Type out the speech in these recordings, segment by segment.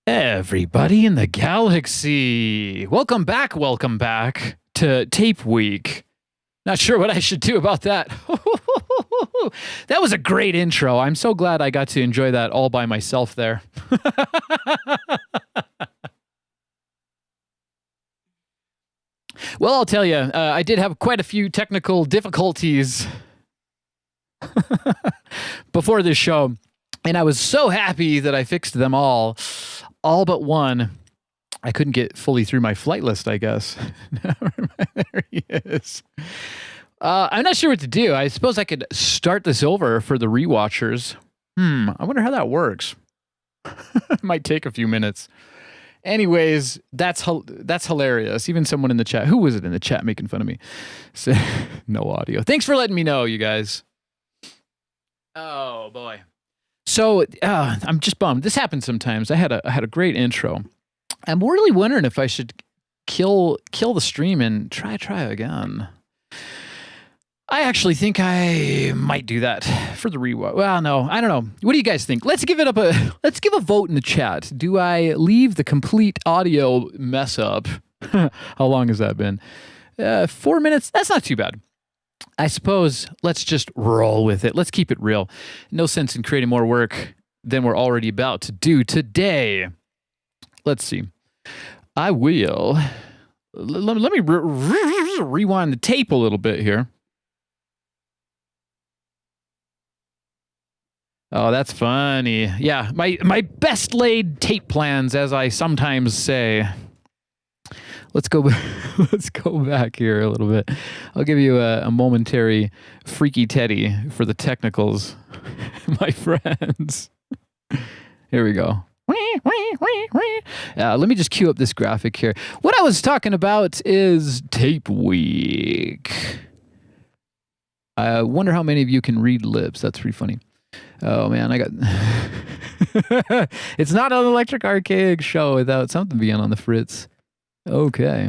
Everybody in the galaxy, welcome back to Tape Week. Not sure what I should do about that. That was a great intro. I'm so glad I got to enjoy that all by myself there. Well, I'll tell you, I did have quite a few technical difficulties before this show, and I was so happy that I fixed them all but one. I couldn't get fully through my flight list, I guess. There he is. I'm not sure what to do. I suppose I could start this over for the rewatchers. I wonder how that works. It might take a few minutes. Anyways, that's hilarious. Even someone in the chat, who was it in the chat making fun of me? So, no audio. Thanks for letting me know, you guys. Oh boy. So I'm just bummed. This happens sometimes. I had a great intro. I'm really wondering if I should kill the stream and try again. I actually think I might do that for the rewatch. Well, no, I don't know. What do you guys think? Let's give a vote in the chat. Do I leave the complete audio mess up? How long has that been? 4 minutes? That's not too bad. I suppose let's just roll with it. Let's keep it real. No sense in creating more work than we're already about to do today. Let's see. I will. Let me rewind the tape a little bit here. Oh, that's funny. Yeah, my best laid tape plans, as I sometimes say. Let's go back here a little bit. I'll give you a momentary freaky teddy for the technicals, my friends. Here we go. Let me just cue up this graphic here. What I was talking about is Tape Week. I wonder how many of you can read lips. That's pretty funny. Oh man, I got... It's not an Electric Archaic show without something being on the fritz. Okay.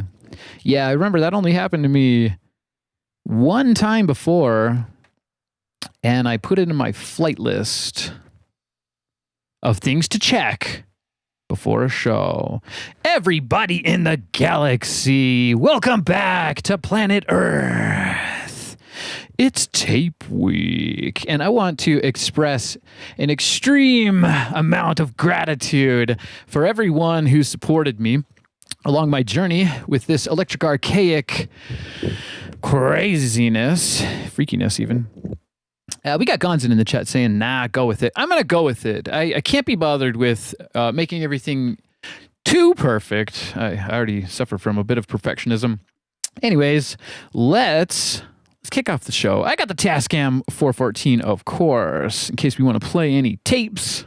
Yeah, I remember that only happened to me one time before, and I put it in my flight list of things to check before a show. Everybody in the galaxy, welcome back to planet Earth. It's Tape Week, and I want to express an extreme amount of gratitude for everyone who supported me along my journey with this Electric Archaic craziness, freakiness even. We got Gonzin in the chat saying, nah, go with it. I'm going to go with it. I can't be bothered with making everything too perfect. I already suffer from a bit of perfectionism. Anyways, let's kick off the show. I got the Tascam 414, of course, in case we want to play any tapes.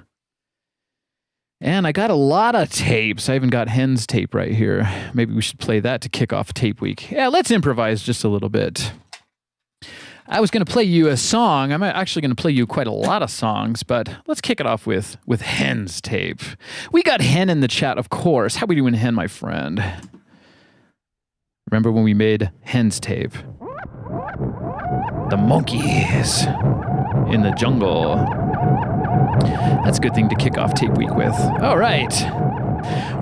And I got a lot of tapes. I even got Hen's tape right here. Maybe we should play that to kick off Tape Week. Yeah, let's improvise just a little bit. I was going to play you a song. I'm actually going to play you quite a lot of songs, but let's kick it off with Hen's tape. We got Hen in the chat, of course. How we doing, Hen, my friend? Remember when we made Hen's tape? The monkeys in the jungle. That's a good thing to kick off Tape Week with. All right.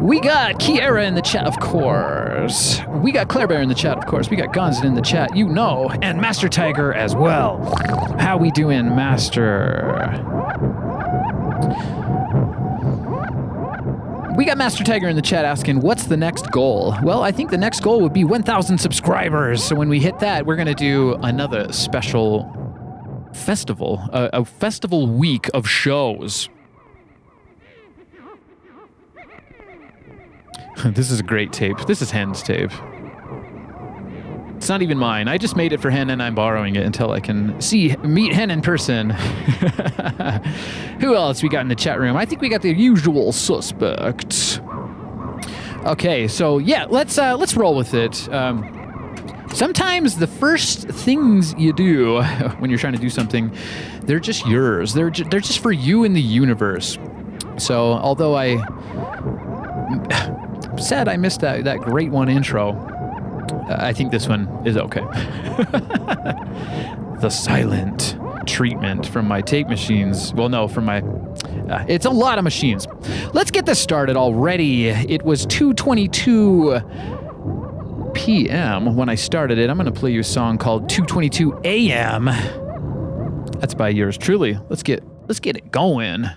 We got Kiera in the chat, of course. We got Claire Bear in the chat, of course. We got Gonzin in the chat, you know, and Master Tiger as well. How we doing, Master? We got Master Tiger in the chat asking, what's the next goal? Well, I think the next goal would be 1,000 subscribers. So when we hit that, we're going to do another special festival, a festival week of shows. This is a great tape. This is Hen's tape. It's not even mine. I just made it for Hen and I'm borrowing it until I can meet Hen in person. Who else we got in the chat room? I think we got the usual suspects. Okay, so yeah, let's roll with it. Sometimes the first things you do when you're trying to do something, they're just yours. They're just for you in the universe. So although I said I missed that great one intro, I think this one is okay. The silent treatment from my tape machines. Well, no, from my It's a lot of machines. Let's get this started already. It was 2:22 p.m. when I started it. I'm going to play you a song called 2:22 a.m. That's by yours truly. Let's get it going.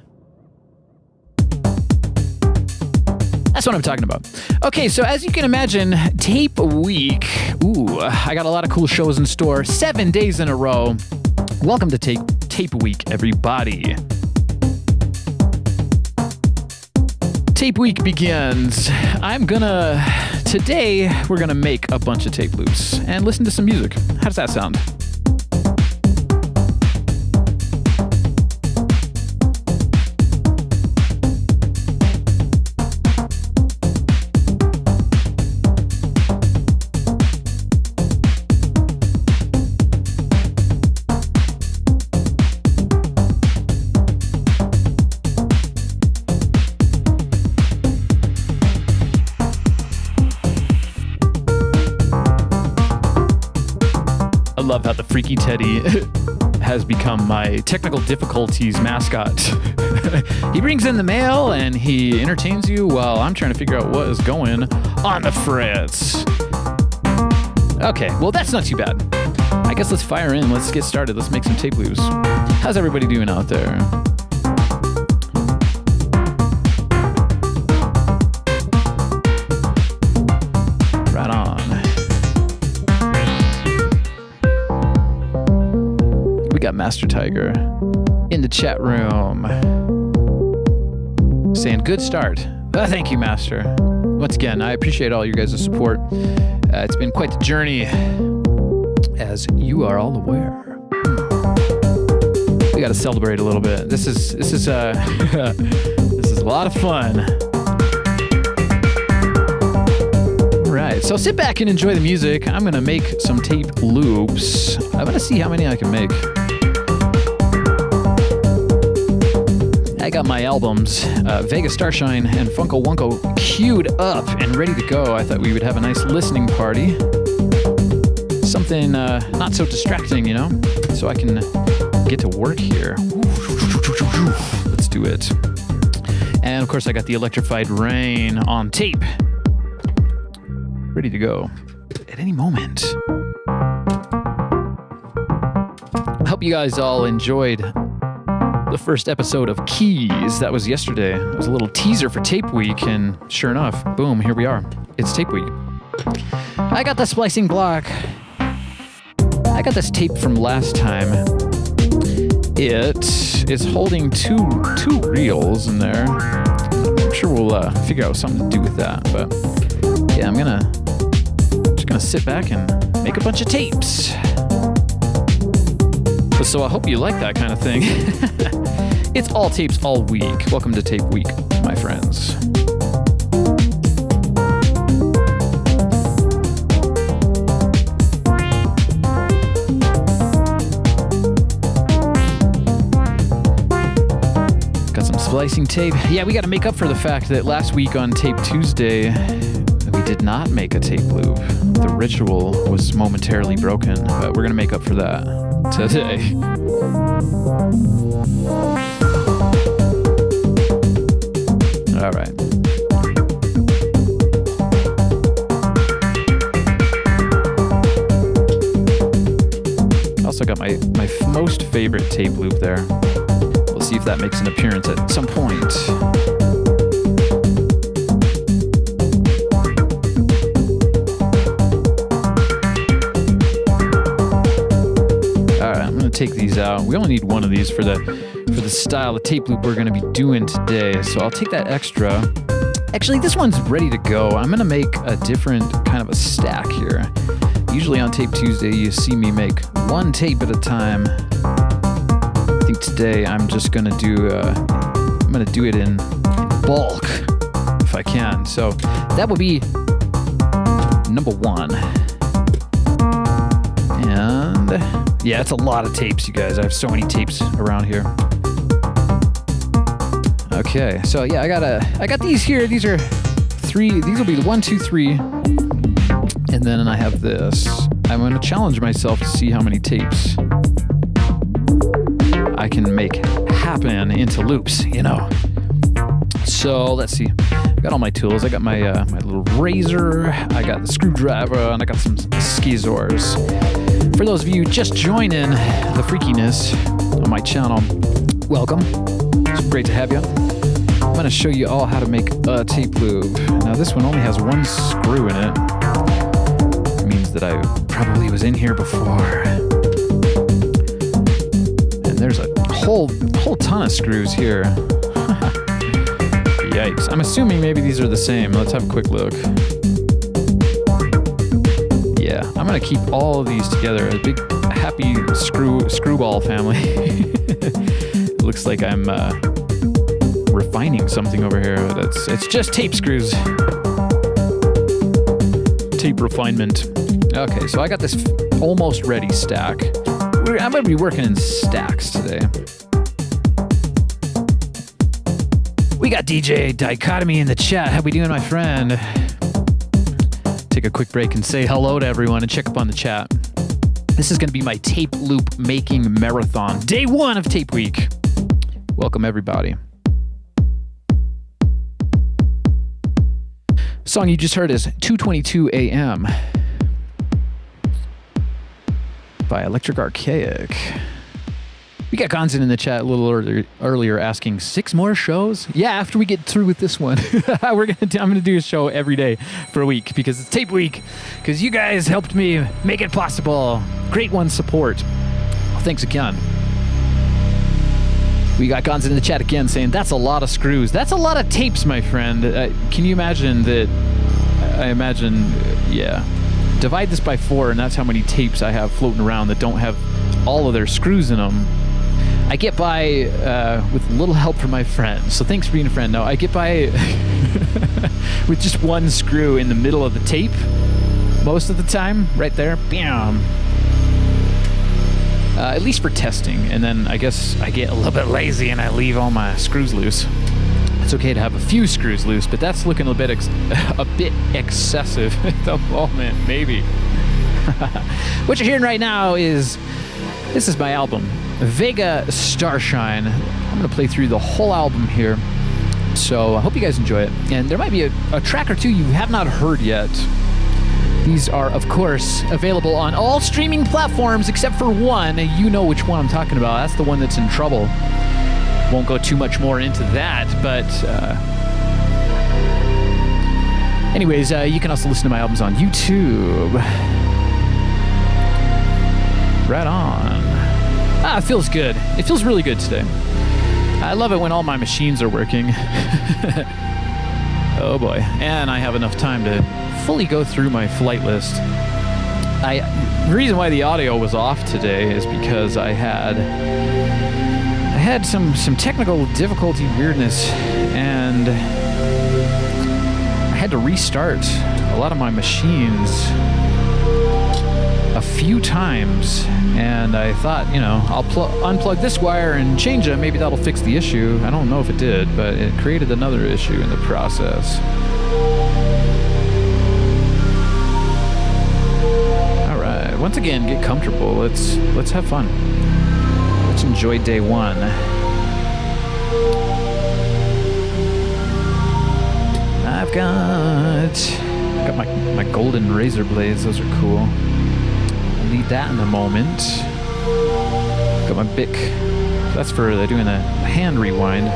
That's what I'm talking about. Okay, so as you can imagine, Tape Week. Ooh, I got a lot of cool shows in store. 7 days in a row. Welcome to Tape Week, everybody. Tape Week begins. Today, we're gonna make a bunch of tape loops and listen to some music. How does that sound? I love how the Freaky Teddy has become my technical difficulties mascot. He brings in the mail and he entertains you while I'm trying to figure out what is going on the frets. Okay, well that's not too bad. I guess let's fire in. Let's get started. Let's make some tape loops. How's everybody doing out there? Right on. We got Master Tiger in the chat room saying good start. Thank you, Master. Once again, I appreciate all you guys' support. It's been quite the journey, as you are all aware. We got to celebrate a little bit. This is this is a lot of fun. All right, so sit back and enjoy the music. I'm gonna make some tape loops. I'm gonna see how many I can make. I got my albums, Vegas Starshine and Funko Wunko, queued up and ready to go. I thought we would have a nice listening party. Something not so distracting, you know? So I can get to work here. Let's do it. And of course I got the Electrified Rain on tape. Ready to go at any moment. I hope you guys all enjoyed the first episode of Keys. That was yesterday. It was a little teaser for Tape Week, and sure enough, boom, here we are. It's Tape Week. I got the splicing block. I got this tape from last time. It is holding two reels in there. I'm sure we'll figure out something to do with that, but yeah, I'm just gonna sit back and make a bunch of tapes. So I hope you like that kind of thing. It's all tapes all week. Welcome to Tape Week, my friends. Got some splicing tape. Yeah, we got to make up for the fact that last week on Tape Tuesday, we did not make a tape loop. The ritual was momentarily broken, but we're going to make up for that today. All right. Also got my most favorite tape loop there. We'll see if that makes an appearance at some point. Take these out. We only need one of these for the style of tape loop we're going to be doing today. So I'll take that extra. Actually, this one's ready to go. I'm going to make a different kind of a stack here. Usually on Tape Tuesday, you see me make one tape at a time. I think today I'm just going to do it in bulk if I can. So that would be number one. And yeah, it's a lot of tapes, you guys. I have so many tapes around here. Okay, so yeah, I got these here. These are three. These will be the 1, 2, 3, and then I have this. I'm going to challenge myself to see how many tapes I can make happen into loops, you know. So let's see. I got all my tools. I got my my little razor. I got the screwdriver, and I got some skizors. For those of you just joining the freakiness on my channel, welcome. It's great to have you. I'm going to show you all how to make a tape loop. Now this one only has one screw in it. It means that I probably was in here before. And there's a whole ton of screws here. Yikes. I'm assuming maybe these are the same. Let's have a quick look. Yeah, I'm going to keep all of these together. A big happy screwball family. It looks like I'm refining something over here, but it's just tape screws. Tape refinement. Okay, so I got this almost ready stack. I'm going to be working in stacks today. We got DJ Dichotomy in the chat. How we doing, my friend? Take a quick break and say hello to everyone and check up on the chat. This is going to be my tape loop making marathon. Day 1 of Tape Week. Welcome, everybody. Song you just heard is 2:22 a.m. by Electric Archaic. We got Gonzin in the chat a little earlier asking 6 more shows. Yeah, after we get through with this one, I'm gonna do a show every day for a week because it's Tape Week. Because you guys helped me make it possible. Great one support. Well, thanks again. We got Gonzin in the chat again saying that's a lot of screws. That's a lot of tapes, my friend. Can you imagine that? I imagine, yeah. Divide this by 4, and that's how many tapes I have floating around that don't have all of their screws in them. I get by with little help from my friends, so thanks for being a friend. No, I get by with just one screw in the middle of the tape most of the time, right there. Bam. At least for testing, and then I guess I get a little bit lazy and I leave all my screws loose. It's okay to have a few screws loose, but that's looking a bit excessive at the moment, maybe. What you're hearing right now is, this is my album, Vega Starshine. I'm going to play through the whole album here, so I hope you guys enjoy it. And there might be a track or two you have not heard yet. These are, of course, available on all streaming platforms except for one. You know which one I'm talking about. That's the one that's in trouble. Won't go too much more into that, but anyways, you can also listen to my albums on YouTube. Right on. It feels good. It feels really good today. I love it when all my machines are working. Oh boy. And I have enough time to fully go through my flight list. The reason why the audio was off today is because I had some technical difficulty weirdness, and I had to restart a lot of my machines a few times, and I thought, you know, I'll unplug this wire and change it. Maybe that'll fix the issue. I don't know if it did, but it created another issue in the process. All right, once again, get comfortable. Let's have fun. Let's enjoy day 1. I've got my golden razor blades. Those are cool. Need that in a moment. Got my Bic. That's for doing a hand rewind.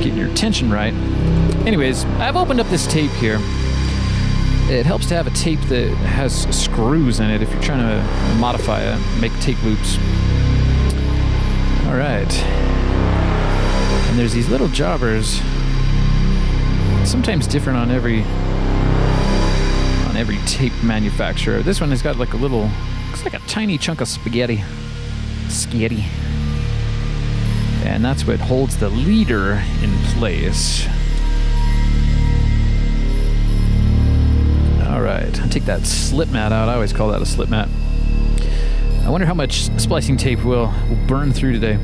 Getting your tension right. Anyways, I've opened up this tape here. It helps to have a tape that has screws in it if you're trying to modify it, make tape loops. All right. And there's these little jobbers. Sometimes different on every tape manufacturer. This one has got like a little, looks like a tiny chunk of spaghetti. And that's what holds the leader in place. All right, I'll take that slip mat out. I always call that a slip mat. I wonder how much splicing tape will burn through today.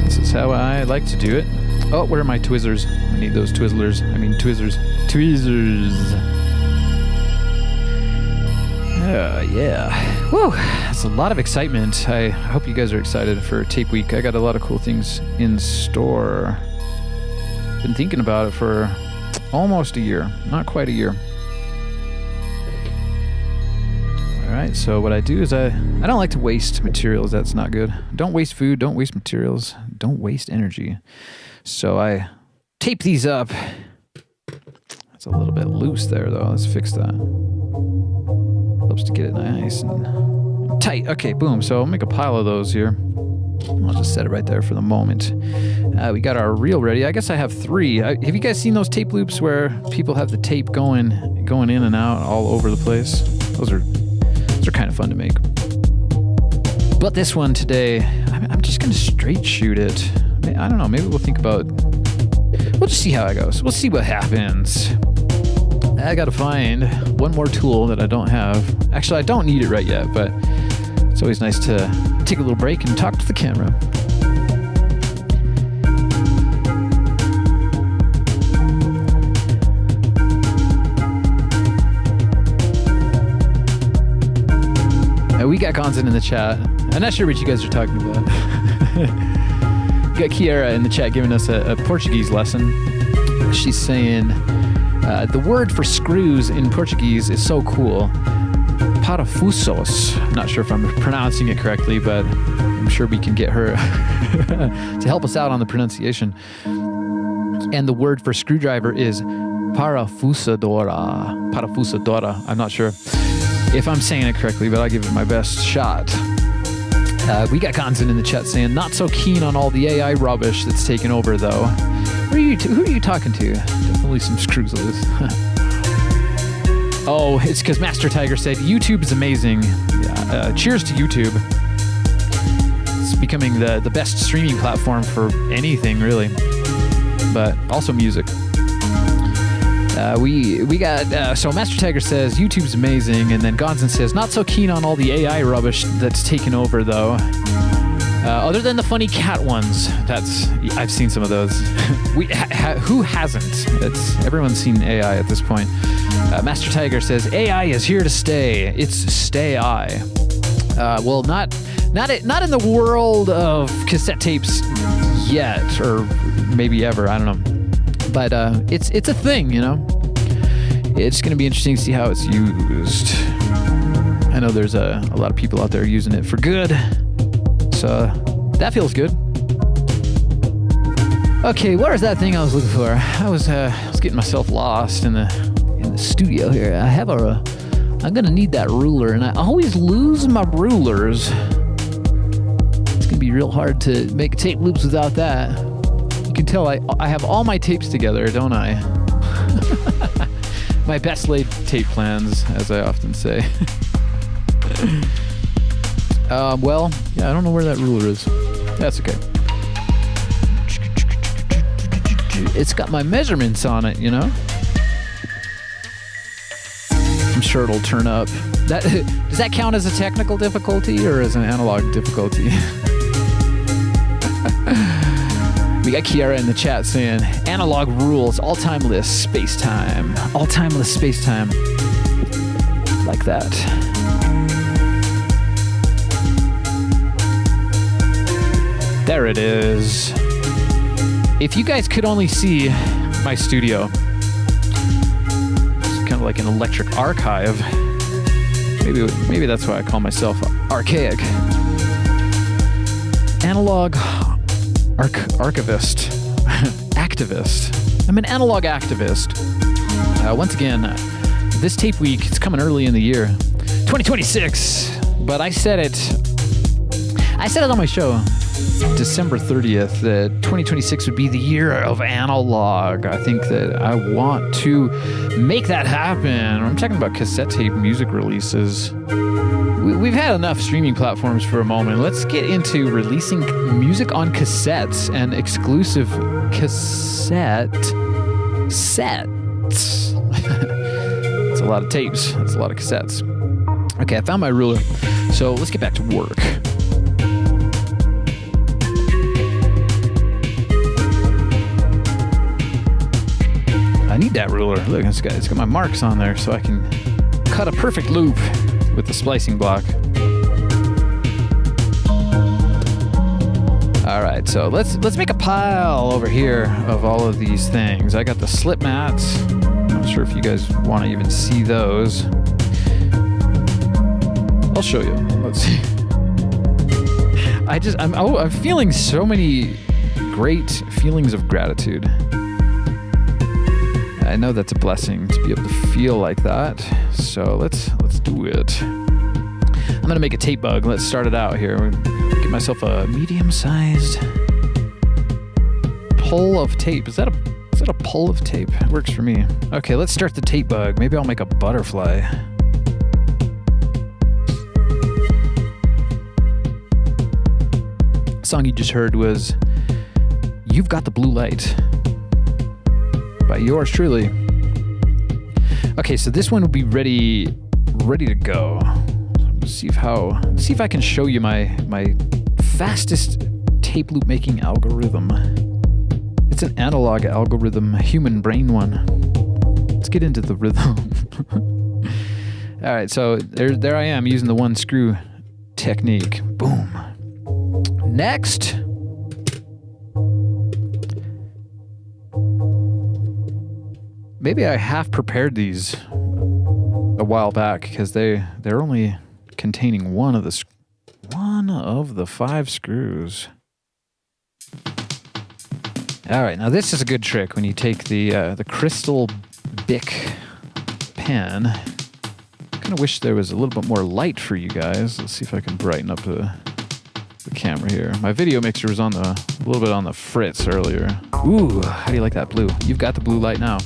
This is how I like to do it. Oh, where are my Twizzlers? I need those Twizzlers. I mean, Twizzlers. Tweezers. Yeah. Woo! That's a lot of excitement. I hope you guys are excited for Tape Week. I got a lot of cool things in store. Been thinking about it for almost a year. Not quite a year. Alright, so what I do is I don't like to waste materials. That's not good. Don't waste food. Don't waste materials. Don't waste energy. So I tape these up. It's a little bit loose there, though. Let's fix that. Helps to get it nice and tight. Okay, boom. So I'll make a pile of those here. I'll just set it right there for the moment. We got our reel ready. I guess I have 3. Have you guys seen those tape loops where people have the tape going in and out all over the place? Those are kind of fun to make. But this one today, I'm just going to straight shoot it. I don't know. Maybe we'll think about... We'll just see how it goes. We'll see what happens. I got to find one more tool that I don't have. Actually, I don't need it right yet, but it's always nice to take a little break and talk to the camera. We got Gonzin in the chat. I'm not sure what you guys are talking about. We got Kiara in the chat giving us a Portuguese lesson. She's saying the word for screws in Portuguese is so cool. Parafusos. I'm not sure if I'm pronouncing it correctly, but I'm sure we can get her to help us out on the pronunciation. And the word for screwdriver is parafusadora. Parafusadora. I'm not sure if I'm saying it correctly, but I'll give it my best shot. We got Gonzin in the chat saying, not so keen on all the AI rubbish that's taken over, though. Who are you talking to? Definitely some screws loose. Oh, it's because Master Tiger said, YouTube is amazing. Cheers to YouTube. It's becoming the best streaming platform for anything, really. But also music. We got, so Master Tiger says, YouTube's amazing, and then Gonzin says, not so keen on all the AI rubbish that's taken over, though. Other than the funny cat ones, I've seen some of those. Who hasn't? Everyone's seen AI at this point. Master Tiger says, AI is here to stay. It's stay-I. Well, not in the world of cassette tapes yet, or maybe ever, I don't know. But it's a thing, you know. It's going to be interesting to see how it's used. I know there's a lot of people out there using it for good, so that feels good. Okay, what is that thing I was looking for? I was getting myself lost in the studio here. I'm going to need that ruler, and I always lose my rulers. It's going to be real hard to make tape loops without that. You can tell I have all my tapes together, don't I? My best laid tape plans, as I often say. Well, yeah, I don't know where that ruler is. That's okay. It's got my measurements on it, you know? I'm sure it'll turn up. Does that count as a technical difficulty or as an analog difficulty? We got Kiara in the chat saying, analog rules, all-timeless space-time. All-timeless space-time. Like that. There it is. If you guys could only see my studio, it's kind of like an electric archive. Maybe that's why I call myself archaic. Analog archivist. Activist. I'm an analog activist. Once again, this tape week, it's coming early in the year. 2026. But I said it on my show, December 30th, that 2026 would be the year of analog. I think that I want to make that happen. I'm talking about cassette tape music releases. We've had enough streaming platforms for a moment. Let's get into releasing music on cassettes and exclusive cassette sets. That's a lot of tapes. That's a lot of cassettes. Okay, I found my ruler. So let's get back to work. need that ruler. Look, it's got my marks on there, so I can cut a perfect loop with the splicing block. All right, so let's make a pile over here of all of these things. I got the slip mats. I'm not sure if you guys want to even see those. I'll show you. Let's see. I'm feeling so many great feelings of gratitude. I know that's a blessing to be able to feel like that. So let's do it. I'm gonna make a tape bug. Let's start it out here. Get myself a medium-sized pull of tape. Is that a pull of tape? It works for me. Okay, let's start the tape bug. Maybe I'll make a butterfly. The song you just heard was "You've Got the Blue Light" by yours truly. Okay, so this one will be ready to go. Let's see if I can show you my fastest tape loop making algorithm. It's an analog algorithm, a human brain one. Let's get into the rhythm. All right, so there I am using the one screw technique. Boom. Next. Maybe I half prepared these a while back because they're only containing one of the 5 screws. All right, now this is a good trick when you take the crystal Bic pen. I kind of wish there was a little bit more light for you guys. Let's see if I can brighten up the camera here. My video mixer was a little bit on the fritz earlier. Ooh, how do you like that blue? You've got the blue light now.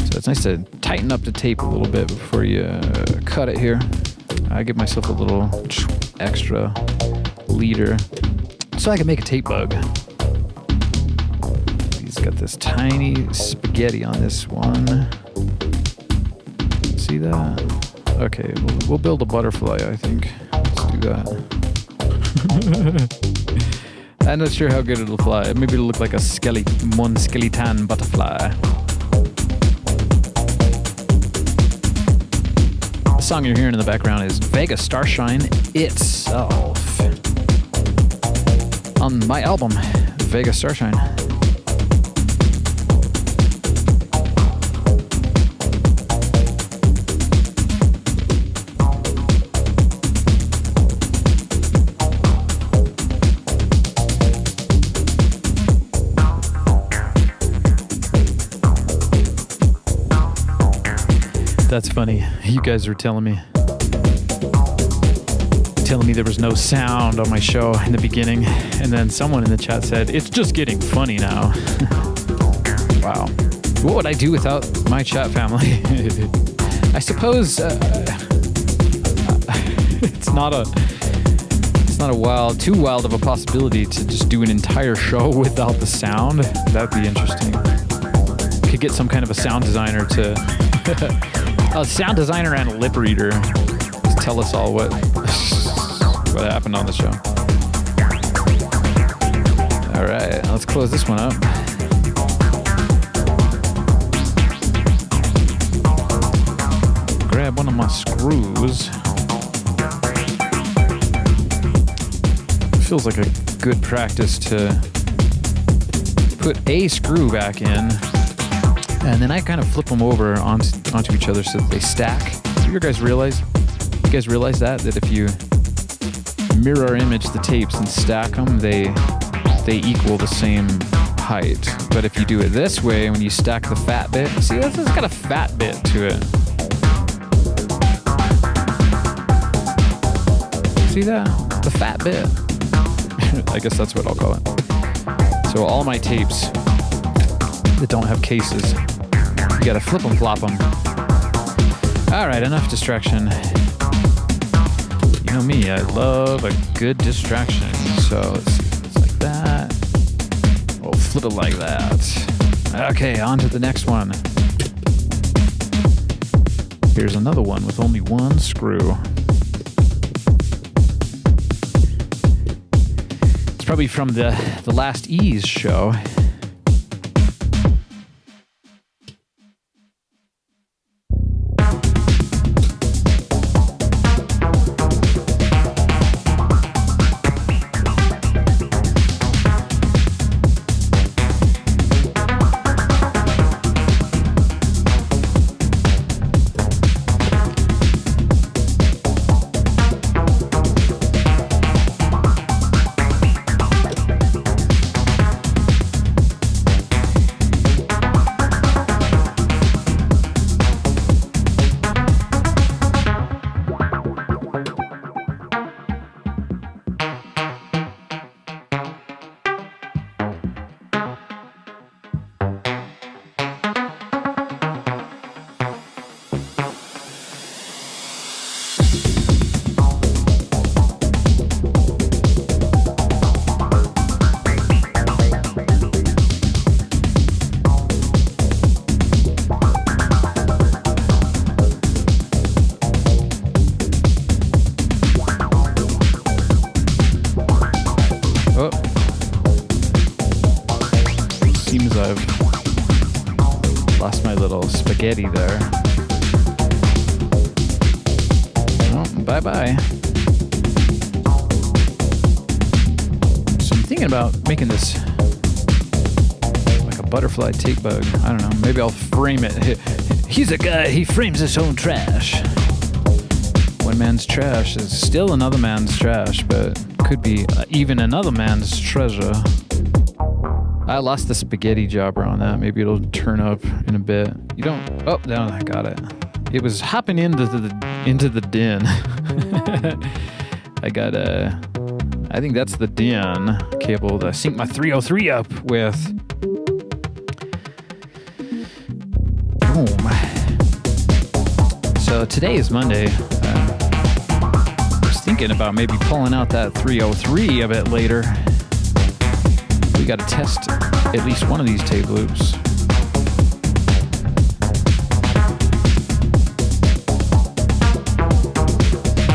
So it's nice to tighten up the tape a little bit before you cut it here. I give myself a little extra leader so I can make a tape bug. He's got this tiny spaghetti on this one. See that? Okay, we'll build a butterfly, I think. Let's do that. I'm not sure how good it'll fly. Maybe it'll look like a skeleton butterfly. The song you're hearing in the background is Vega Starshine itself. On my album, Vega Starshine. That's funny. You guys were telling me there was no sound on my show in the beginning, and then someone in the chat said, "It's just getting funny now." Wow. What would I do without my chat family? I suppose it's not too wild of a possibility to just do an entire show without the sound. That'd be interesting. Could get some kind of a sound designer to a sound designer and a lip reader just tell us all what happened on the show. All right, let's close this one up. Grab one of my screws. Feels like a good practice to put a screw back in, and then I kind of flip them over onto each other so that they stack. Do you guys realize that if you mirror image the tapes and stack them, they equal the same height. But if you do it this way, when you stack the fat bit, see, this has got a fat bit to it. See that? The fat bit. I guess that's what I'll call it. So all my tapes that don't have cases, you gotta flip them, flop them. All right, enough distraction. You know me, I love a good distraction. So let's see, it's like that. We'll flip it like that. Okay, on to the next one. Here's another one with only one screw. It's probably from the last Ease show. live. Lost my little spaghetti there. Oh, bye-bye. So I'm thinking about making this like a butterfly tape bug. I don't know. Maybe I'll frame it. He's a guy, he frames his own trash. One man's trash is still another man's trash, but could be even another man's treasure. I lost the spaghetti jobber on that. Maybe it'll turn up in a bit. You don't... Oh, no, I got it. It was hopping into the din. I got a... I think that's the din cable to sync my 303 up with. Boom. So today is Monday. I was thinking about maybe pulling out that 303 a bit later. We got to test at least one of these tape loops.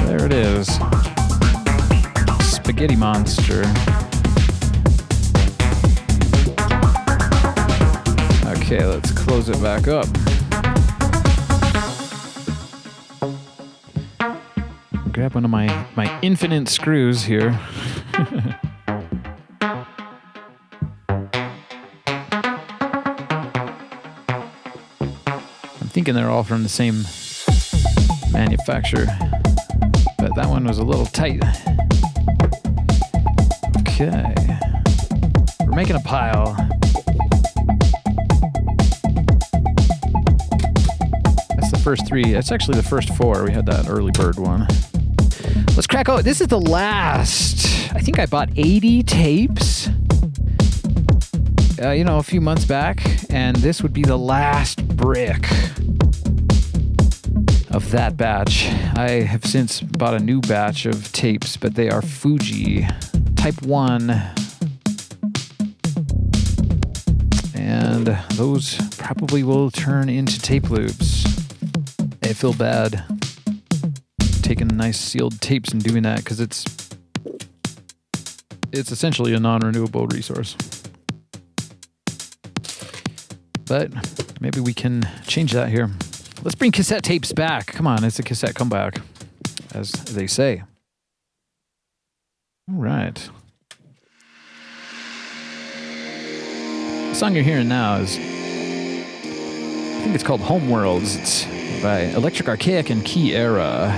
There it is. Spaghetti monster. Okay, let's close it back up. Grab one of my infinite screws here. I'm thinking they're all from the same manufacturer, but that one was a little tight. Okay. We're making a pile. That's the first three. That's actually the first four. We had that early bird one. Let's crack out. This is the last. I think I bought 80 tapes, a few months back, and this would be the last brick of that batch. I have since bought a new batch of tapes, but they are Fuji Type 1. And those probably will turn into tape loops. I feel bad taking nice sealed tapes and doing that because it's essentially a non-renewable resource. But maybe we can change that here. Let's bring cassette tapes back. Come on, it's a cassette comeback, as they say. All right. The song you're hearing now is, I think it's called Homeworlds. It's by Electric Archaic and Key Era.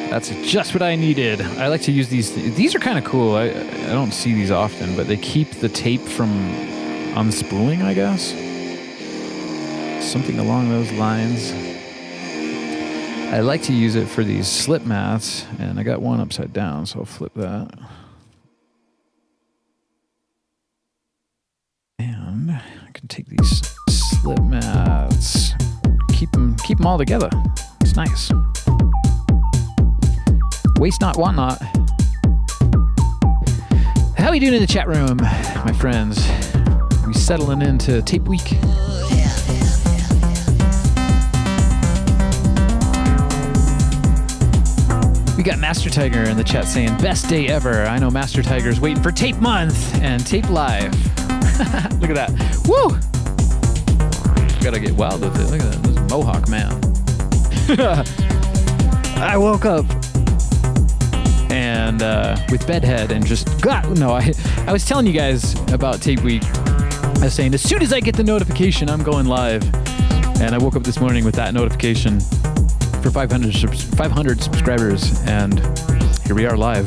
That's just what I needed. I like to use these. These are kind of cool. I don't see these often, but they keep the tape from unspooling, I guess. Something along those lines. I like to use it for these slip mats, and I got one upside down, so I'll flip that. And I can take these slip mats, keep them all together. It's nice. Waste not, want not. How are we doing in the chat room, my friends? We settling into tape week. We got Master Tiger in the chat saying, best day ever. I know Master Tiger's waiting for tape month and tape live. Look at that. Woo! Gotta get wild with it. Look at that. This is Mohawk man. I woke up and with bedhead and just I was telling you guys about tape week. I was saying as soon as I get the notification I'm going live, and I woke up this morning with that notification for 500 subscribers, and here we are live.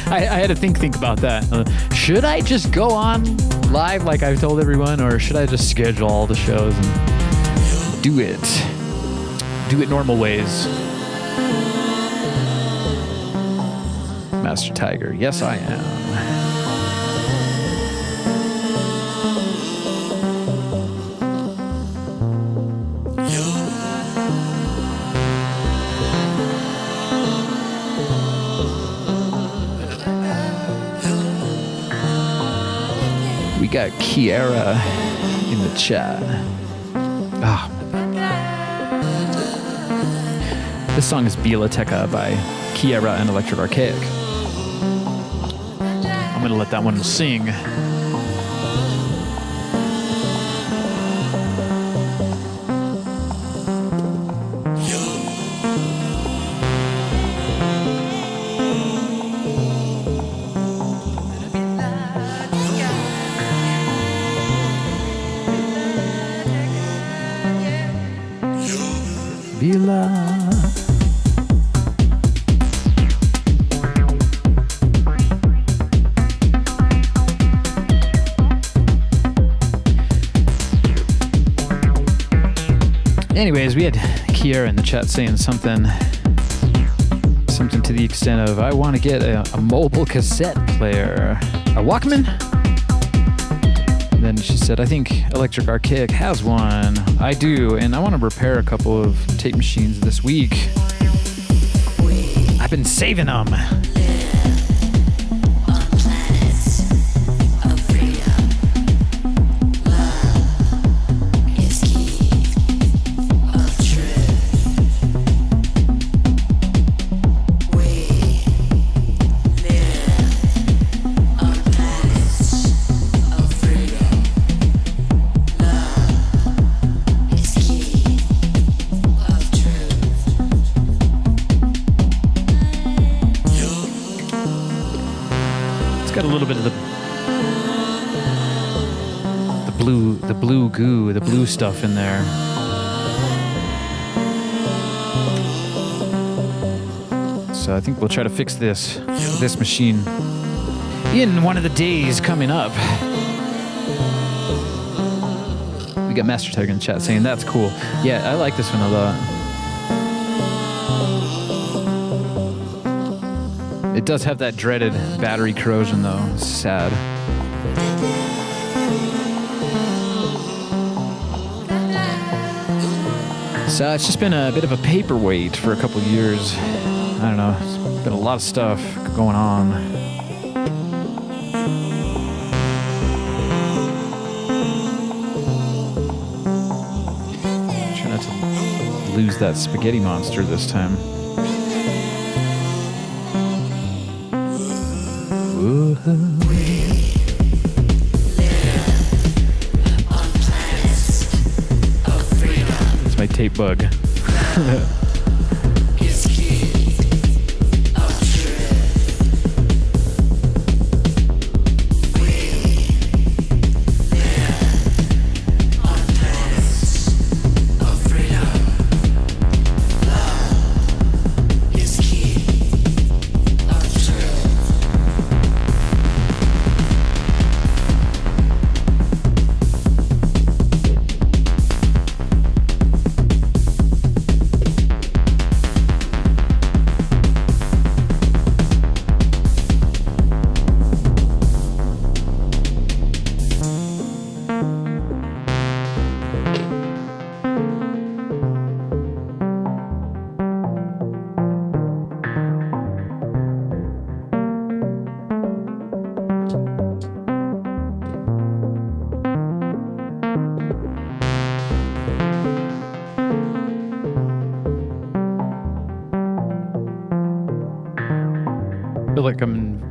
I had to think about that. Should I just go on live like I've told everyone, or should I just schedule all the shows and do it normal ways? Master Tiger, yes I am. We got Kiera in the chat. This song is Biblioteca by Kiera and Electric Archaic. I'm going to let that one sing. Anyways, we had Kiera in the chat saying something to the extent of, I want to get a mobile cassette player. A Walkman? And then she said, I think Electric Archaic has one. I do, and I want to repair a couple of tape machines this week. I've been saving them. The blue stuff in there. So I think we'll try to fix this machine in one of the days coming up. We got Master Tiger in the chat saying that's cool. Yeah, I like this one a lot. It does have that dreaded battery corrosion though. It's sad. So it's just been a bit of a paperweight for a couple years. I don't know. It's been a lot of stuff going on. Try not to lose that spaghetti monster this time. My tape bug.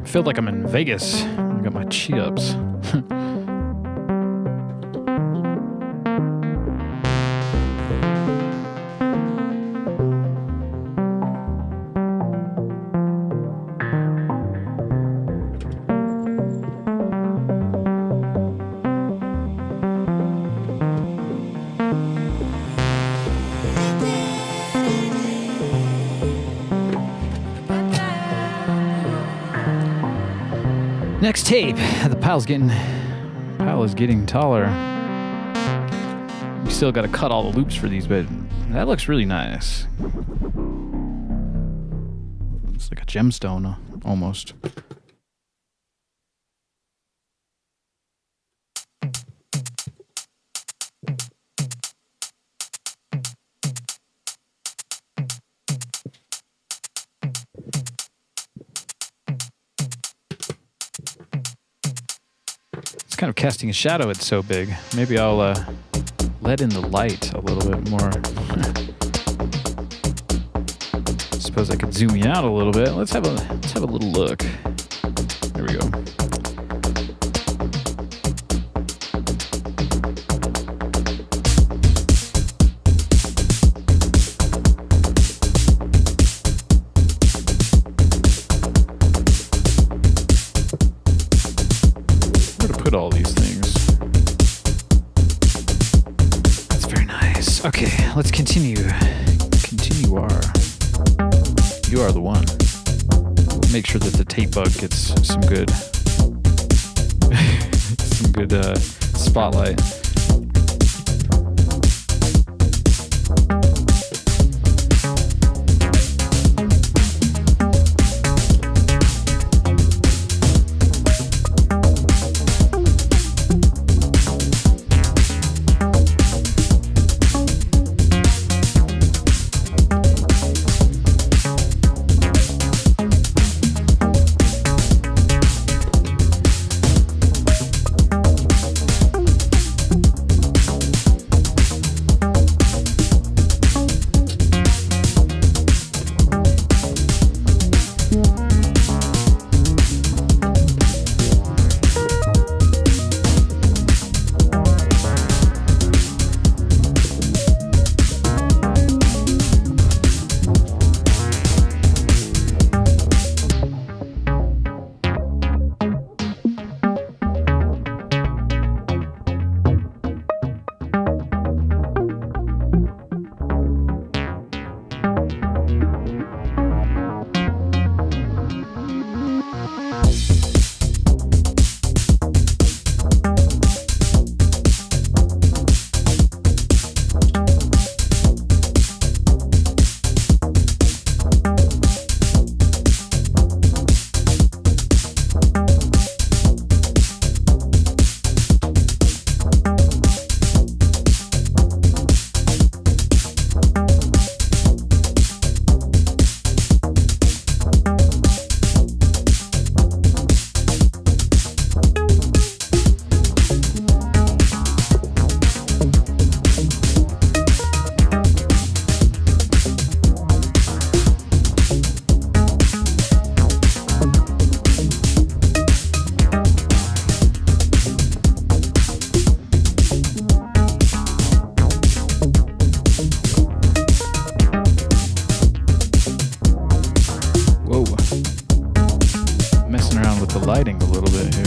Feel like I'm in Vegas. I got my chi-ups. Next tape. The pile is getting taller. We still got to cut all the loops for these, but that looks really nice. It's like a gemstone almost. Kind of casting a shadow. It's so big. Maybe I'll let in the light a little bit more. suppose I could zoom you out a little bit. Let's have a little look. There we go. Put all these things. That's very nice. Okay, let's continue. You are the one. We'll make sure that the tape bug gets some good spotlight. lighting a little bit here.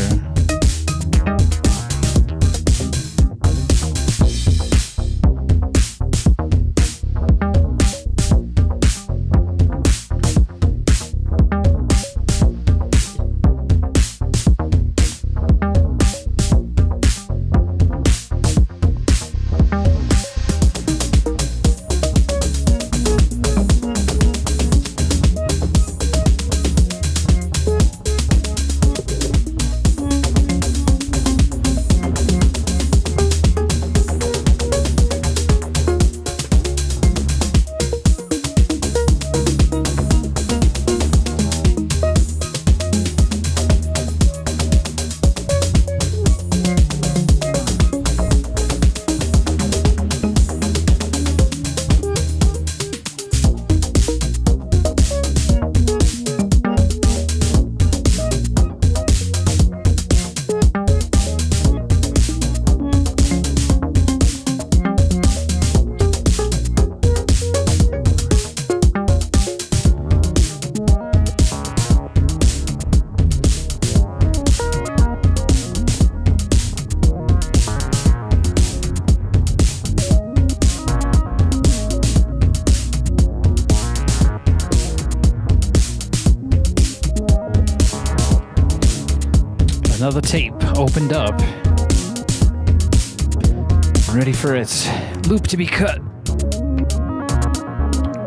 Another tape opened up. I'm ready for its loop to be cut.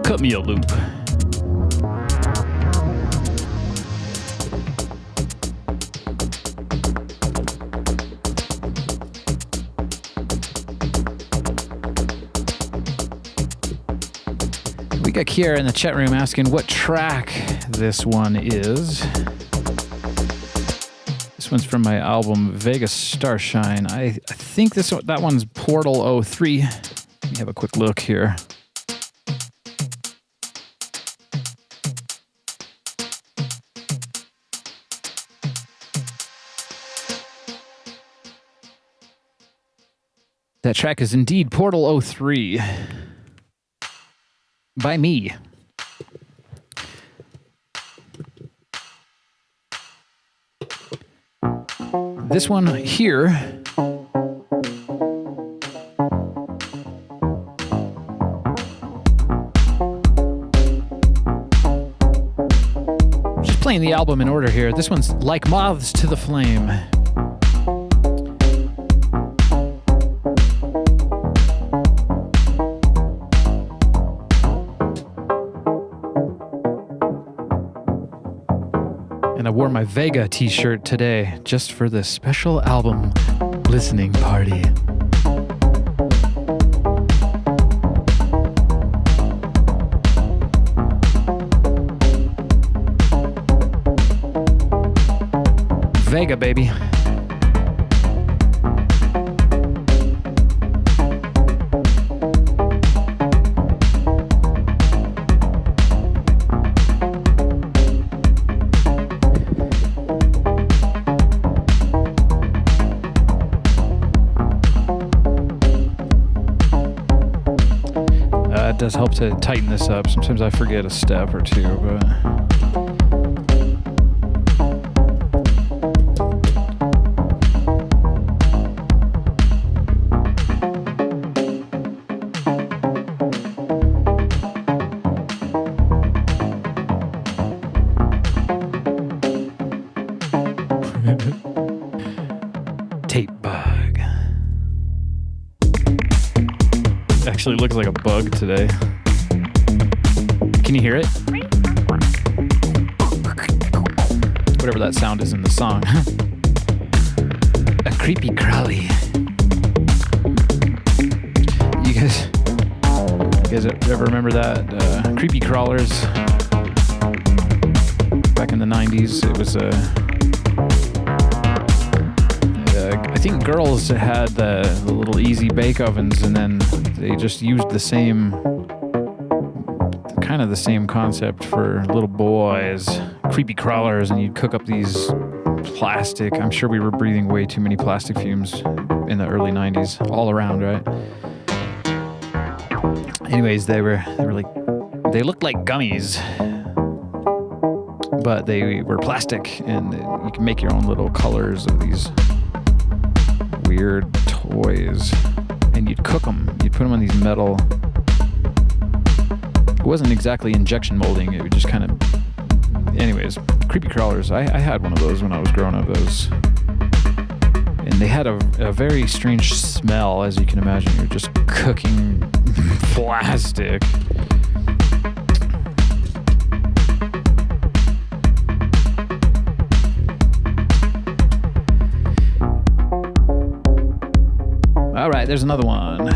Cut me a loop. We got Kiera in the chat room asking what track this one is. This one's from my album Vegas Starshine. I think that one's Portal 03. Let me have a quick look here. That track is indeed Portal 03 by me. This one here just playing the album in order here. This one's Like Moths to the Flame. And I wore my Vega t-shirt today just for this special album listening party. Vega, baby. It does help to tighten this up. Sometimes I forget a step or two, but tape bug. Actually looks like a bug today. Can you hear it? Whatever that sound is in the song. A creepy crawly. You guys ever remember that? Creepy crawlers back in the 90s. It was I think girls had the little easy bake ovens, and then they just used the same concept for little boys, creepy crawlers, and you'd cook up these plastic. I'm sure we were breathing way too many plastic fumes in the early 90s, all around, right? Anyways, they looked like gummies, but they were plastic, and you can make your own little colors of these weird toys, and you'd cook them. You'd put them on these metal. It wasn't exactly injection molding. It would just kind of. Anyways, creepy crawlers. I had one of those when I was growing up. And they had a very strange smell, as you can imagine. You're just cooking plastic. All right, there's another one.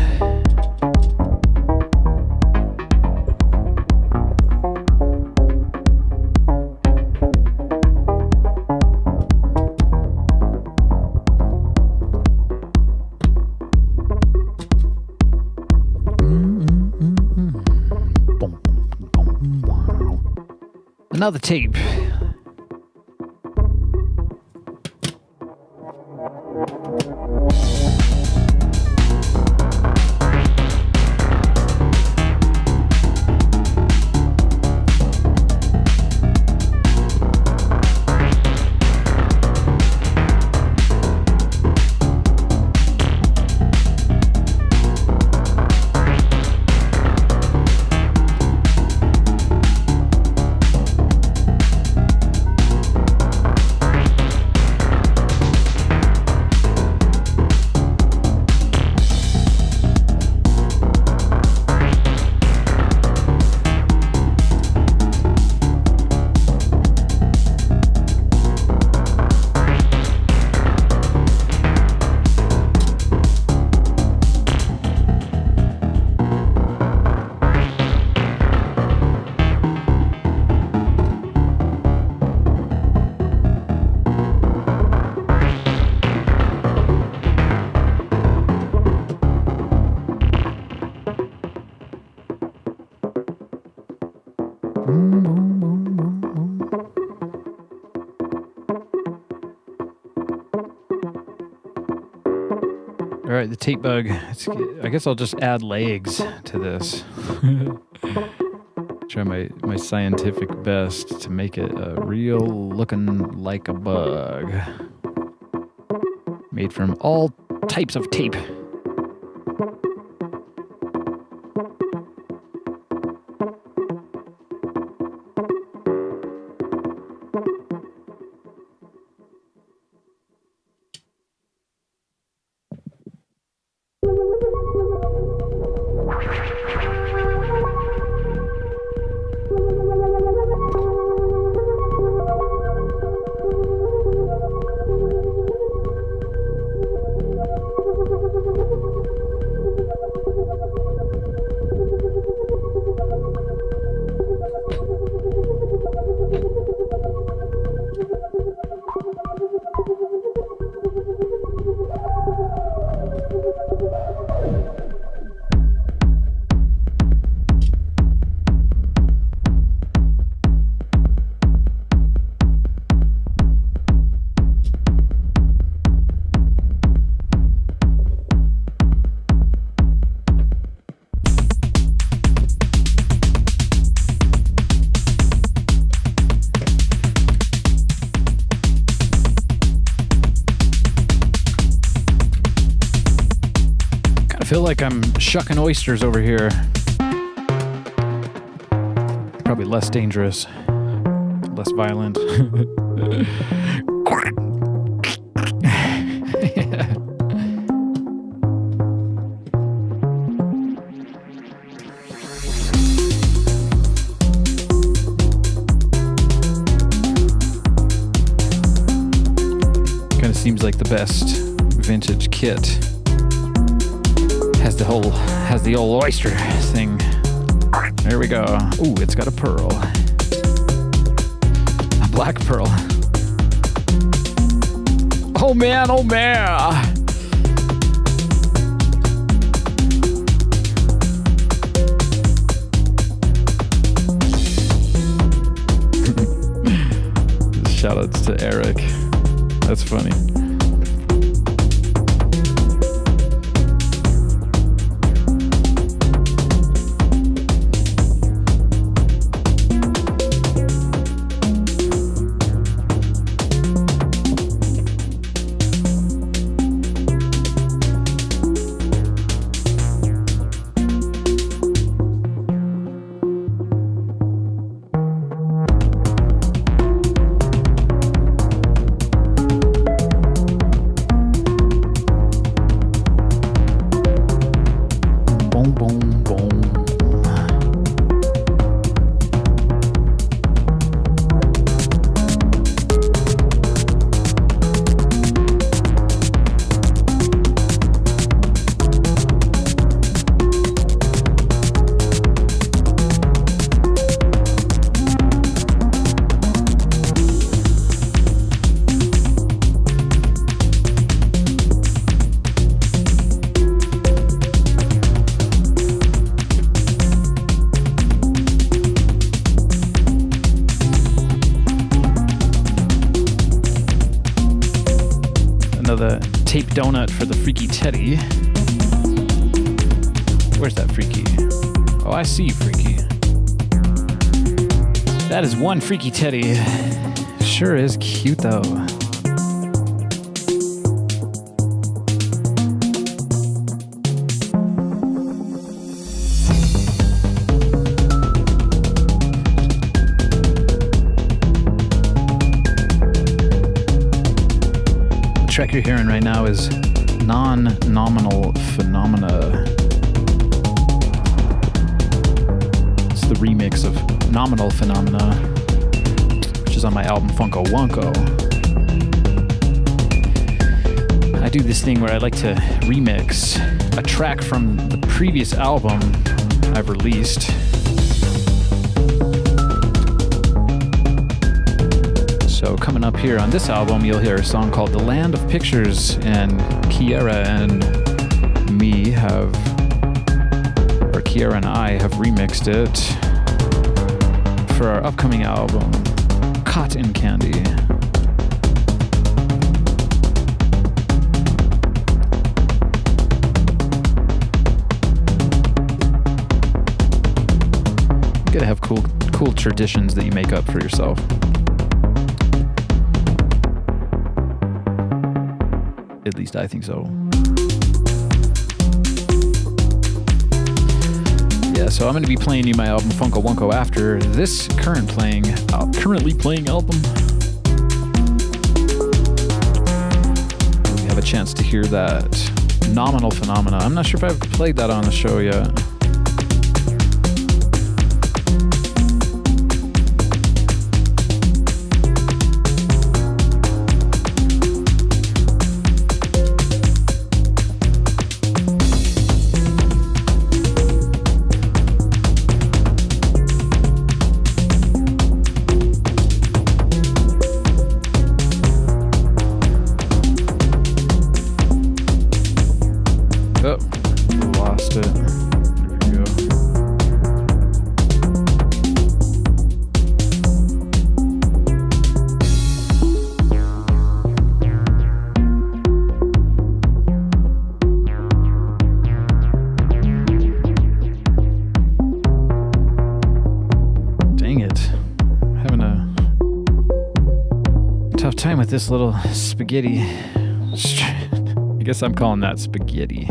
Another tape. right, the tape bug. I guess I'll just add legs to this. Try my scientific best to make it real looking like a bug. Made from all types of tape. I feel like I'm shucking oysters over here. Probably less dangerous, less violent. Yeah. Kind of seems like the best vintage kit. Has the old oyster thing. There we go. Ooh, it's got a pearl. A black pearl. Oh man, oh man. Shoutouts to Eric. That's funny. Tape donut for the Freaky Teddy. Where's that Freaky? Oh, I see Freaky. That is one Freaky Teddy. Sure is cute though. The track you're hearing right now is Non-Nominal Phenomena. It's the remix of Nominal Phenomena, which is on my album Funko Wonko. I do this thing where I like to remix a track from the previous album I've released. So coming up here on this album, you'll hear a song called The Land of Pictures, and Kiera and I have remixed it for our upcoming album, Cotton Candy. You gotta have cool traditions that you make up for yourself. At least I think so. Yeah, so I'm going to be playing you my album Funko Wunko after this currently playing album. We have a chance to hear that Nominal Phenomena. I'm not sure if I've played that on the show yet. This little spaghetti. I guess I'm calling that spaghetti.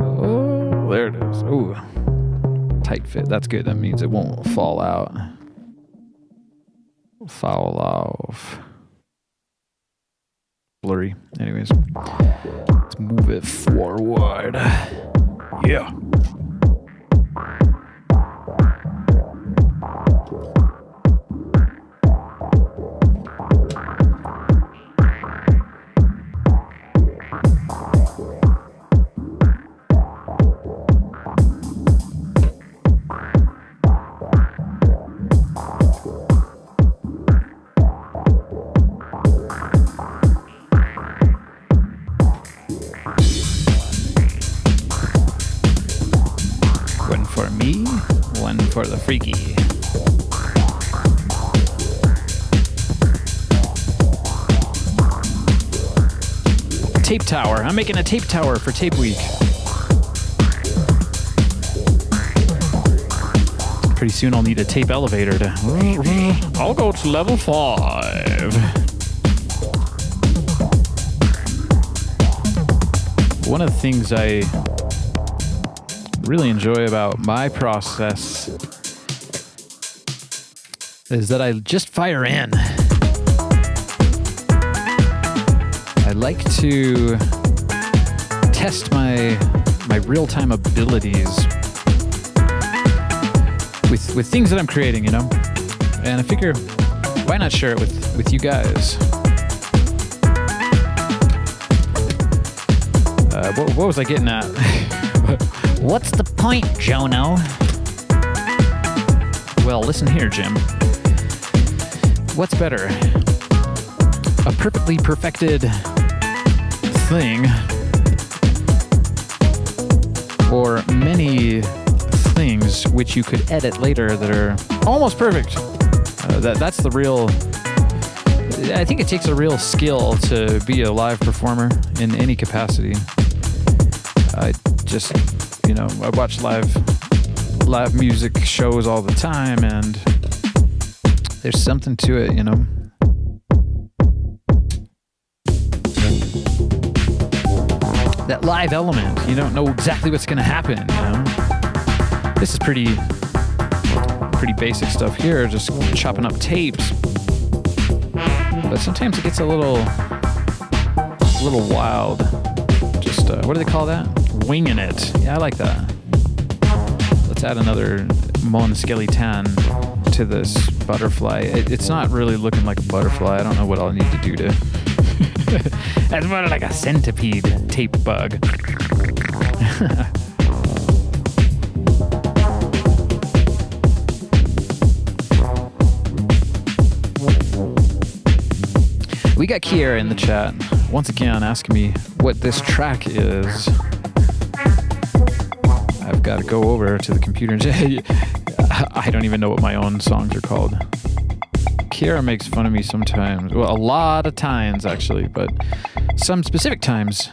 Oh, there it is. Ooh, tight fit. That's good. That means it won't fall out. Foul off. Blurry. Anyways, let's move it forward. Yeah. For the freaky. Tape tower. I'm making a tape tower for Tape Week. Pretty soon I'll need a tape elevator to... I'll go to level 5. One of the things I really enjoy about my process is that I just fire in. I like to test my real-time abilities with things that I'm creating, you know? And I figure, why not share it with you guys? What was I getting at? What's the point, Jono? Well, listen here, Jim. What's better? A perfectly perfected thing or many things which you could edit later that are almost perfect? That's the real... I think it takes a real skill to be a live performer in any capacity. I just... You know, I watch live music shows all the time, and there's something to it, you know. That live element, you don't know exactly what's going to happen, you know. This is pretty basic stuff here, just chopping up tapes. But sometimes it gets a little wild. Just, what do they call that? Winging it. Yeah, I like that. Let's add another Mon Skeleton to this butterfly. It's not really looking like a butterfly. I don't know what I'll need to do to... That's more like a centipede tape bug. We got Kiera in the chat, once again asking me what this track is. I've got to go over to the computer and I don't even know what my own songs are called. Kiera makes fun of me sometimes. Well, a lot of times, actually, but some specific times.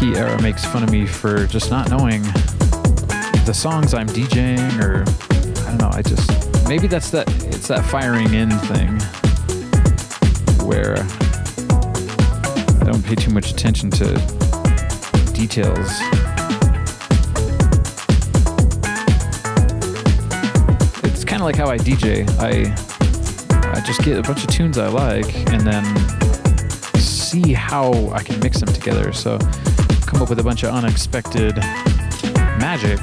Key Era makes fun of me for just not knowing the songs I'm DJing, or I don't know. Maybe it's that firing in thing where I don't pay too much attention to details. It's kind of like how I DJ. I just get a bunch of tunes I like and then see how I can mix them together. So come up with a bunch of unexpected magic.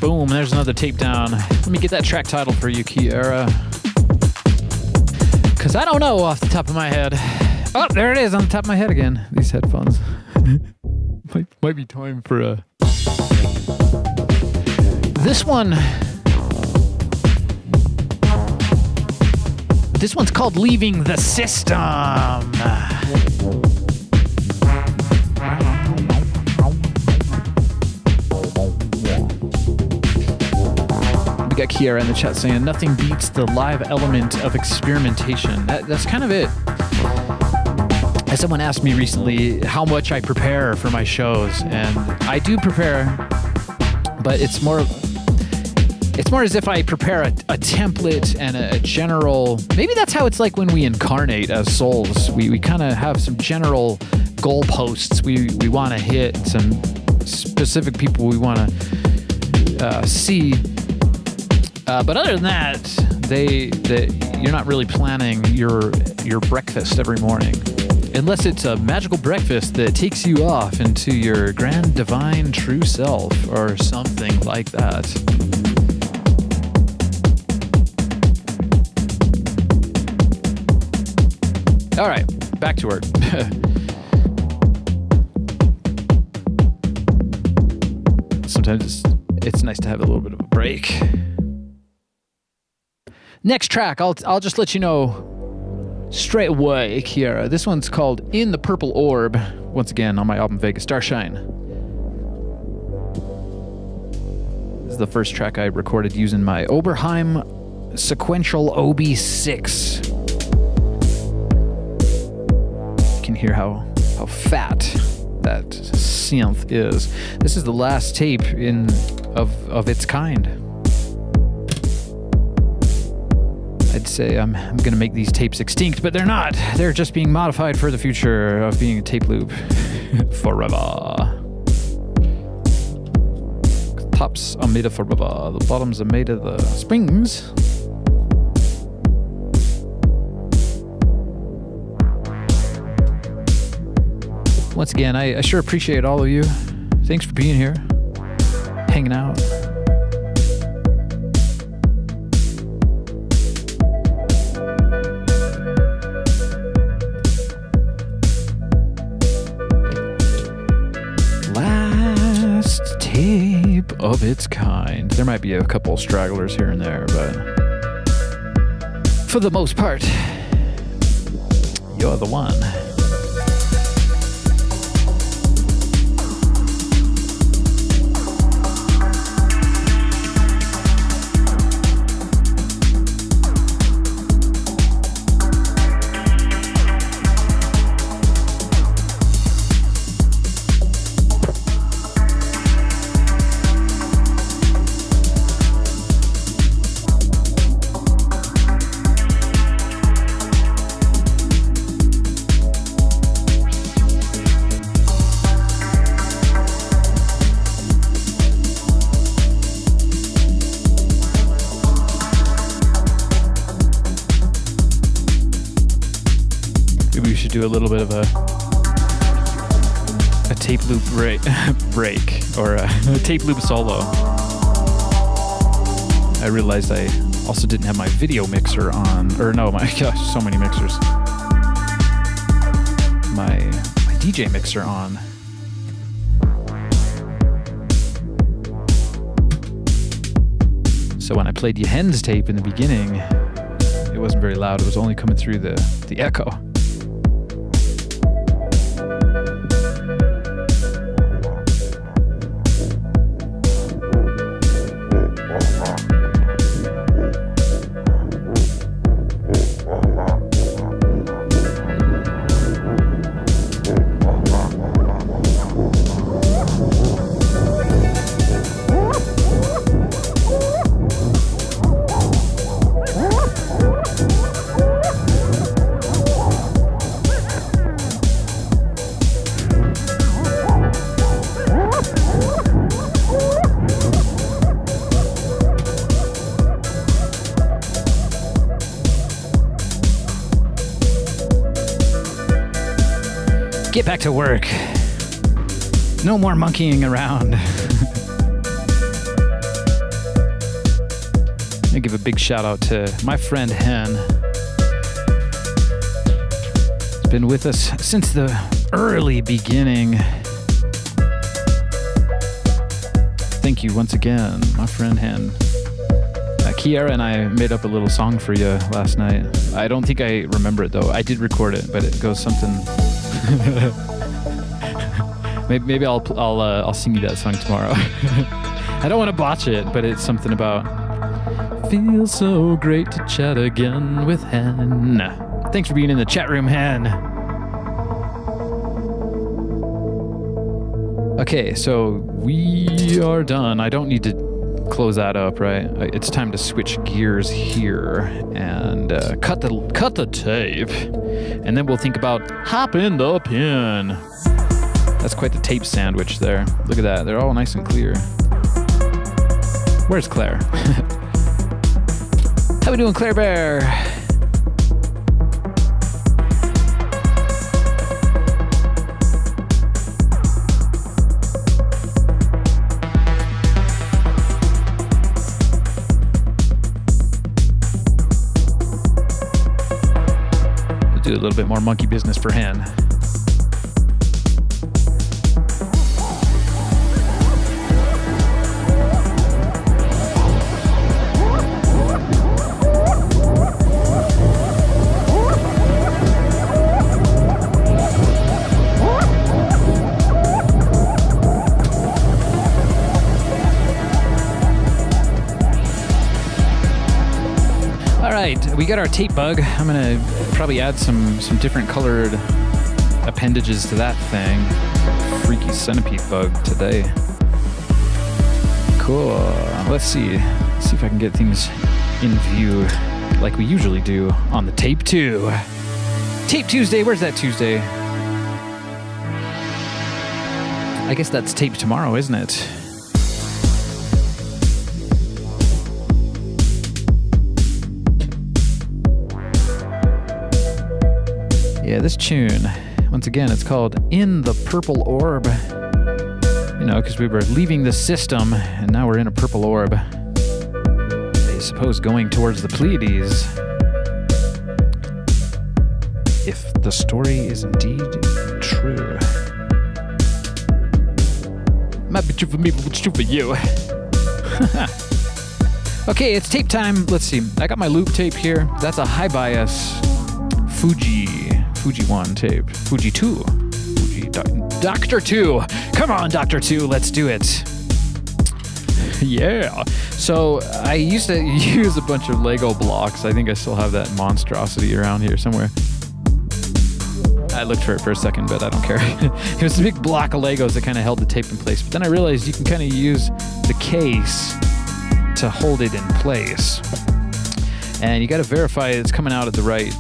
Boom, there's another tape down. Let me get that track title for you, Key Era. Because I don't know off the top of my head. Oh, there it is on the top of my head again. These headphones. might be time for a... This one's called Leaving the System. We got Kiara in the chat saying nothing beats the live element of experimentation. That's kind of it. As someone asked me recently how much I prepare for my shows, and I do prepare, but it's more as if I prepare a template and a general... Maybe that's how it's like when we incarnate as souls. We kind of have some general goalposts we want to hit, some specific people we want to see. But other than that, you're not really planning your breakfast every morning. Unless it's a magical breakfast that takes you off into your grand divine true self or something like that. All right, back to work. Sometimes it's nice to have a little bit of a break. Next track, I'll just let you know straight away, Kiara. This one's called In the Purple Orb, once again on my album Vegas Starshine. This is the first track I recorded using my Oberheim Sequential OB6. You can hear how fat that synth is. This is the last tape of its kind. I'd say I'm going to make these tapes extinct, but they're not. They're just being modified for the future of being a tape loop forever. The tops are made of forever. The bottoms are made of the springs. Once again, I sure appreciate all of you. Thanks for being here, hanging out. Tape of its kind. There might be a couple stragglers here and there, but for the most part, you're the one. Do a little bit of a tape loop break or a tape loop solo. I realized I also didn't have my video mixer on, or no, my gosh, so many mixers. My DJ mixer on. So when I played Yehen's tape in the beginning, it wasn't very loud. It was only coming through the echo. Get back to work. No more monkeying around. I give a big shout out to my friend Hen. He's been with us since the early beginning. Thank you once again, my friend Hen. Kiara and I made up a little song for you last night. I don't think I remember it though. I did record it, but it goes something. maybe I'll sing you that song tomorrow. I don't want to botch it, but it's something about feels so great to chat again with Hen. Thanks for being in the chat room, Hen. Okay, so we are done. I don't need to close that up, right? It's time to switch gears here and cut the tape, and then we'll think about hopping the pin. That's quite the tape sandwich there. Look at that. They're all nice and clear. Where's Claire? How we doing, Claire Bear? Do a little bit more monkey business for Hen. We got our tape bug. I'm gonna probably add some different colored appendages to that thing. Freaky centipede bug today. Cool. Let's see if I can get things in view like we usually do on the Tape 2. Tape Tuesday. Where's that Tuesday? I guess that's tape tomorrow, isn't it? Yeah, this tune, once again, it's called In the Purple Orb. You know, because we were leaving the system, and now we're in a purple orb. I suppose going towards the Pleiades. If the story is indeed true. Might be true for me, but what's true for you? Okay, it's tape time. Let's see. I got my loop tape here. That's a high bias Fuji 1 tape. Fuji 2. Dr. 2. Come on, Dr. 2, let's do it. Yeah. So I used to use a bunch of Lego blocks. I think I still have that monstrosity around here somewhere. I looked for it for a second, but I don't care. It was a big block of Legos that kind of held the tape in place. But then I realized you can kind of use the case to hold it in place. And you got to verify it's coming out at the right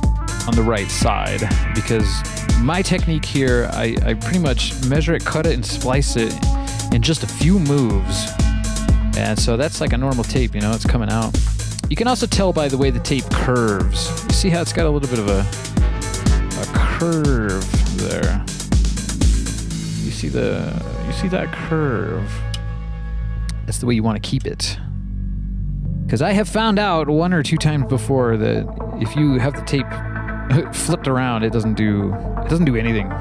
on the right side, because my technique here, I pretty much measure it, cut it, and splice it in just a few moves. And so that's like a normal tape, you know, it's coming out. You can also tell by the way the tape curves. You see how it's got a little bit of a curve there. You see that curve? That's the way you want to keep it. Because I have found out one or two times before that if you have the tape flipped around, it doesn't do anything.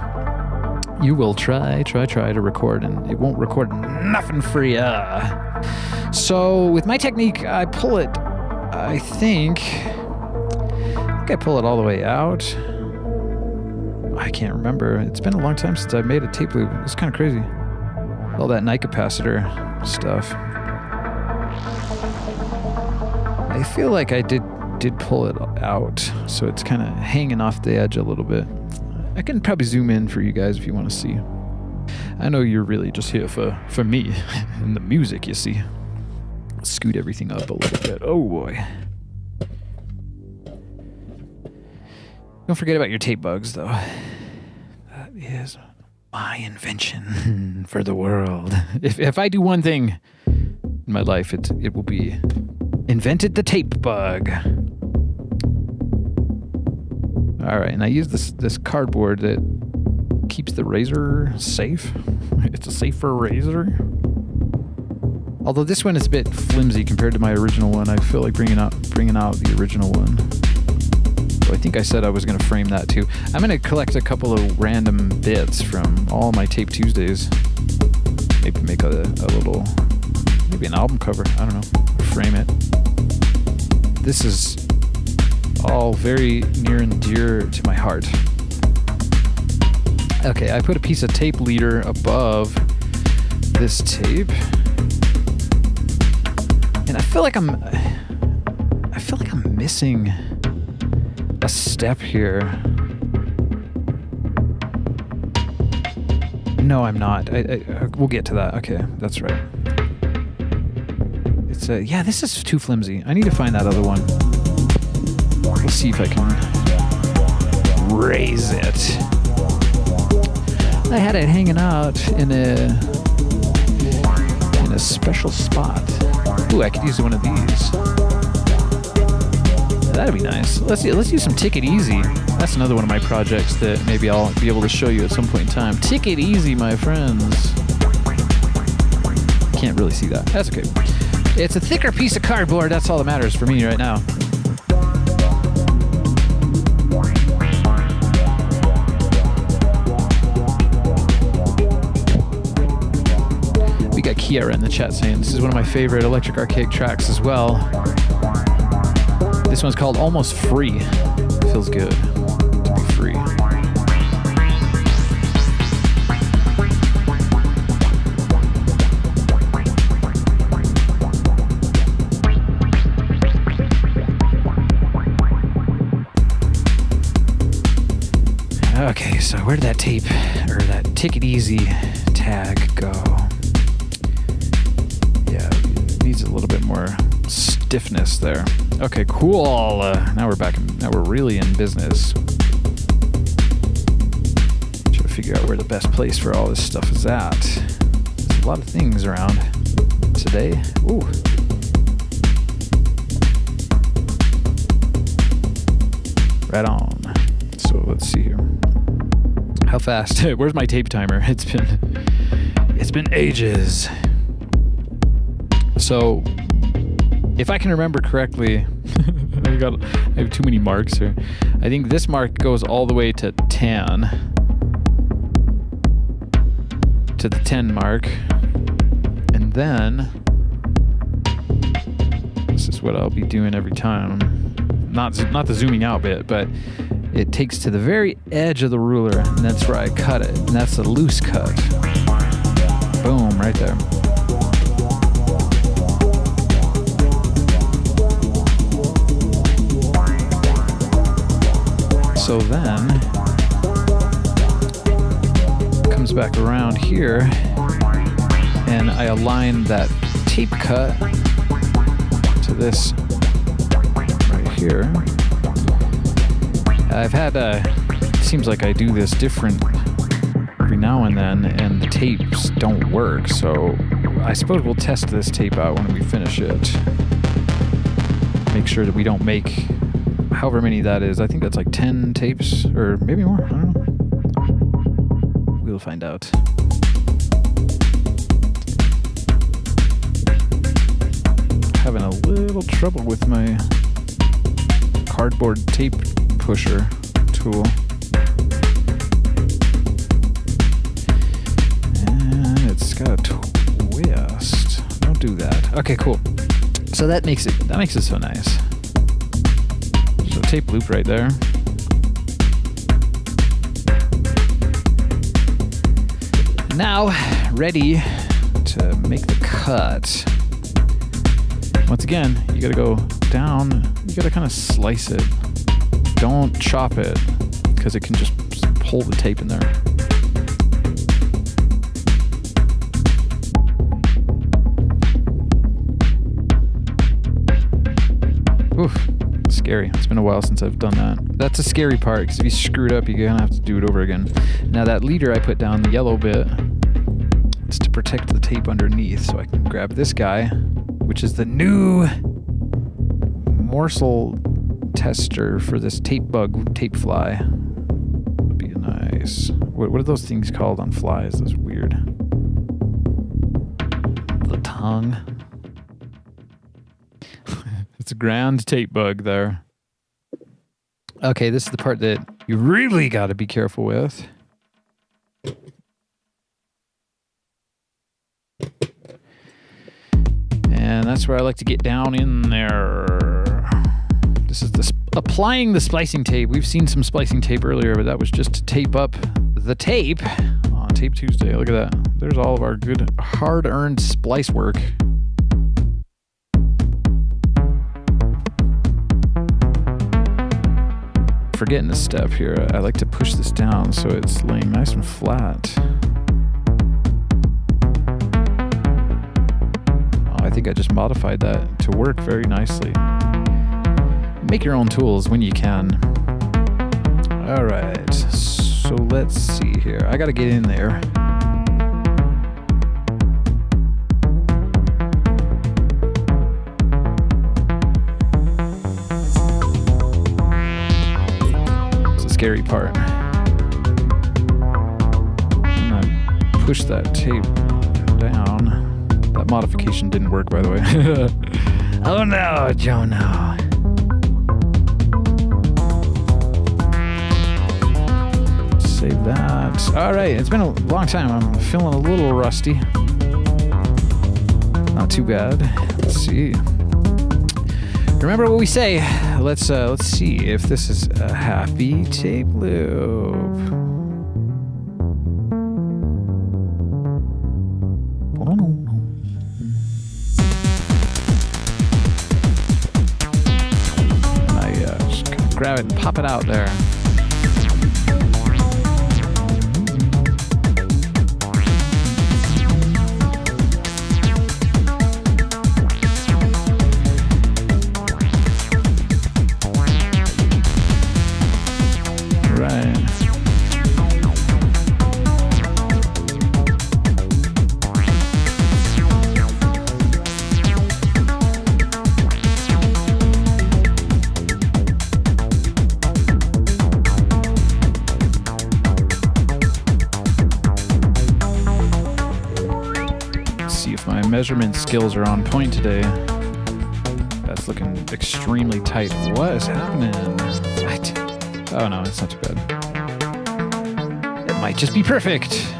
You will try to record, and it won't record nothing for ya. So with my technique, I pull it. I think I pull it all the way out. I can't remember. It's been a long time since I made a tape loop. It's kind of crazy. All that night capacitor stuff. I feel like I did pull it out, so it's kind of hanging off the edge a little bit. I can probably zoom in for you guys if you want to see. I know you're really just here for me and the music, you see. Scoot everything up a little bit. Oh boy. Don't forget about your tape bugs, though. That is my invention for the world. If I do one thing in my life, it will be invented the tape bug. All right, and I use this cardboard that keeps the razor safe. It's a safer razor. Although this one is a bit flimsy compared to my original one. I feel like bringing out the original one. So I think I said I was going to frame that too. I'm going to collect a couple of random bits from all my Tape Tuesdays. Maybe make a little, maybe an album cover. I don't know. Frame it. This is all very near and dear to my heart. Okay, I put a piece of tape leader above this tape. And I feel like I'm missing a step here. No, I'm not. We'll get to that. Okay, that's right. It's yeah, this is too flimsy. I need to find that other one. Let's see if I can raise it. I had it hanging out in a special spot. Ooh, I could use one of these. That'd be nice. Let's do some Take It Easy. That's another one of my projects that maybe I'll be able to show you at some point in time. Take It Easy, my friends. Can't really see that. That's okay. It's a thicker piece of cardboard. That's all that matters for me right now. We got Kiara in the chat saying this is one of my favorite Electric Archaic tracks as well. This one's called Almost Free. Feels good to be free. Okay, so where did that tape, or that Take It Easy tag go? Yeah, it needs a little bit more stiffness there. Okay, cool. Now we're back. Now we're really in business. Try to figure out where the best place for all this stuff is at. There's a lot of things around today. Ooh. Right on. So let's see here. How fast? Where's my tape timer? It's been ages. So, if I can remember correctly, I have too many marks here. I think this mark goes all the way to 10. To the 10 mark. And then, this is what I'll be doing every time. Not the zooming out bit, but it takes to the very edge of the ruler, and that's where I cut it. And that's a loose cut. Boom, right there. So then, it comes back around here, and I align that tape cut to this right here. I've had, it seems like I do this different every now and then, and the tapes don't work, so I suppose we'll test this tape out when we finish it. Make sure that we don't make however many that is. I think that's like 10 tapes, or maybe more. I don't know. We'll find out. Having a little trouble with my cardboard tape pusher tool. And it's got a twist. Don't do that. Okay, cool. So that makes it so nice. So tape loop right there. Now, ready to make the cut. Once again, you gotta go down, you gotta kind of slice it. Don't chop it, because it can just pull the tape in there. Oof. Scary. It's been a while since I've done that. That's a scary part, because if you screw it up, you're gonna have to do it over again. Now that leader I put down, the yellow bit, it's to protect the tape underneath, so I can grab this guy, which is the new morsel tester for this tape bug, tape fly. Would be nice. What are those things called on flies? That's weird. The tongue. It's a ground tape bug there. Okay, this is the part that you really got to be careful with. And that's where I like to get down in there. This is applying the splicing tape. We've seen some splicing tape earlier, but that was just to tape up the tape on Tape Tuesday. Look at that. There's all of our good hard-earned splice work. Forgetting a step here. I like to push this down so it's laying nice and flat. I think I just modified that to work very nicely. Make your own tools when you can. All right, so let's see here. I gotta get in there. It's the scary part. I'm gonna push that tape down. That modification didn't work, by the way. Oh no, Joe, no. Save that. All right, it's been a long time. I'm feeling a little rusty. Not too bad. Let's see. Remember what we say. Let's see if this is a happy tape loop. Grab it and pop it out there. Right. Measurement skills are on point today. That's looking extremely tight. What is happening? What? Oh no, it's not too bad. It might just be perfect.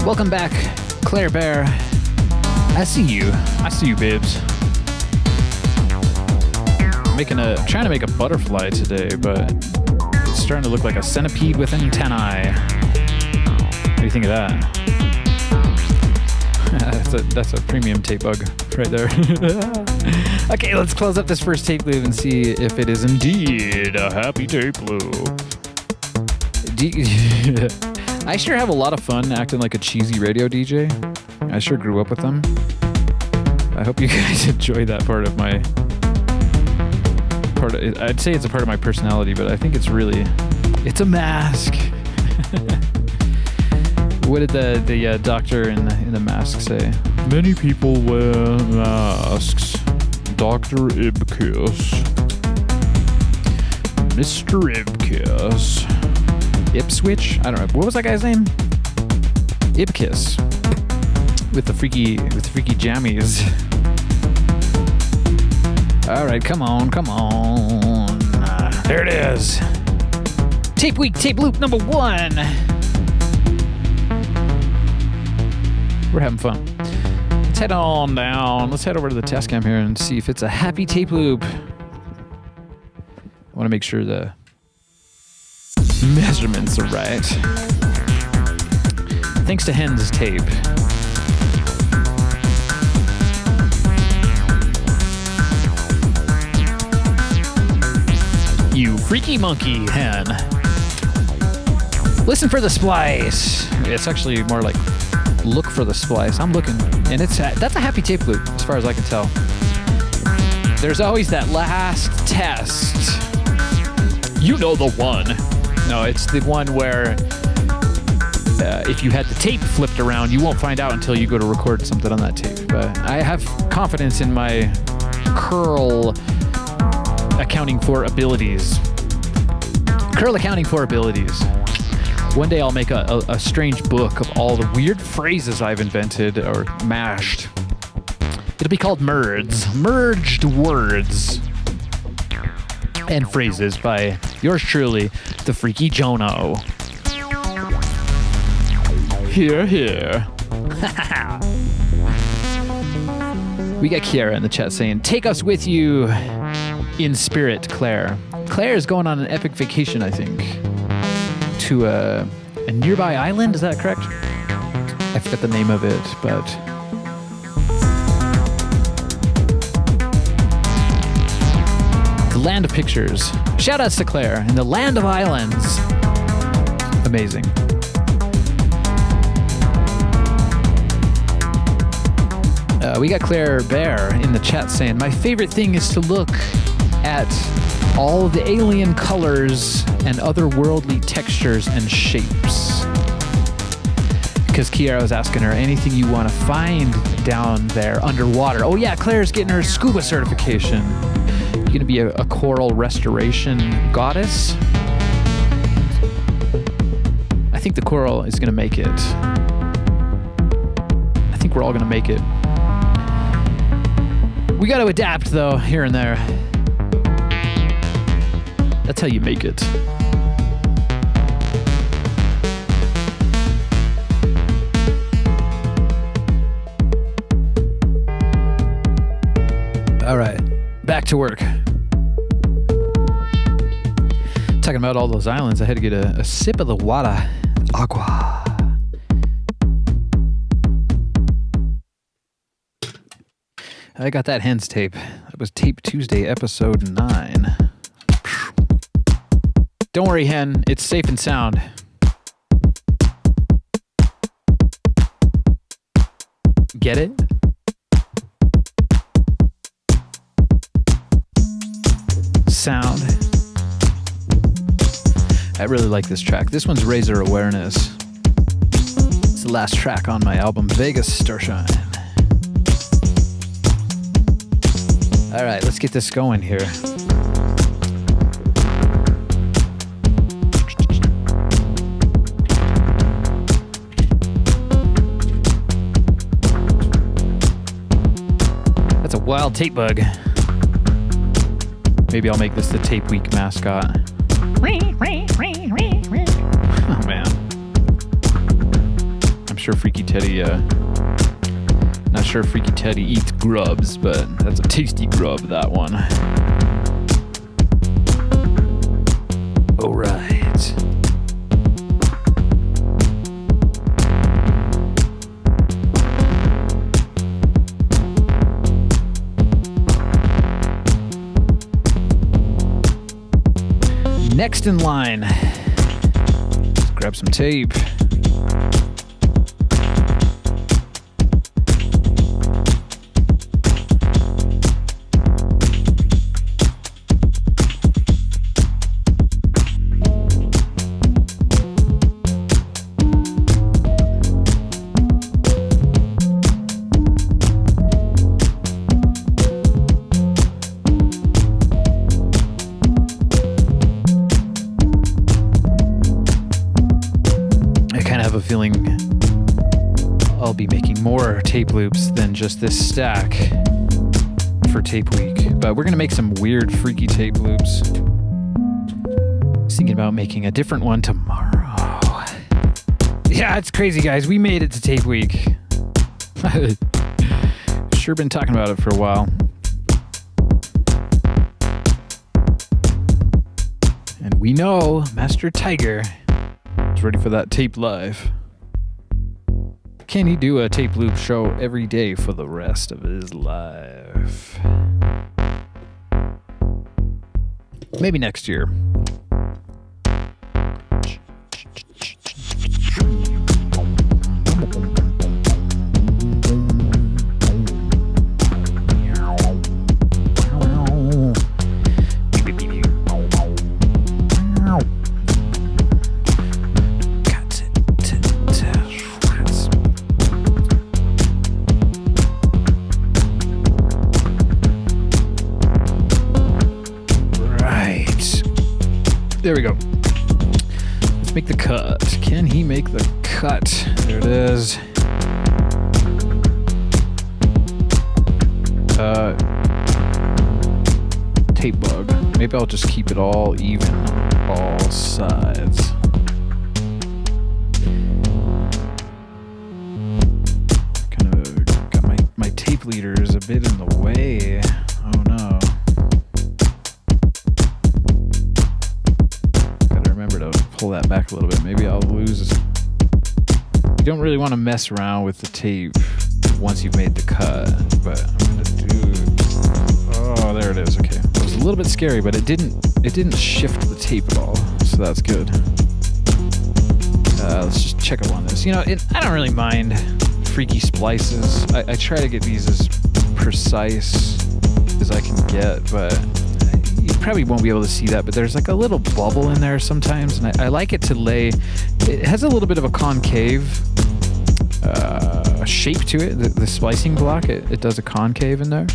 Welcome back, Claire Bear. I see you. I see you, babes. I'm trying to make a butterfly today, but it's starting to look like a centipede with antennae. What do you think of that? that's a premium tape bug right there. Okay, let's close up this first tape loop and see if it is indeed a happy tape loop. I sure have a lot of fun acting like a cheesy radio DJ. I sure grew up with them. I hope you guys enjoy that part of my... I'd say it's a part of my personality, but I think it's a mask. What did the doctor in the mask say? Many people wear masks. Dr. Ibkiss. Mr. Ibkiss. Ipswich? I don't know. What was that guy's name? Ibkiss. With the freaky jammies. All right, come on. There it is. Tape week, tape loop number 1. We're having fun. Let's head on down. Let's head over to the test cam here and see if it's a happy tape loop. I want to make sure the measurements are right. Thanks to Hen's tape. You freaky monkey, Hen. Listen for the splice. It's actually more like look for the splice. I'm looking, and that's a happy tape loop as far as I can tell. There's always that last test. You know the one. No, it's the one where if you had the tape flipped around, you won't find out until you go to record something on that tape. But I have confidence in my curl accounting for abilities. Curl accounting for abilities. One day I'll make a strange book of all the weird phrases I've invented or mashed. It'll be called Merds. Merged words and phrases by yours truly, the Freaky Jono. Here, here. We got Kiara in the chat saying, take us with you in spirit, Claire. Claire is going on an epic vacation, I think, to a nearby island. Is that correct? I forgot the name of it, but... the land of pictures. Shout outs to Claire in the land of islands. Amazing. We got Claire Bear in the chat saying, my favorite thing is to look at all the alien colors and otherworldly textures and shapes. Because Kiara was asking her, anything you want to find down there underwater? Oh yeah, Claire's getting her scuba certification. You're going to be a coral restoration goddess? I think the coral is going to make it. I think we're all going to make it. We got to adapt, though, here and there. That's how you make it. All right, back to work. Talking about all those islands, I had to get a sip of the water. Agua. I got that Hens tape. That was Tape Tuesday, episode 9. Don't worry, Hen. It's safe and sound. Get it? Sound. I really like this track. This one's Razor Awareness. It's the last track on my album, Vegas Starshine. All right, let's get this going here. That's a wild tape bug. Maybe I'll make this the Tape Week mascot. Oh man. I'm sure Freaky Teddy, not sure Freaky Teddy eats grubs, but that's a tasty grub, that one. All right. Next in line, let's grab some tape. Feeling I'll be making more tape loops than just this stack for Tape Week, but we're gonna make some weird freaky tape loops. I was thinking about making a different one tomorrow. Yeah, it's crazy, guys. We made it to Tape Week. Sure been talking about it for a while. And we know Master Tiger is ready for that tape live. Can he do a tape loop show every day for the rest of his life? Maybe next year. There we go. Let's make the cut. Can he make the cut? There it is. Tape bug. Maybe I'll just keep it all even, all sides. Kind of got my tape leaders a bit in the way. Oh no. Gotta remember to pull that back a little bit. Maybe I'll lose. You don't really want to mess around with the tape once you've made the cut, but I'm gonna do. Oh, there it is. Okay, it was a little bit scary, but it didn't shift the tape at all, so that's good. Let's just check up on this. You know, I don't really mind freaky splices. I try to get these as precise as I can get, but you probably won't be able to see that, but there's like a little bubble in there sometimes, and I like it to lay. It has a little bit of a concave shape to it. The splicing block, it does a concave in there.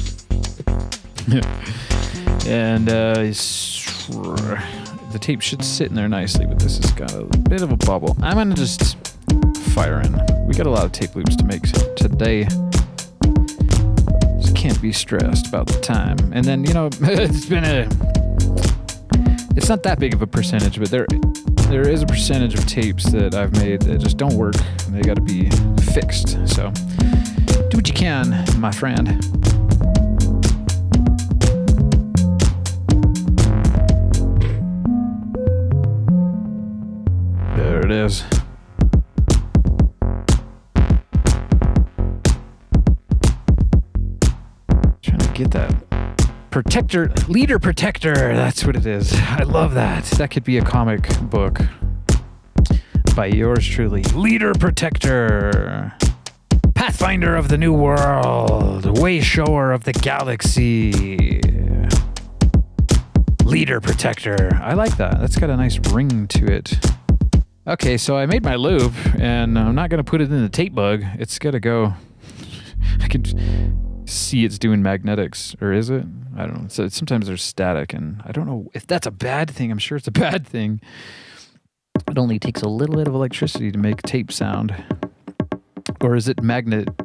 And the tape should sit in there nicely, but this has got a bit of a bubble. I'm gonna just fire in. We got a lot of tape loops to make today. Just can't be stressed about the time. And then, you know, it's not that big of a percentage, but there is a percentage of tapes that I've made that just don't work, and they gotta be fixed. So do what you can, my friend. There it is. Trying to get that protector, leader protector. That's what it is. I love that. That could be a comic book by yours truly. Leader protector. Pathfinder of the New World. Wayshower of the Galaxy. Leader protector. I like that. That's got a nice ring to it. Okay, so I made my loop, and I'm not going to put it in the tape bug. It's got to go. I can see it's doing magnetics, or is it? I don't know. So sometimes there's static, and I don't know if that's a bad thing. I'm sure it's a bad thing. It only takes a little bit of electricity to make tape sound. Or is it magnetar?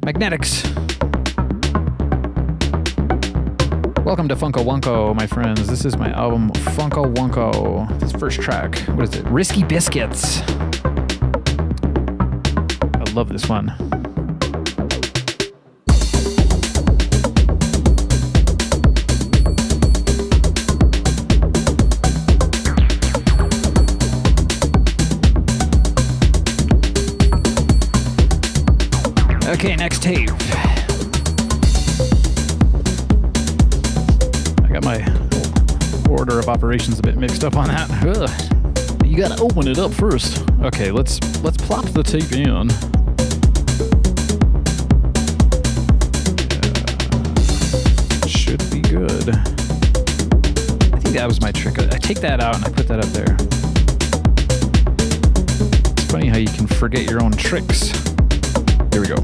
Magnetics. Welcome to Funko Wunko, my friends. This is my album, Funko Wunko. This first track, what is it? Risky Biscuits. I love this one. Okay, next tape. My order of operations a bit mixed up on that. Ugh. You gotta open it up first. Okay, let's plop the tape in. Should be good. I think that was my trick. I take that out and I put that up there. It's funny how you can forget your own tricks. Here we go.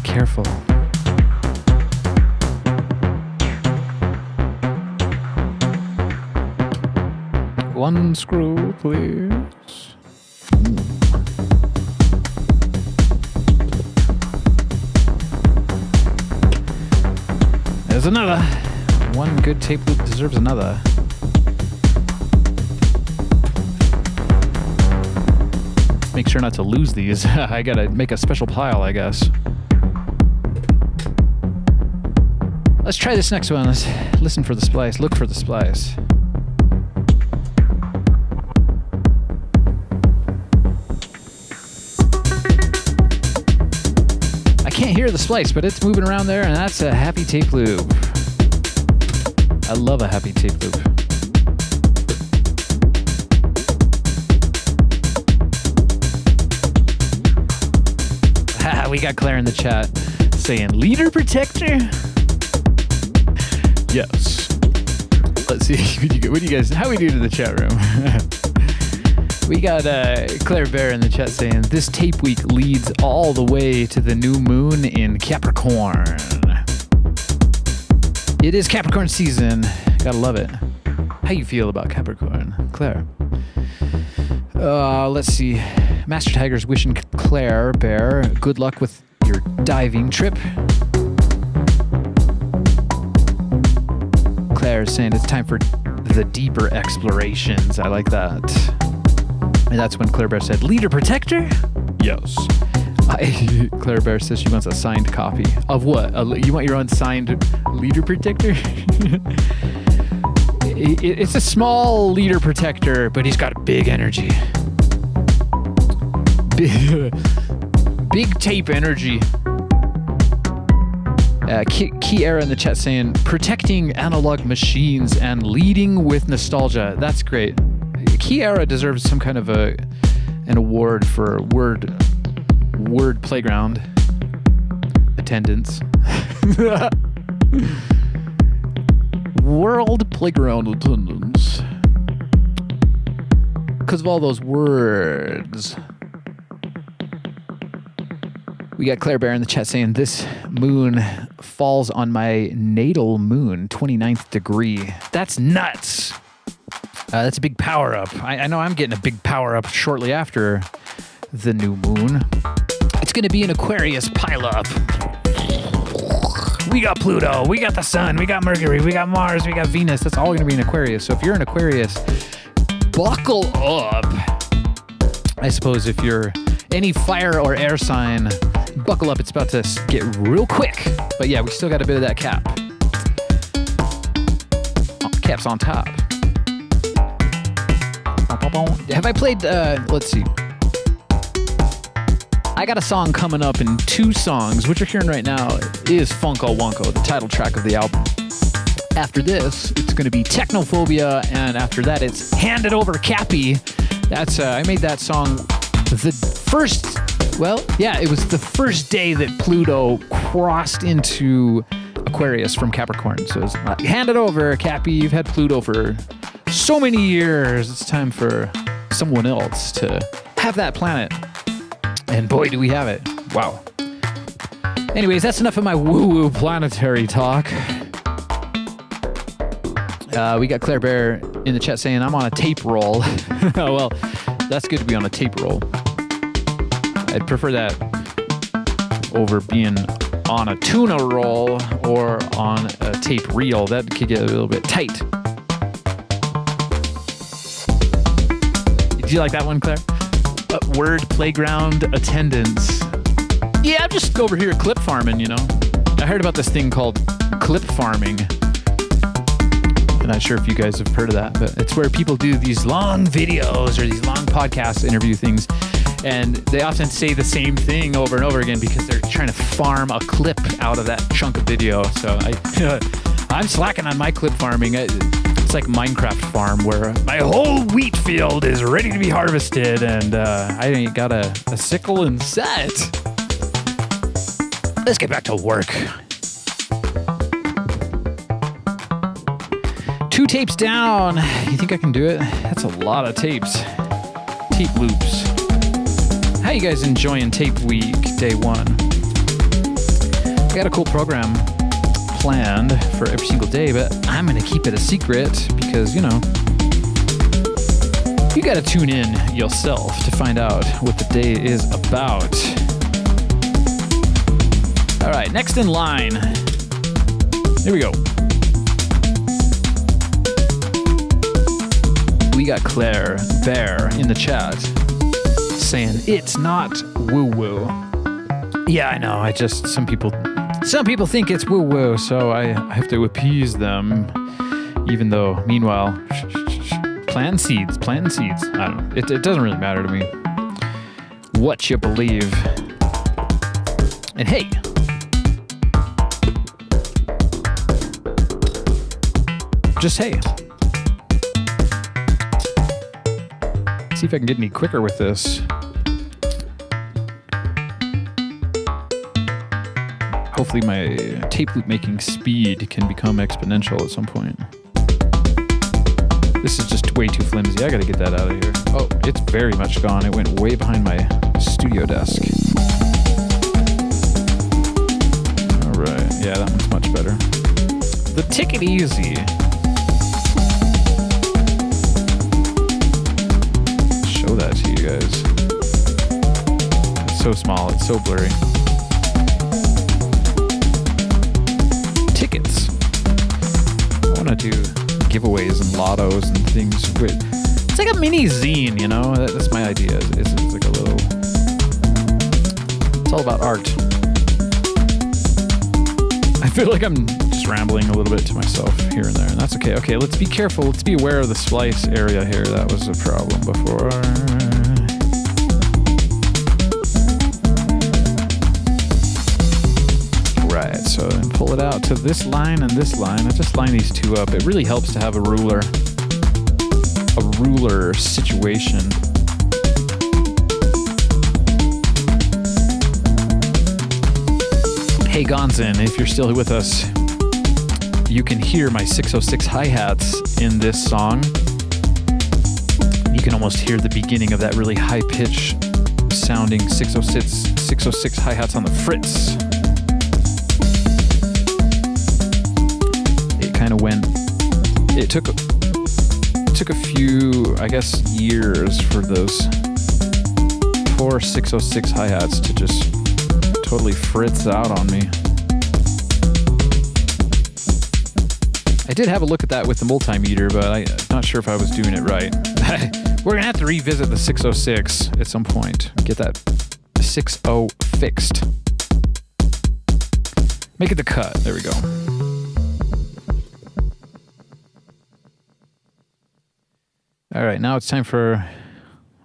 Careful. One screw, please. There's another. One good tape loop deserves another. Make sure not to lose these. I gotta make a special pile, I guess. Let's try this next one. Let's listen for the splice. Look for the splice. I can't hear the splice, but it's moving around there, and that's a happy tape loop. I love a happy tape loop. we got Claire in the chat saying leader protector. Yes. Let's see. What do you guys? How we do to the chat room? We got Claire Bear in the chat saying this tape week leads all the way to the new moon in Capricorn. It is Capricorn season. Gotta love it. How you feel about Capricorn, Claire? Let's see. Master Tiger's wishing Claire Bear good luck with your diving trip. Claire is saying it's time for the deeper explorations. I like that. And that's when Claire Bear said, leader protector? Yes. Claire Bear says she wants a signed copy. Of what? You want your own signed leader protector? It's a small leader protector, but he's got big energy. Big tape energy. Kiera in the chat saying, protecting analog machines and leading with nostalgia. That's great. Kiera deserves some kind of an award for word playground attendance. World playground attendance. Because of all those words. We got Claire Bear in the chat saying, this moon falls on my natal moon, 29th degree. That's nuts. That's a big power up. I know I'm getting a big power up shortly after the new moon. It's going to be an Aquarius pileup. We got Pluto, we got the Sun, we got Mercury, we got Mars, we got Venus. That's all going to be in Aquarius. So if you're an Aquarius, buckle up. I suppose if you're any fire or air sign, buckle up. It's about to get real quick. But yeah, we still got a bit of that cap. Oh, cap's on top. Have I played, let's see. I got a song coming up in 2 songs. What you're hearing right now is Funko Wonko, the title track of the album. After this, it's going to be Technophobia, and after that, it's Hand It Over Cappy. That's, I made that song the first, it was the first day that Pluto crossed into Aquarius from Capricorn. So it's like, hand it over, Cappy. You've had Pluto for so many years. It's time for someone else to have that planet. And boy, do we have it. Wow. Anyways, that's enough of my woo-woo planetary talk. We got Claire Bear in the chat saying, I'm on a tape roll. Well, that's good to be on a tape roll. I'd prefer that over being on a tuna roll or on a tape reel. That could get a little bit tight. Did you like that one, Claire? Word playground attendance. Yeah, I'm just over here clip farming, you know. I heard about this thing called clip farming. I'm not sure if you guys have heard of that, but it's where people do these long videos or these long podcast interview things, and they often say the same thing over and over again because they're trying to farm a clip out of that chunk of video. So I'm slacking on my clip farming. It's like Minecraft farm where my whole wheat field is ready to be harvested, and I ain't got a sickle and set. Let's get back to work. 2 tapes down. You think I can do it? That's a lot of tapes. Tape loops. How you guys enjoying tape week, day 1? Got a cool program planned for every single day, but I'm going to keep it a secret because, you know, you got to tune in yourself to find out what the day is about. All right, next in line. Here we go. We got Claire Bear in the chat saying it's not woo-woo. Yeah, I know. Some people think it's woo-woo, so I have to appease them. Even though, meanwhile, planting seeds. I don't know. It doesn't really matter to me what you believe. And hey, just hey. See if I can get any quicker with this. hopefully my tape loop making speed can become exponential at some point. This is just way too flimsy. I gotta get that out of here. Oh, it's very much gone. It went way behind my studio desk. All right, yeah, that one's much better. The Take It Easy. Show that to you guys. It's so small, it's so blurry. Tickets. I wanna do giveaways and lottos and things. It's like a mini zine, you know? That's my idea. It's like a little... It's all about art. I feel like I'm just rambling a little bit to myself here and there, and that's okay. Okay, let's be careful. Let's be aware of the splice area here. That was a problem before. Right, so then pull it out to this line and this line. I just line these two up. It really helps to have a ruler situation. Hey Gonzin, if you're still with us, you can hear my 606 hi-hats in this song. You can almost hear the beginning of that really high-pitched sounding 606 hi-hats on the frets. Kind of went. It took a few, I guess, years for those poor 606 hi-hats to just totally fritz out on me. I did have a look at that with the multimeter, but I'm not sure if I was doing it right. We're gonna have to revisit the 606 at some point. Get that 6.0 fixed. Make it the cut. There we go. All right, now it's time for,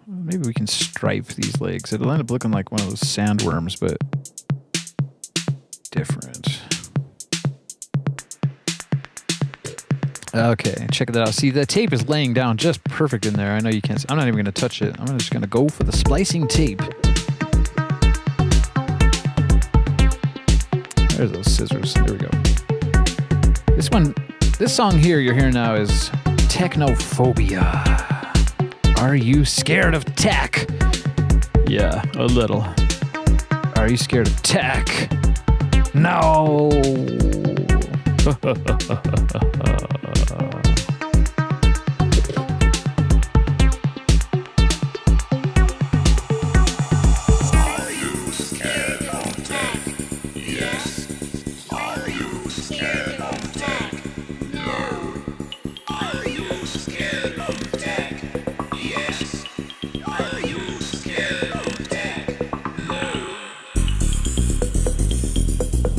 maybe we can stripe these legs. It'll end up looking like one of those sandworms, but different. Okay, check that out. See, the tape is laying down just perfect in there. I know you can't see. I'm not even going to touch it. I'm just going to go for the splicing tape. There's those scissors. There we go. This song here you're hearing now is Technophobia. Are you scared of tech? Yeah, a little. Are you scared of tech? No.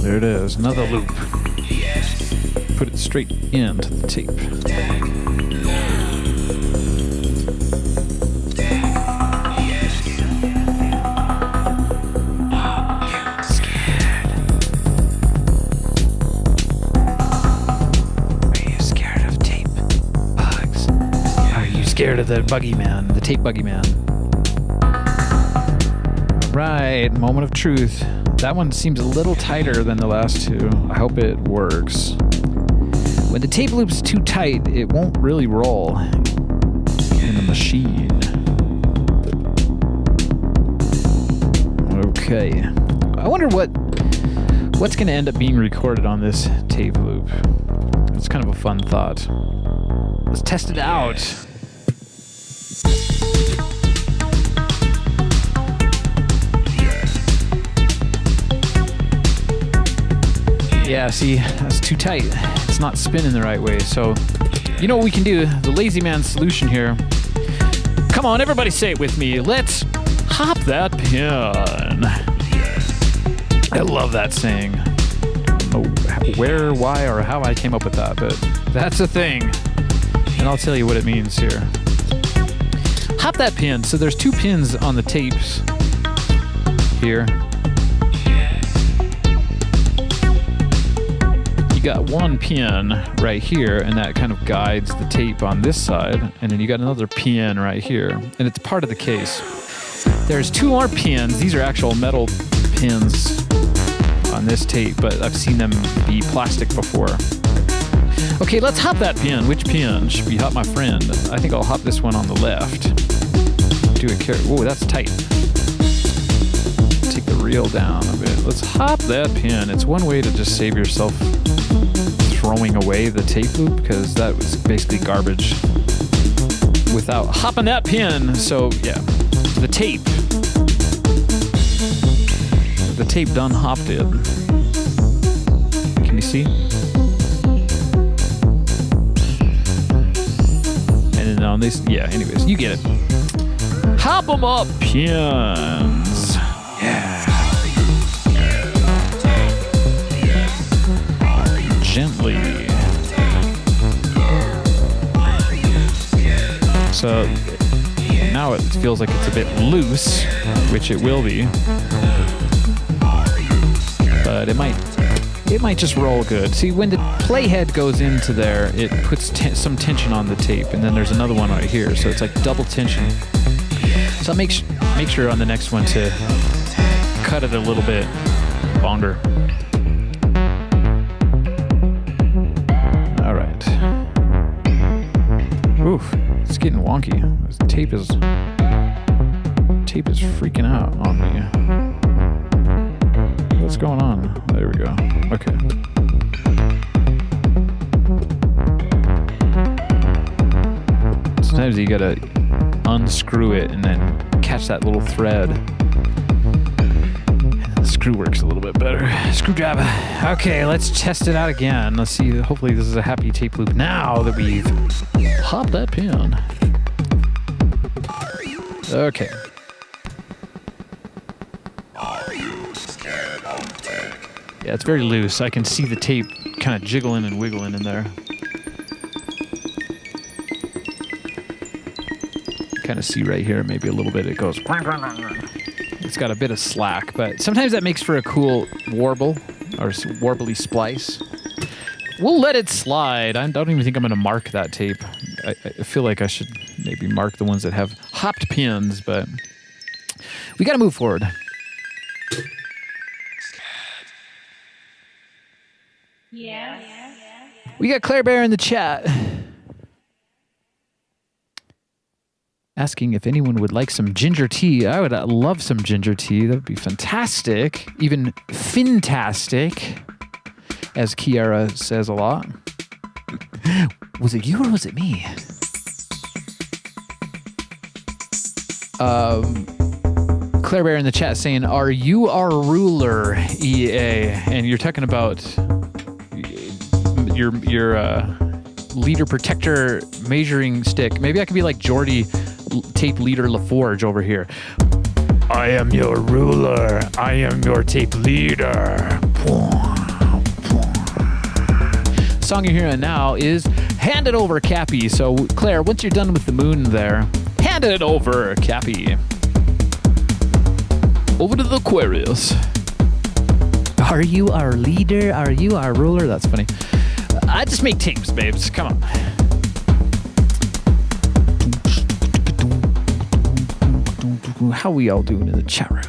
There it is, another loop. Put it straight into the tape. Scared of the buggy man, the tape buggy man. Right, moment of truth. That one seems a little tighter than the last two. I hope it works. When the tape loop's too tight, it won't really roll in the machine. Okay. I wonder what's going to end up being recorded on this tape loop. It's kind of a fun thought. Let's test it out. Yeah, see, that's too tight. It's not spinning the right way. So, you know what we can do? The lazy man solution here. Come on, everybody say it with me. Let's hop that pin. I love that saying. I don't know where, why, or how I came up with that, but that's a thing. And I'll tell you what it means here. Hop that pin. So there's two pins on the tapes here. You got one pin right here, and that kind of guides the tape on this side, and then you got another pin right here, and it's part of the case. There's two more pins. These are actual metal pins on on this tape, but I've seen them be plastic before. Okay, let's hop that pin. Which pin should we hop, my friend? I think I'll hop this one on the left. Do a carry. Whoa, that's tight. Take the reel down a bit. Let's hop that pin. It's one way to just save yourself throwing away the tape loop, because that was basically garbage without hopping that pin. So yeah, the tape done hopped it. Can you see? And then on this, yeah, anyways, you get it. Hop them up pins. Yeah. Gently. So now it feels like it's a bit loose, which it will be. But it might just roll good. See, when the playhead goes into there, it puts some tension on the tape, and then there's another one right here, so it's like double tension. So make sure on the next one to cut it a little bit longer. All right. Oof, it's getting wonky. This tape is freaking out on me. What's going on? There we go. Okay. Sometimes you gotta unscrew it and then catch that little thread. And the screw works a little bit better. Screwdriver. Okay, let's test it out again. Let's see. Hopefully this is a happy tape loop now that we've hopped that pin. Okay. Yeah, it's very loose. I can see the tape kind of jiggling and wiggling in there. Kind of see right here, maybe a little bit. It goes. It's got a bit of slack, but sometimes that makes for a cool warble or warbly splice. We'll let it slide. I don't even think I'm going to mark that tape. I feel like I should maybe mark the ones that have hopped pins, but we got to move forward. Yeah. We got Claire Bear in the chat asking if anyone would like some ginger tea. I would love some ginger tea. That would be fantastic. Even fantastic, as Kiara says a lot. Was it you or was it me? Claire Bear in the chat saying, "Are you our ruler, EA?" And you're talking about your leader protector measuring stick. Maybe I could be like Geordie tape leader LaForge over here. I am your ruler. I am your tape leader. The song you're hearing now is Hand It Over, Cappy. So Claire, once you're done with the moon there, hand it over, Cappy. Over to the Aquarius. Are you our leader? Are you our ruler? That's funny. I just make tapes, babes. Come on. How we all doing in the chat room?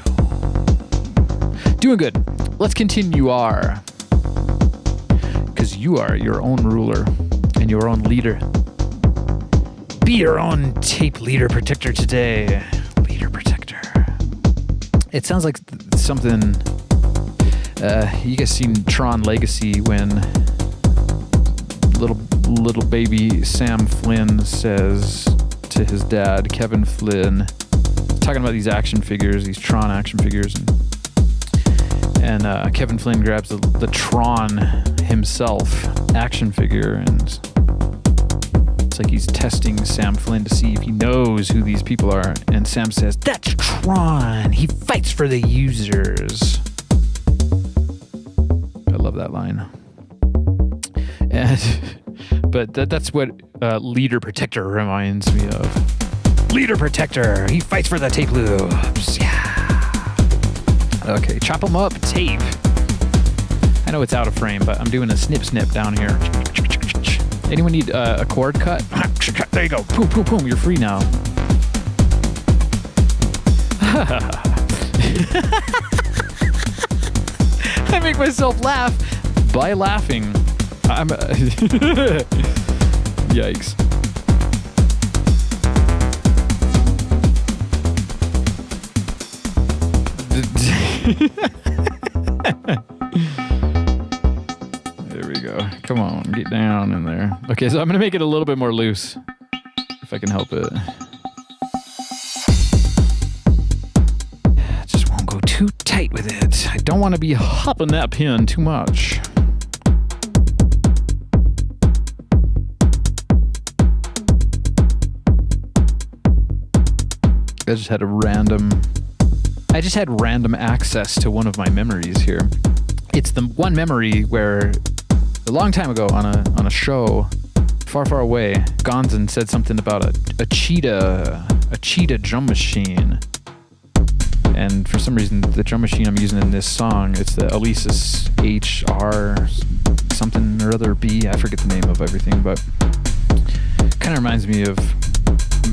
Doing good. Let's continue our... Because you are your own ruler and your own leader. Be your own tape leader protector today. Leader protector. It sounds like something... you guys seen Tron Legacy when little baby Sam Flynn says to his dad, Kevin Flynn, talking about these action figures, these Tron action figures, and Kevin Flynn grabs the Tron himself action figure, and it's like he's testing Sam Flynn to see if he knows who these people are, and Sam says, "That's Tron. He fights for the users." I love that line. But that's what Leader Protector reminds me of. Leader Protector, he fights for the tape loops. Yeah. Okay, chop them up, tape. I know it's out of frame, but I'm doing a snip down here. Anyone need a cord cut? There you go. Boom, boom, boom. You're free now. I make myself laugh by laughing. I'm yikes. There we go. Come on, get down in there. Okay, so I'm gonna make it a little bit more loose, if I can help it. Just won't go too tight with it. I don't want to be hopping that pin too much. I just had random access to one of my memories here. It's the one memory where a long time ago on a show far, far away, Gonzan said something about a cheetah drum machine. And for some reason, the drum machine I'm using in this song, it's the Alesis HR something or other B. I forget the name of everything, but kind of reminds me of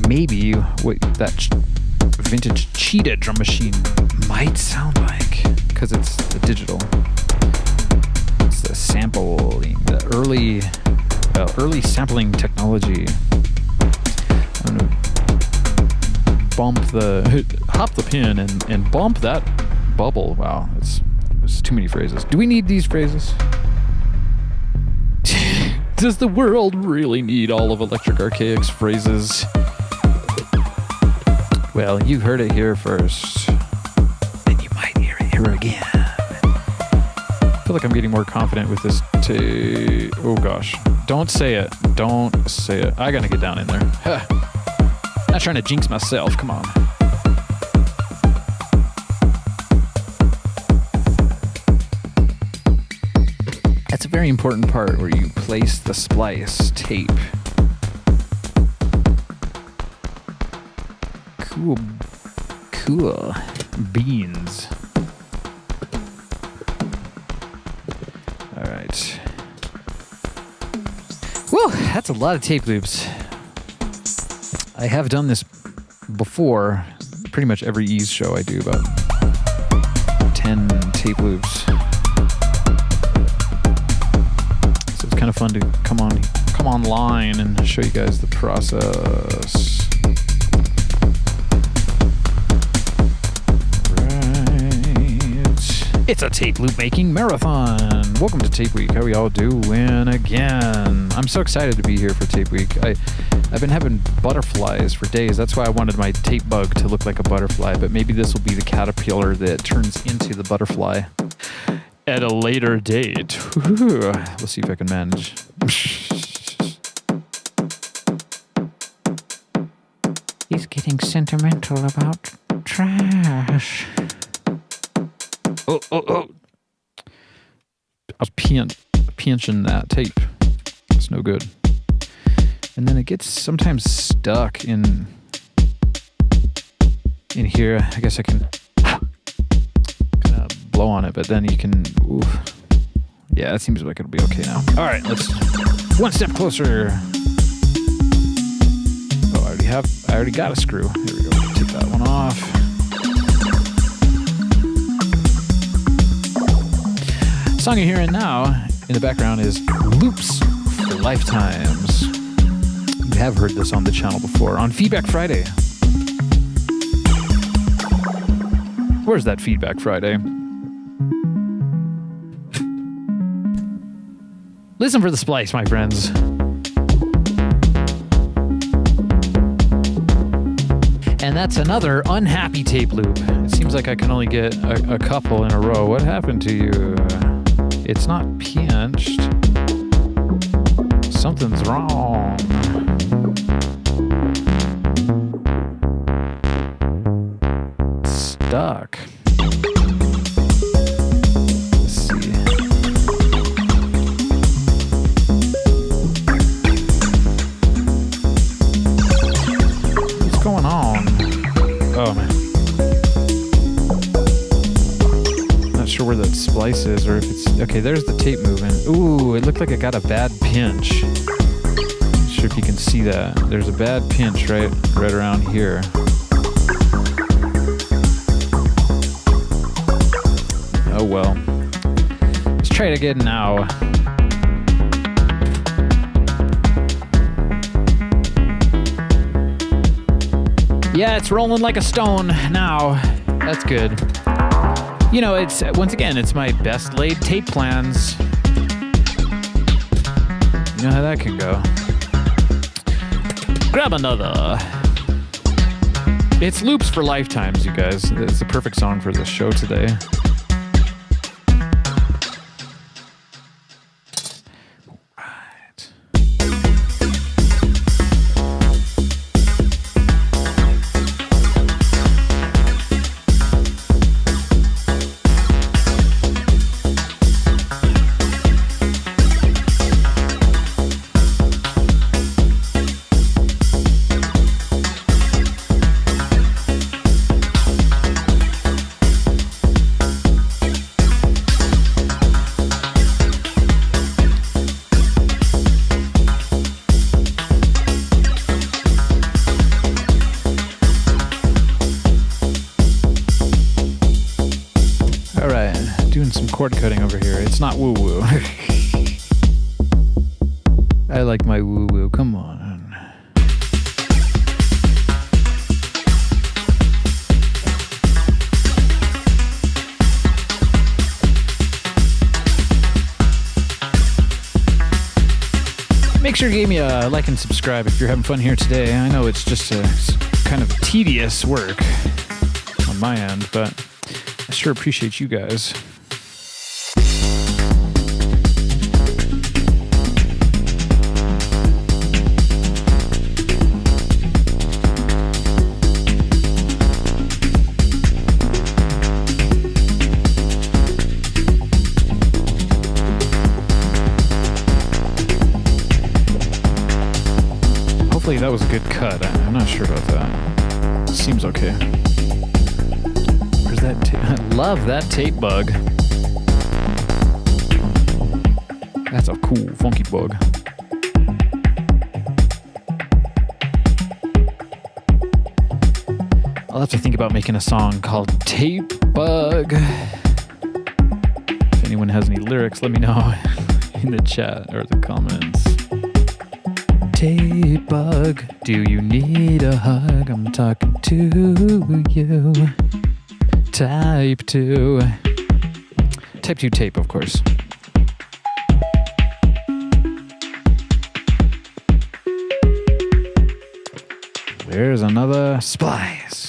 maybe what that vintage cheetah drum machine might sound like, because it's the digital. It's the sampling, the early sampling technology. I'm gonna hop the pin and bump that bubble. Wow, it's too many phrases. Do we need these phrases? Does the world really need all of Electric Archaic's phrases? Well, you heard it here first. And you might hear it here again. I feel like I'm getting more confident with this oh gosh. Don't say it. Don't say it. I gotta get down in there. Huh. Not trying to jinx myself. Come on. That's a very important part where you place the splice tape. Cool beans. All right. Whoa, that's a lot of tape loops. I have done this before. Pretty much every Ease show I do about 10 tape loops. So it's kind of fun to come online and show you guys the process. It's a tape loop making marathon. Welcome to Tape Week. How we all doing again? I'm so excited to be here for Tape Week. I've been having butterflies for days. That's why I wanted my tape bug to look like a butterfly, but maybe this will be the caterpillar that turns into the butterfly at a later date. We'll see if I can manage. He's getting sentimental about trash. Oh. I was pinching that tape. It's no good. And then it gets sometimes stuck in here. I guess I can kind of blow on it, but then you can... Oof. Yeah, it seems like it'll be okay now. All right, let's... One step closer. Oh, I already got a screw. Here we go. Take that one off. The song you're hearing now in the background is Loops for Lifetimes. You have heard this on the channel before on Feedback Friday. Where's that Feedback Friday? Listen for the splice, my friends. And that's another unhappy tape loop. It seems like I can only get a couple in a row. What happened to you? It's not pinched. Something's wrong. Stuck. Let's see. What's going on? Oh man. Not sure where that splice is, or if it's okay. There's the tape moving. Ooh, it looked like it got a bad pinch. Not sure if you can see that. There's a bad pinch right around here. Oh well. try it again now. Yeah, it's rolling like a stone now. That's good. You know, it's once again, it's my best laid tape plans. You know how that can go. Grab another. It's loops for lifetimes, you guys. It's the perfect song for this show today. Chord cutting over here. It's not woo-woo. I like my woo-woo. Come on. Make sure you give me a like and subscribe if you're having fun here today. I know it's just kind of tedious work on my end, but I sure appreciate you guys. That was a good cut. I'm not sure about that. Seems okay. Where's that tape? I love that tape bug. That's a cool, funky bug. I'll have to think about making a song called Tape Bug. If anyone has any lyrics, let me know in the chat or the comments. Tape bug, do you need a hug? I'm talking to you. Type 2. Type 2 tape, of course. There's another splice.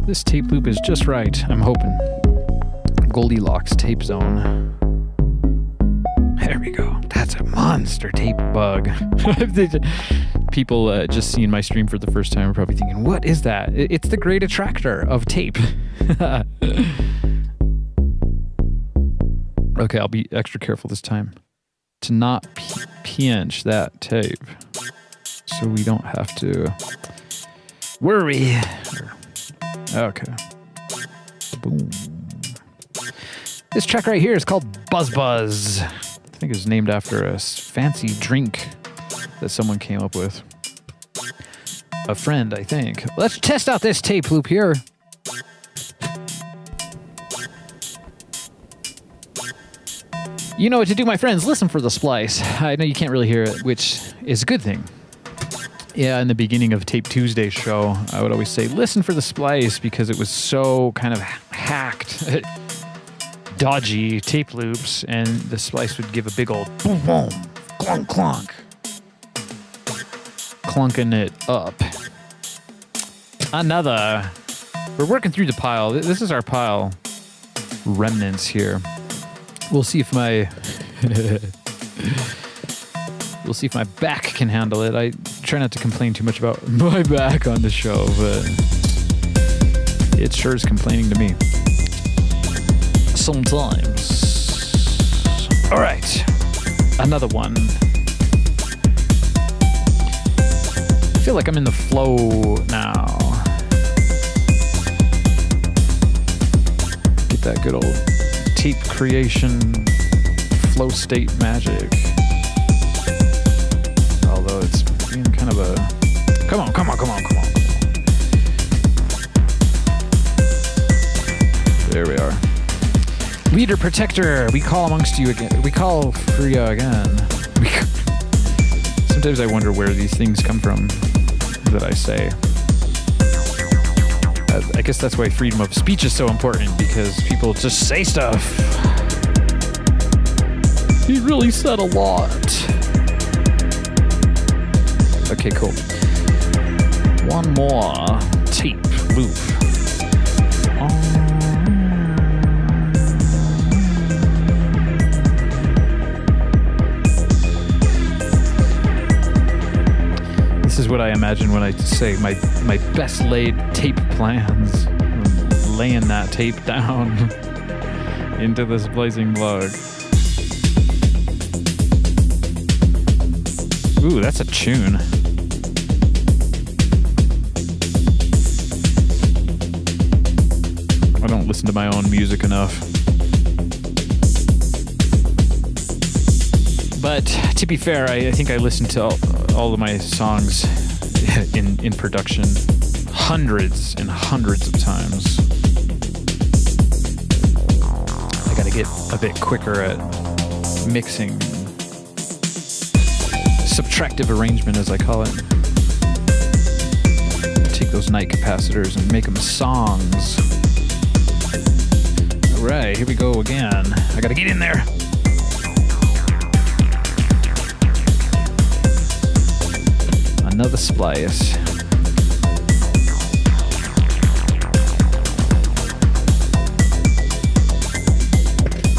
This tape loop is just right, I'm hoping. Goldilocks tape zone. There we go. That's a monster tape bug. People just seeing my stream for the first time are probably thinking, what is that? It's the great attractor of tape. Okay, I'll be extra careful this time to not pinch that tape so we don't have to worry. Okay. Boom. This track right here is called Buzz Buzz. I think it was named after a fancy drink that someone came up with. A friend, I think. Let's test out this tape loop here. You know what to do, my friends. Listen for the splice. I know you can't really hear it, which is a good thing. Yeah, in the beginning of Tape Tuesday show, I would always say, listen for the splice, because it was so kind of hacked, dodgy tape loops, and the splice would give a big old boom, boom, clunk, clunk, clunking it up. Another. We're working through the pile. This is our pile remnants here. We'll see if my... We'll see if my back can handle it. I try not to complain too much about my back on the show, but it sure is complaining to me. Sometimes. All right. Another one. I feel like I'm in the flow now. Get that good old tape creation, flow state magic. Although it's being kind of a... Come on. There we are. Leader Protector, we call amongst you again. We call for you again. Sometimes I wonder where these things come from that I say. I guess that's why freedom of speech is so important, because people just say stuff. He really said a lot. Okay, cool. One more tape loop. This is what I imagine when I say my best laid tape plans. I'm laying that tape down into this blazing plug. Ooh, that's a tune. I don't listen to my own music enough. But to be fair, I think I listen to all of my songs in production hundreds and hundreds of times. I gotta get a bit quicker at mixing. Subtractive arrangement, as I call it. Take those night capacitors and make them songs. All right, here we go again. I gotta get in there. Another splice.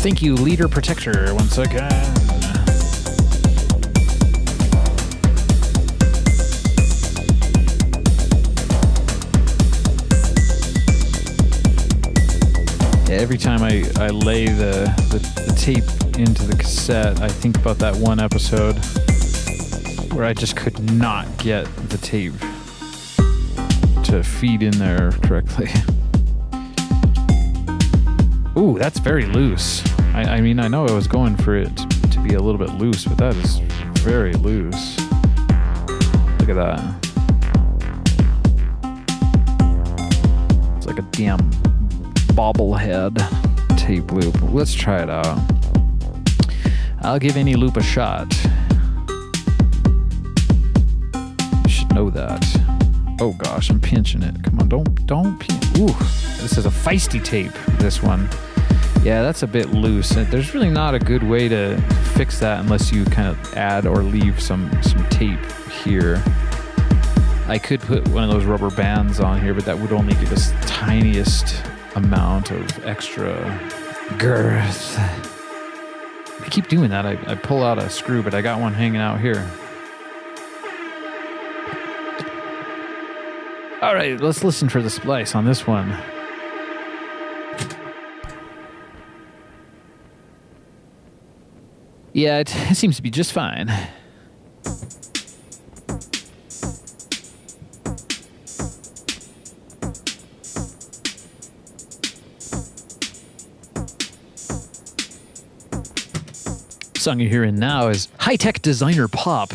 Thank you, Leader Protector, once again. Every time I lay the tape into the cassette, I think about that one episode where I just could not get the tape to feed in there correctly. Ooh, that's very loose. I mean, I know I was going for it to be a little bit loose, but that is very loose. Look at that. It's like a damn bobblehead tape loop. Let's try it out. I'll give any loop a shot. You should know that. Oh gosh, I'm pinching it. Come on, don't pinch. Ooh, this is a feisty tape, this one. Yeah, that's a bit loose. There's really not a good way to fix that unless you kind of add or leave some tape here. I could put one of those rubber bands on here, but that would only give us the tiniest amount of extra girth. I keep doing that. I pull out a screw, but I got one hanging out here. All right, let's listen for the splice on this one. Yeah, it seems to be just fine. The song you're hearing now is High-Tech Designer Pop.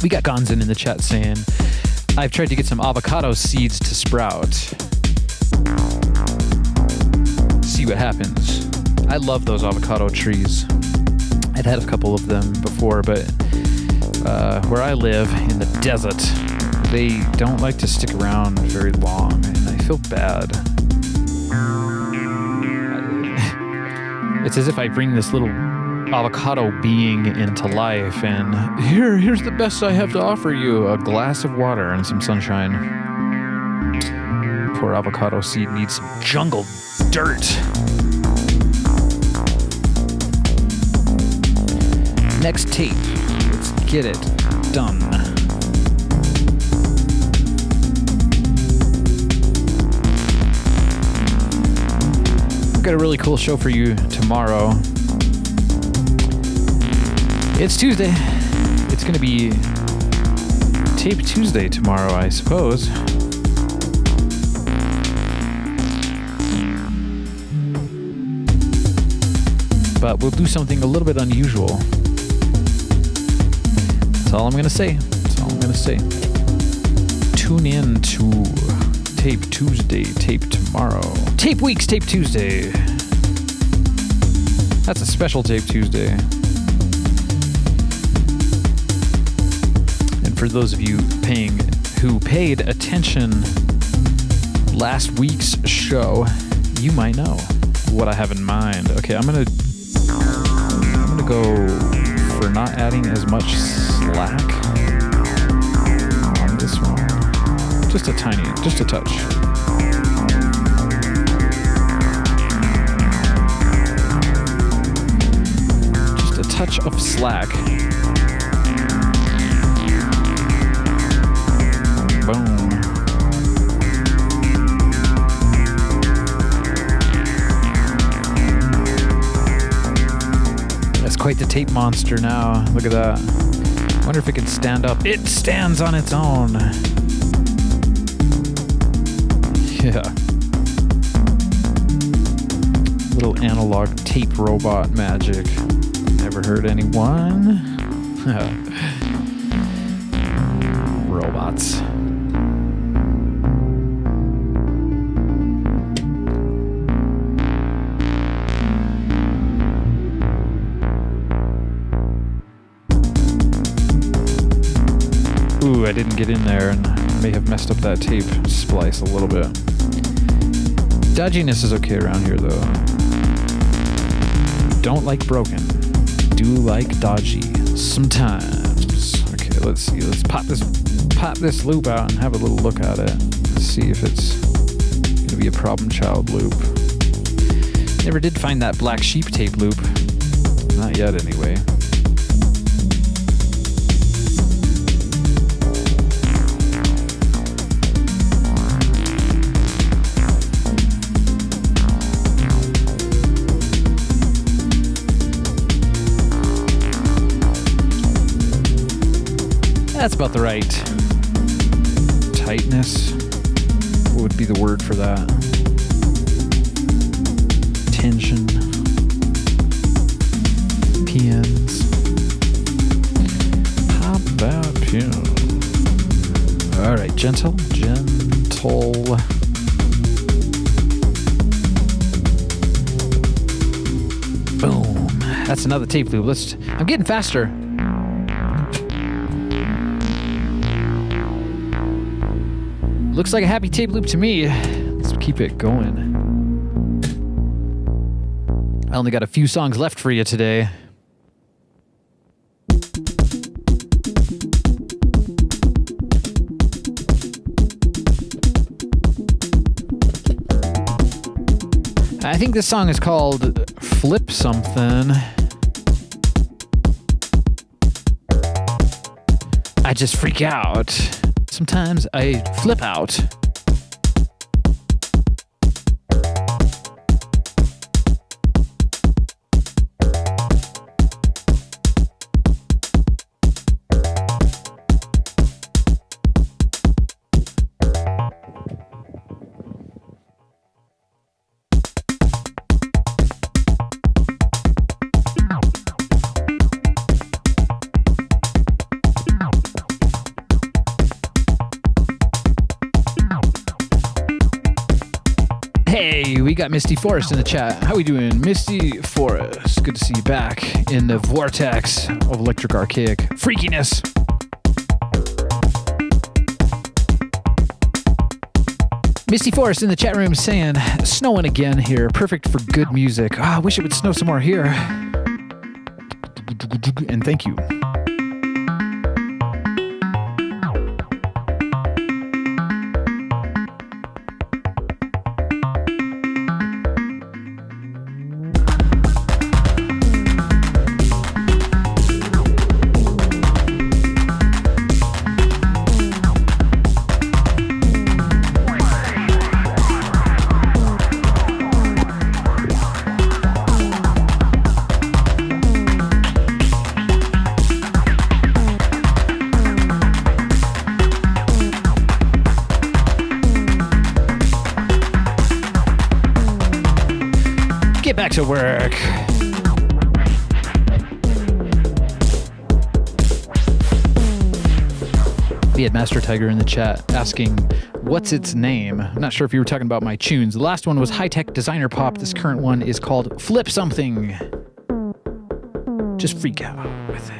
We got Gonzin in the chat saying, I've tried to get some avocado seeds to sprout. See what happens. I love those avocado trees. I'd had a couple of them before, but where I live in the desert, they don't like to stick around very long, and I feel bad. It's as if I bring this little avocado being into life, and here's the best I have to offer you: a glass of water and some sunshine. Poor avocado seed needs some jungle dirt. Next tape. Let's get it done. got a really cool show for you tomorrow. It's Tuesday. It's going to be Tape Tuesday tomorrow, I suppose. But we'll do something a little bit unusual. That's all I'm going to say. That's all I'm going to say. Tune in to Tape Tuesday, Tape tomorrow. Tape Weeks, Tape Tuesday. That's a special Tape Tuesday. And for those of you who paid attention last week's show, you might know what I have in mind. Okay, I'm gonna go for not adding as much slack on this one. Just a touch. Just a touch of slack. Boom. That's quite the tape monster now. Look at that. Wonder if it can stand up. It stands on its own. Yeah. Little analog tape robot magic. Never heard anyone? Robots. Ooh, I didn't get in there and may have messed up that tape splice a little bit. Dodginess is okay around here though. Don't like broken. Do like dodgy sometimes. Okay, let's see. Let's pop this loop out and have a little look at it. Let's see if it's gonna be a problem child loop. Never did find that black sheep tape loop. Not yet anyway. That's about the right tightness. What would be the word for that? Tension. Pins. How about pins? All right, gentle. Boom. That's another tape loop. I'm getting faster. Looks like a happy tape loop to me. Let's keep it going. I only got a few songs left for you today. I think this song is called Flip Something. I just freak out. Sometimes I flip out. We got Misty Forest in the chat. How we doing, Misty Forest? Good to see you back in the vortex of Electric Archaic freakiness. Misty Forest in the chat room saying, snowing again here. Perfect for good music. I wish it would snow some more here. And thank you. to work. We had Master Tiger in the chat asking, what's its name? I'm not sure if you were talking about my tunes. The last one was High-Tech Designer Pop. This current one is called Flip Something. Just freak out with it.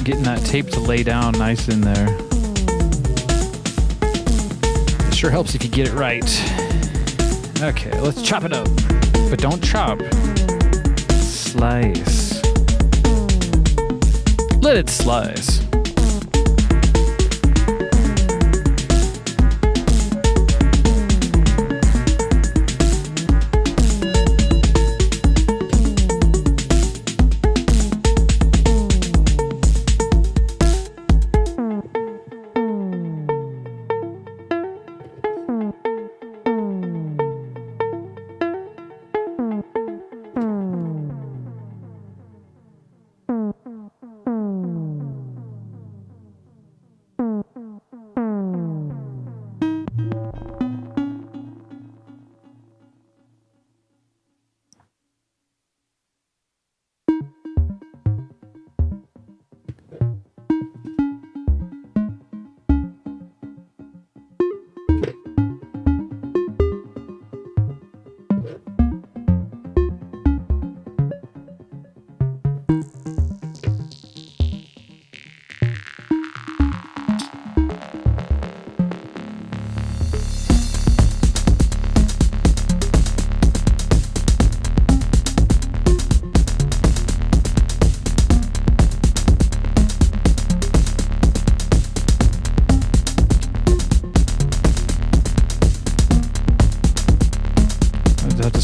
Getting that tape to lay down nice in there. It sure helps if you get it right. Okay, let's chop it up. But don't chop. Slice. Let it slice.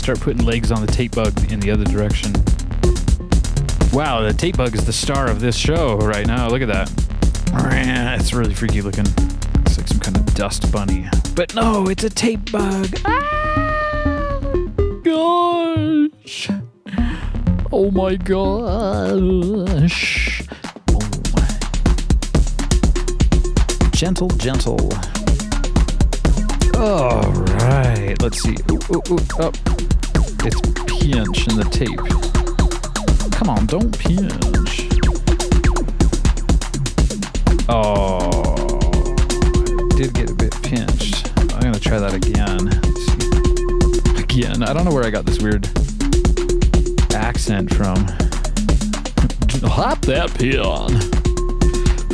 Start putting legs on the tape bug in the other direction. Wow, the tape bug is the star of this show right now. Look at that. It's really freaky looking. It's like some kind of dust bunny. But no, it's a tape bug. Ah, gosh. Oh my gosh. Oh. Gentle, gentle. All right, let's see. Ooh, up. It's pinch in the tape. Come on, don't pinch. Oh, did get a bit pinched. I'm gonna try that again. Let's see. Again, I don't know where I got this weird accent from. Hop that pin.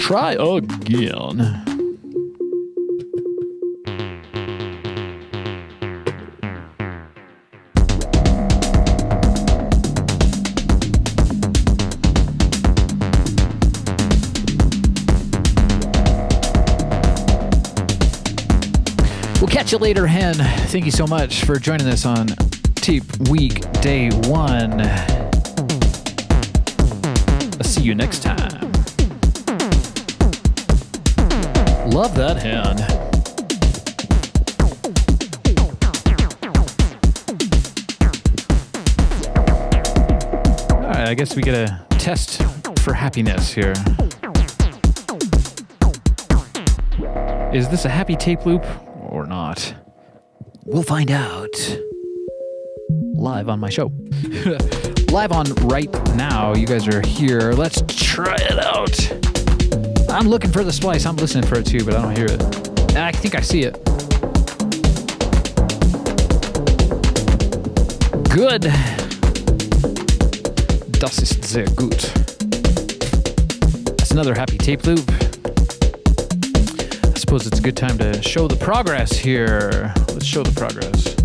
Try again. Catch you later, Hen. Thank you so much for joining us on Tape Week Day 1. I'll see you next time. Love that Hen. All right, I guess we get a test for happiness here. Is this a happy tape loop? Or not. We'll find out live on my show. live on right now. You guys are here. Let's try it out. I'm looking for the splice. I'm listening for it too, but I don't hear it. I think I see it. Good. Das ist sehr gut. That's another happy tape loop. I suppose it's a good time to show the progress here. Let's show the progress.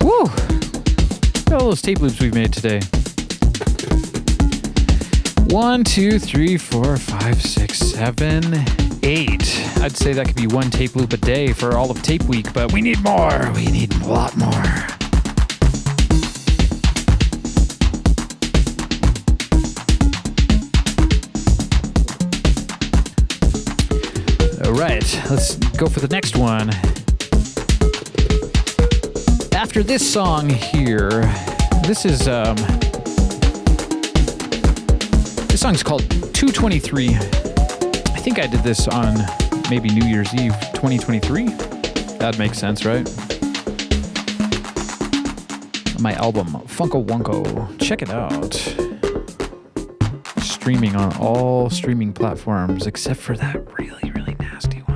Woo! Look at all those tape loops we've made today. 1, 2, 3, 4, 5, 6, 7, 8. I'd say that could be one tape loop a day for all of Tape Week, but we need more. We need a lot more. All right, let's go for the next one. After this song here, this song's called 223. I think I did this on maybe New Year's Eve 2023. That makes sense, right? My album, Funko Wunko. Check it out. Streaming on all streaming platforms except for that really, really nasty one.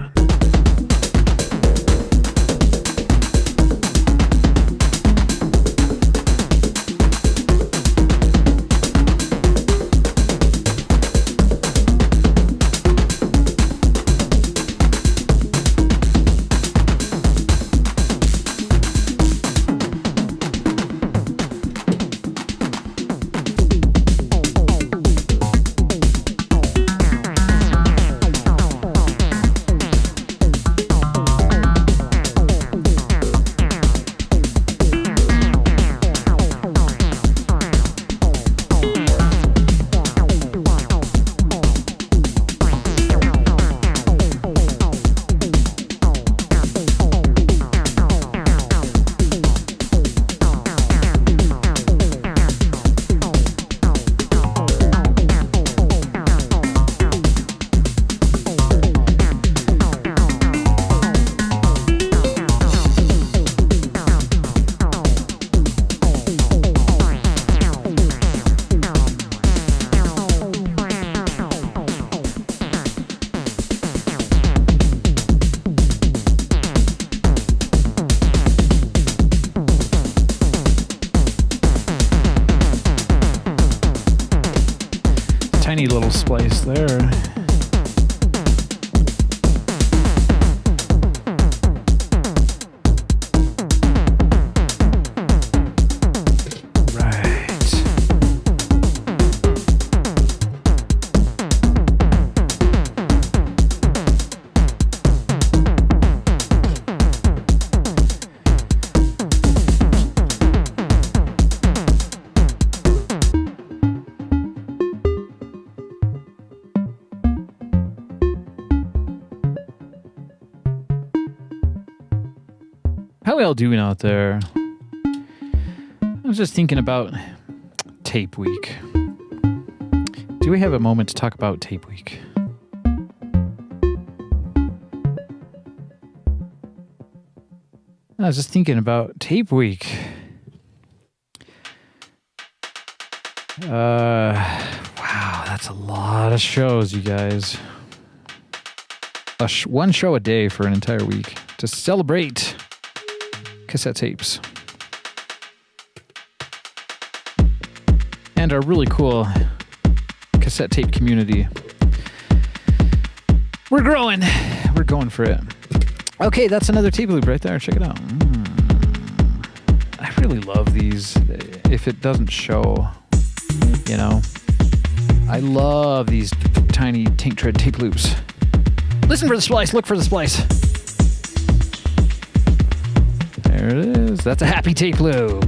Tiny little splice there. How are y'all doing out there? I was just thinking about Tape Week. Do we have a moment to talk about Tape Week? I was just thinking about Tape Week. Wow, that's a lot of shows, you guys. One show a day for an entire week to celebrate cassette tapes. And our really cool cassette tape community. We're growing. We're going for it. Okay, that's another tape loop right there. Check it out. I really love these. If it doesn't show, you know. I love these tiny Tank Tread tape loops. Listen for the splice. Look for the splice. There it is. That's a happy tape loop.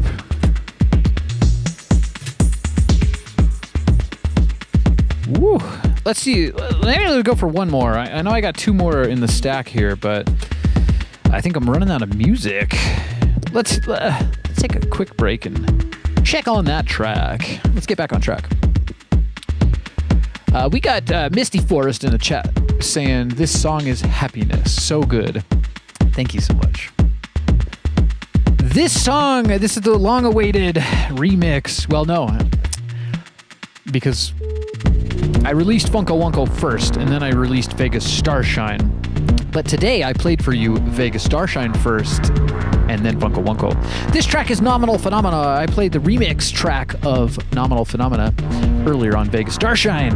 Woo. Let's see. Maybe we'll go for one more. I know I got two more in the stack here, but I think I'm running out of music. Let's take a quick break and check on that track. Let's get back on track. We got Misty Forest in the chat saying this song is happiness. So good. Thank you so much. This song, this is the long-awaited remix. Well, no, because I released Funko Wunko first, and then I released Vegas Starshine. But today I played for you Vegas Starshine first, and then Funko Wunko. This track is Nominal Phenomena. I played the remix track of Nominal Phenomena earlier on Vegas Starshine.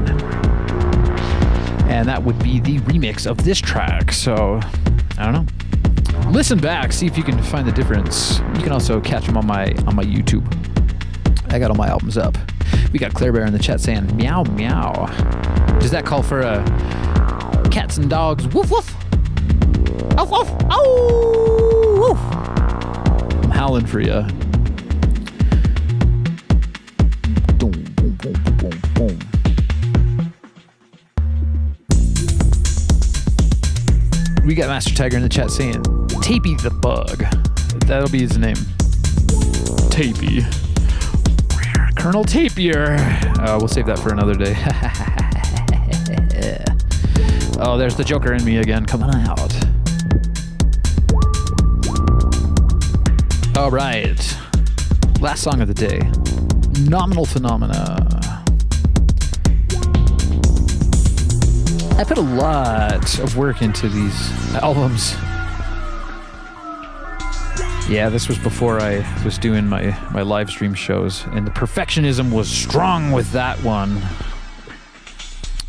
And that would be the remix of this track. So, I don't know. Listen back, see if you can find the difference. You can also catch them on my YouTube. I got all my albums up. We got Claire Bear in the chat saying meow meow. Does that call for cats and dogs? Woof woof. Woof woof. Oh woof. I'm howling for you. Boom boom boom boom boom. We got Master Tiger in the chat saying Tapey the Bug. That'll be his name. Tapey. Colonel Tapier. We'll save that for another day. Oh, there's the Joker in me again coming out. All right. Last song of the day. Nominal Phenomena. I put a lot of work into these albums. Yeah, this was before I was doing my live stream shows, and the perfectionism was strong with that one.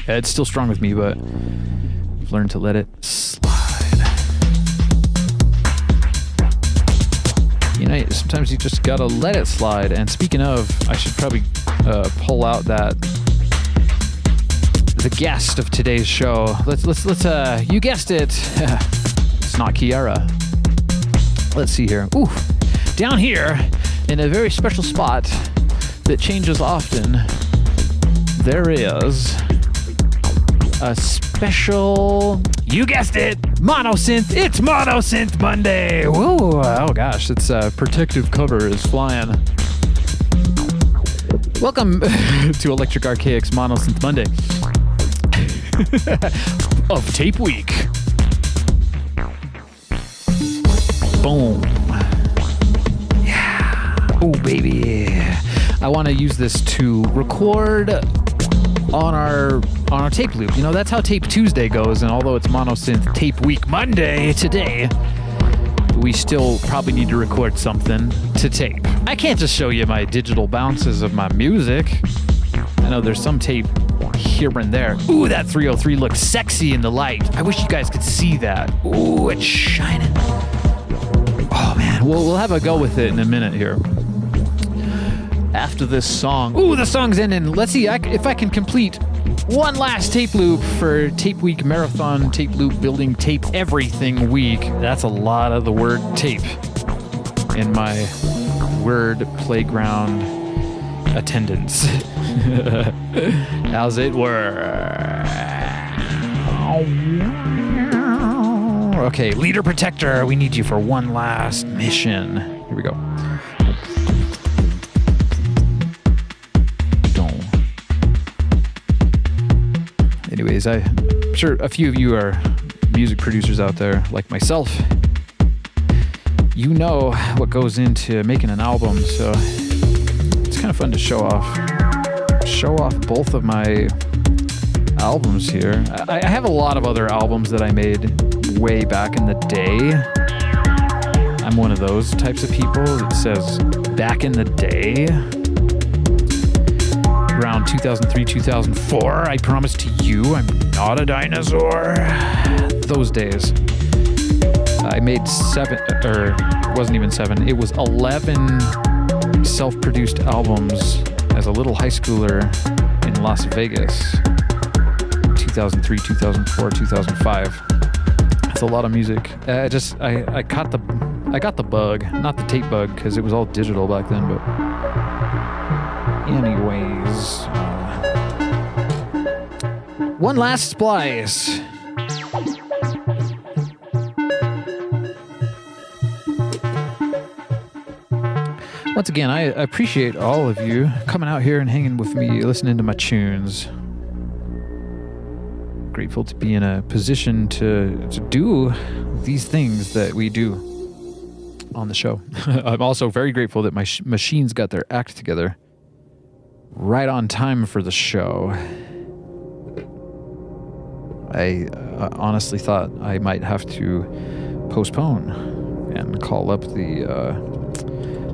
Yeah, it's still strong with me, but I've learned to let it slide. You know, sometimes you just gotta let it slide. And speaking of, I should probably pull out the guest of today's show. Let's you guessed it. It's not Kiara. Let's see here. Ooh, down here in a very special spot that changes often, there is a special, you guessed it, monosynth. It's Monosynth Monday. Whoa, oh gosh, its protective cover is flying. Welcome to Electric Archaic's Monosynth Monday of Tape Week. Boom. Yeah. Oh, baby. I want to use this to record on our tape loop. You know, that's how Tape Tuesday goes. And although it's Monosynth Tape Week Monday today, we still probably need to record something to tape. I can't just show you my digital bounces of my music. I know there's some tape here and there. Ooh, that 303 looks sexy in the light. I wish you guys could see that. Ooh, it's shining. Oh man, we'll have a go with it in a minute here. After this song. Ooh, the song's ending. Let's see if I can complete one last tape loop for Tape Week Marathon Tape Loop Building Tape Everything Week. That's a lot of the word tape in my word playground attendance. How's it work? Okay, Leader Protector, we need you for one last mission. Here we go. Anyways, I'm sure a few of you are music producers out there like myself. You know what goes into making an album, so it's kind of fun to show off both of my albums here. I have a lot of other albums that I made way back in the day. I'm one of those types of people that says back in the day. Around 2003, 2004, I promise to you I'm not a dinosaur. Those days. I made 7, or it wasn't even 7, it was 11 self-produced albums as a little high schooler in Las Vegas. 2003, 2004, 2005. That's a lot of music. I got the bug, not the tape bug, because it was all digital back then, but anyways. One last splice. Once again, I appreciate all of you coming out here and hanging with me, listening to my tunes. Grateful to be in a position to do these things that we do. on the show. I'm also very grateful that my machines got their act together right on time for the show. I honestly thought I might have to postpone and call up the...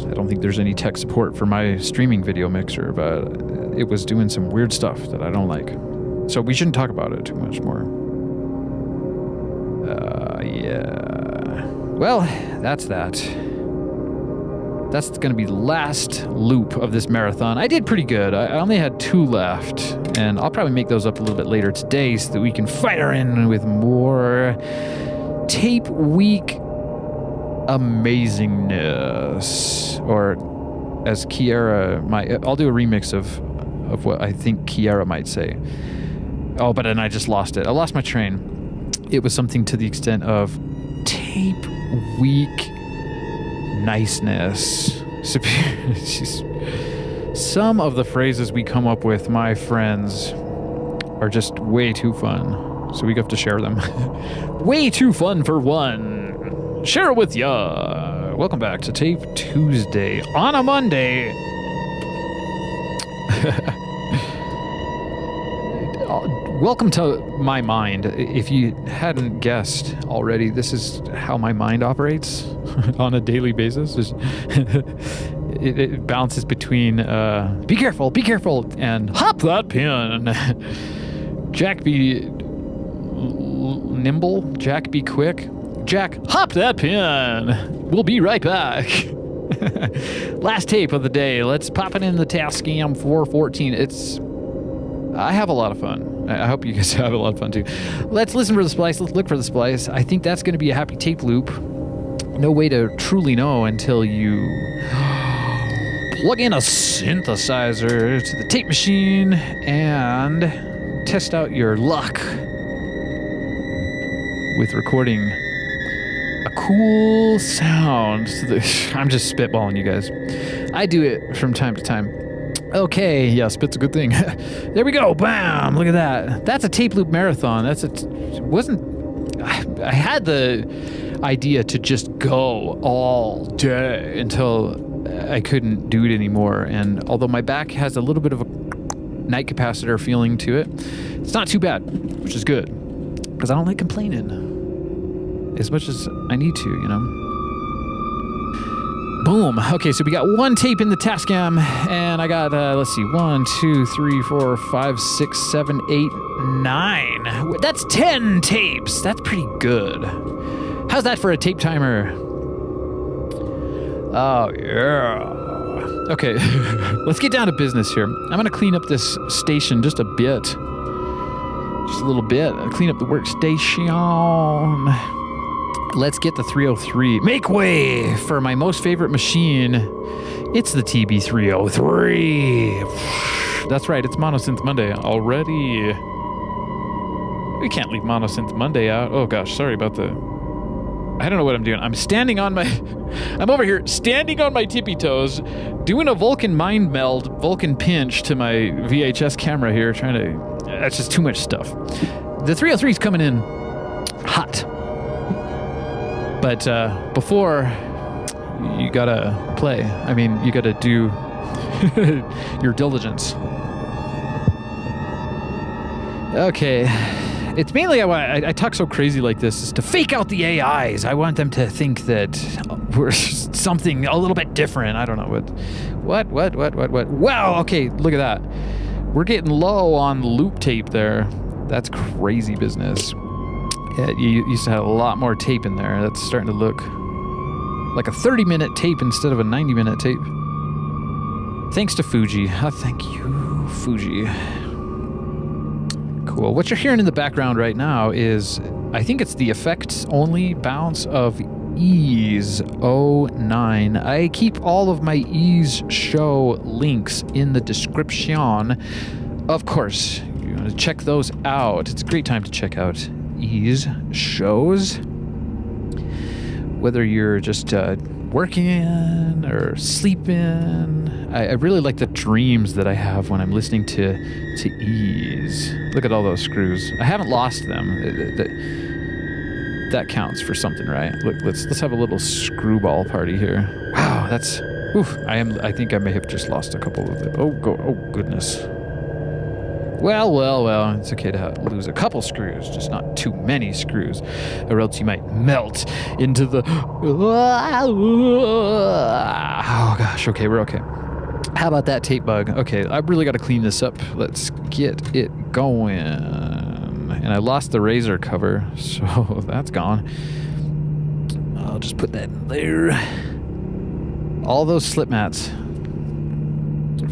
I don't think there's any tech support for my streaming video mixer, but it was doing some weird stuff that I don't like. So we shouldn't talk about it too much more. Yeah. Well, that's that. That's going to be the last loop of this marathon. I did pretty good. I only had 2 left, and I'll probably make those up a little bit later today so that we can fire in with more Tape Week amazingness. Or as Kiara might... I'll do a remix of what I think Kiara might say. Oh, but then I just lost it. I lost my train. It was something to the extent of Tape Week niceness. Some of the phrases we come up with, my friends, are just way too fun. So we have to share them. Way too fun for one. Share it with ya. Welcome back to Tape Tuesday on a Monday. Welcome to my mind. If you hadn't guessed already, this is how my mind operates on a daily basis. It bounces between be careful, and hop that pin. Jack be nimble, Jack be quick. Jack, hop that pin. We'll be right back. Last tape of the day. Let's pop it in the Tascam 414. I have a lot of fun. I hope you guys have a lot of fun too. Let's listen for the splice. Let's look for the splice. I think that's going to be a happy tape loop. No way to truly know until you plug in a synthesizer to the tape machine and test out your luck with recording a cool sound. I'm just spitballing, you guys. I do it from time to time. Okay, yeah, spit's a good thing. There we go, bam, look at that. That's a tape loop marathon. I had the idea to just go all day until I couldn't do it anymore. And although my back has a little bit of a night capacitor feeling to it, it's not too bad, which is good. Because I don't like complaining as much as I need to, you know? Boom. Okay, so we got 1 tape in the Tascam, and I got, let's see, 1, 2, 3, 4, 5, 6, 7, 8, 9. That's 10 tapes. That's pretty good. How's that for a tape timer? Oh, yeah. Okay, let's get down to business here. I'm going to clean up this station just a bit. Just a little bit. Clean up the workstation. Let's get the 303. Make way for my most favorite machine. It's the TB303. That's right, it's Monosynth Monday already. We can't leave Monosynth Monday out. Oh gosh, sorry about the... I don't know what I'm doing. I'm over here standing on my tippy toes, doing a Vulcan mind meld, Vulcan pinch to my VHS camera here, trying to... That's just too much stuff. The 303's coming in hot. But before, you gotta play. I mean, you gotta do your diligence. Okay. It's mainly I talk so crazy like this is to fake out the AIs. I want them to think that we're something a little bit different. I don't know what. Wow, okay, look at that. We're getting low on loop tape there. That's crazy business. Yeah, you used to have a lot more tape in there. That's starting to look like a 30-minute tape instead of a 90-minute tape. Thanks to Fuji. Oh, thank you, Fuji. Cool. What you're hearing in the background right now is, I think it's the effects only bounce of Ease 09. I keep all of my Ease show links in the description. Of course, you want to check those out. It's a great time to check out Ease shows, whether you're just working or sleeping. I really like the dreams that I have when I'm listening to Ease. Look at all those screws. I haven't lost them. That counts for something, right? Look, let's have a little screwball party here. Wow, that's... Oof, I think I may have just lost a couple of them. Oh goodness. Well, it's okay to lose a couple screws, just not too many screws, or else you might melt into the... Oh gosh, okay, we're okay. How about that tape bug? Okay, I really got to clean this up. Let's get it going. And I lost the razor cover, so that's gone. I'll just put that in there. All those slip mats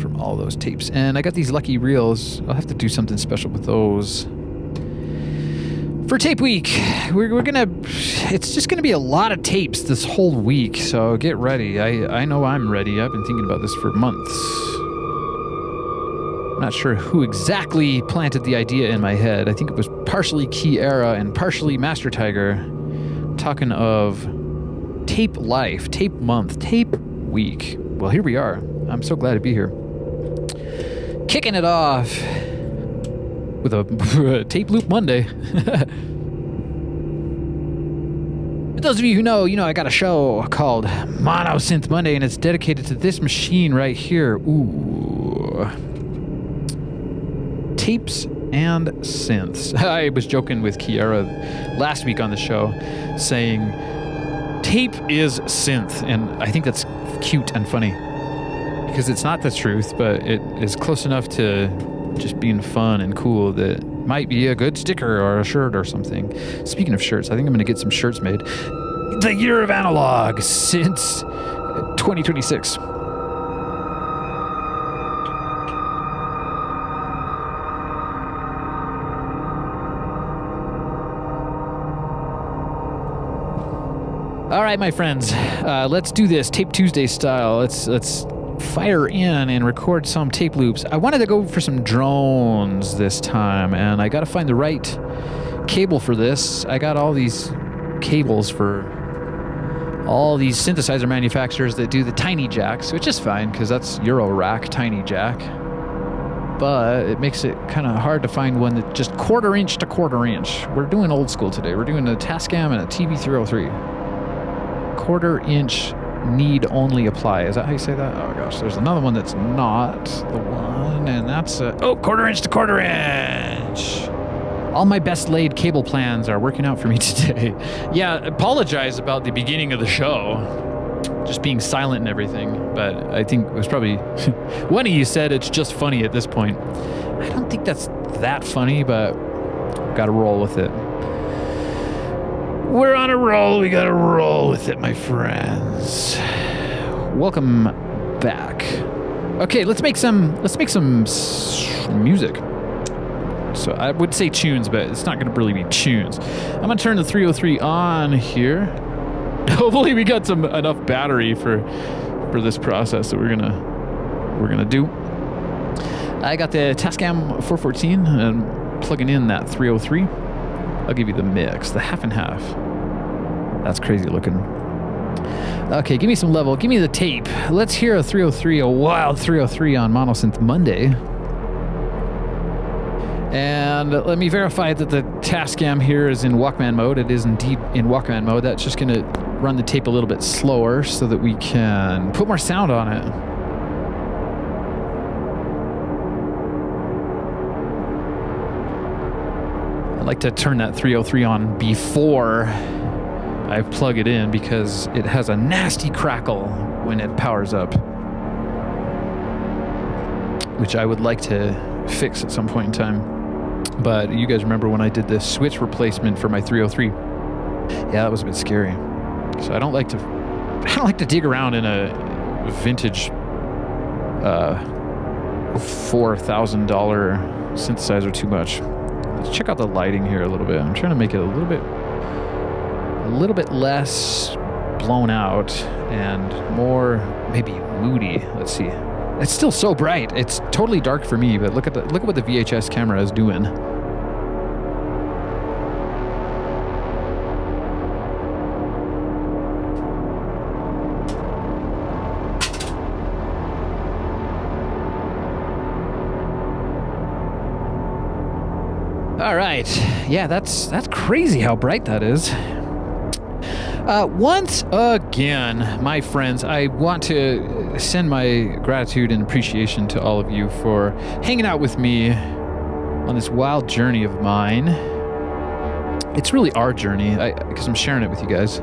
from all those tapes. And I got these lucky reels. I'll have to do something special with those. For tape week, we're gonna... It's just gonna be a lot of tapes this whole week, so get ready. I know I'm ready. I've been thinking about this for months. I'm not sure who exactly planted the idea in my head. I think it was partially Key Era and partially Master Tiger. Talking of tape life, tape month, tape week. Well, here we are. I'm so glad to be here. Kicking it off with a Tape Loop Monday. For those of you who know, I got a show called Mono Synth Monday, and it's dedicated to this machine right here. Ooh. Tapes and synths. I was joking with Kiara last week on the show, saying tape is synth, and I think that's cute and funny because it's not the truth, but it is close enough to just being fun and cool that might be a good sticker or a shirt or something. Speaking of shirts, I think I'm going to get some shirts made. The year of analog since 2026. All right, my friends, let's do this Tape Tuesday style. Let's fire in and record some tape loops. I wanted to go for some drones this time, and I got to find the right cable for this. I got all these cables for all these synthesizer manufacturers that do the tiny jacks, which is fine because that's Eurorack tiny jack. But it makes it kind of hard to find one that just quarter inch to quarter inch. We're doing old school today. We're doing a Tascam and a TB303. Quarter inch need only apply. Is that how you say that? Oh gosh, there's another one that's not the one, and that's quarter inch to quarter inch. All my best laid cable plans are working out for me today. Yeah, apologize about the beginning of the show, just being silent and everything, but I think it was probably one of you said it's just funny at this point. I don't think that's that funny, but gotta roll with it. We're on a roll. We gotta roll with it, my friends. Welcome back. Okay, let's make some music. So I would say tunes, but it's not gonna really be tunes. I'm gonna turn the 303 on here. Hopefully we got enough battery for this process that we're gonna do. I got the Tascam 414 and plugging in that 303. I'll give you the mix, the half and half. That's crazy looking. Okay, give me some level. Give me the tape. Let's hear a 303, a wild 303 on Monosynth Monday. And let me verify that the Tascam here is in Walkman mode. It is indeed in Walkman mode. That's just going to run the tape a little bit slower so that we can put more sound on it. I like to turn that 303 on before I plug it in because it has a nasty crackle when it powers up, which I would like to fix at some point in time. But you guys remember when I did the switch replacement for my 303? Yeah, that was a bit scary. So I don't like to dig around in a vintage $4,000 synthesizer too much. Let's check out the lighting here a little bit. I'm trying to make it a little bit less blown out and more maybe moody. Let's see. It's still so bright. It's totally dark for me, but look at what the VHS camera is doing. All right. Yeah, that's crazy how bright that is. Once again, my friends, I want to send my gratitude and appreciation to all of you for hanging out with me on this wild journey of mine. It's really our journey, because I'm sharing it with you guys.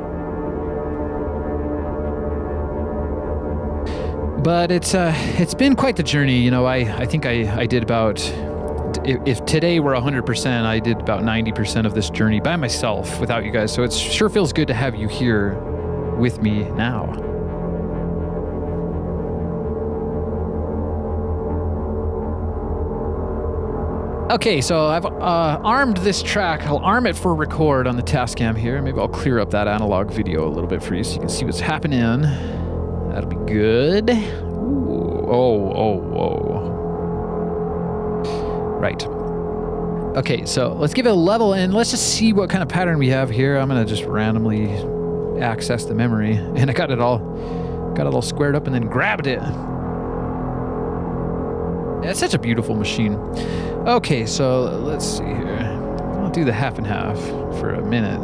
But it's been quite the journey. You know, I think I did about, if today were 100%, I did about 90% of this journey by myself without you guys. So it sure feels good to have you here with me now. Okay, so I've armed this track. I'll arm it for record on the Tascam here. Maybe I'll clear up that analog video a little bit for you so you can see what's happening. That'll be good. Ooh, whoa. Right. Okay, so let's give it a level and let's just see what kind of pattern we have here. I'm gonna just randomly access the memory, and I got it all squared up and then grabbed it. Yeah, it's such a beautiful machine. Okay, so let's see here. I'll do the half and half for a minute.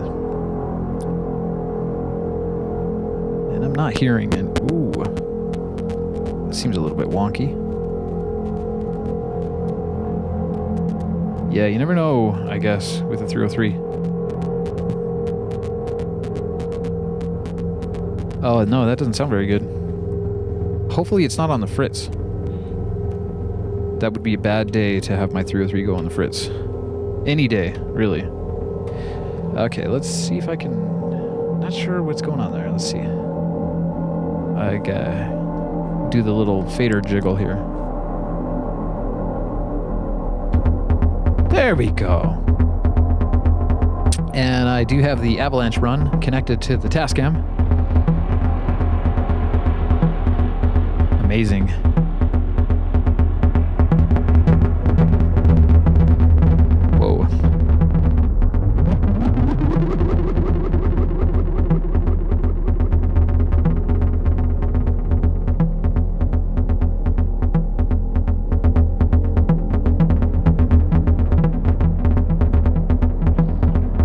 And I'm not hearing it. Ooh. That seems a little bit wonky. Yeah, you never know, I guess, with a 303. Oh, no, that doesn't sound very good. Hopefully it's not on the Fritz. That would be a bad day to have my 303 go on the Fritz. Any day, really. Okay, let's see if I can... Not sure what's going on there. Let's see. I do the little fader jiggle here. There we go. And I do have the avalanche run connected to the Tascam. Amazing. Whoa.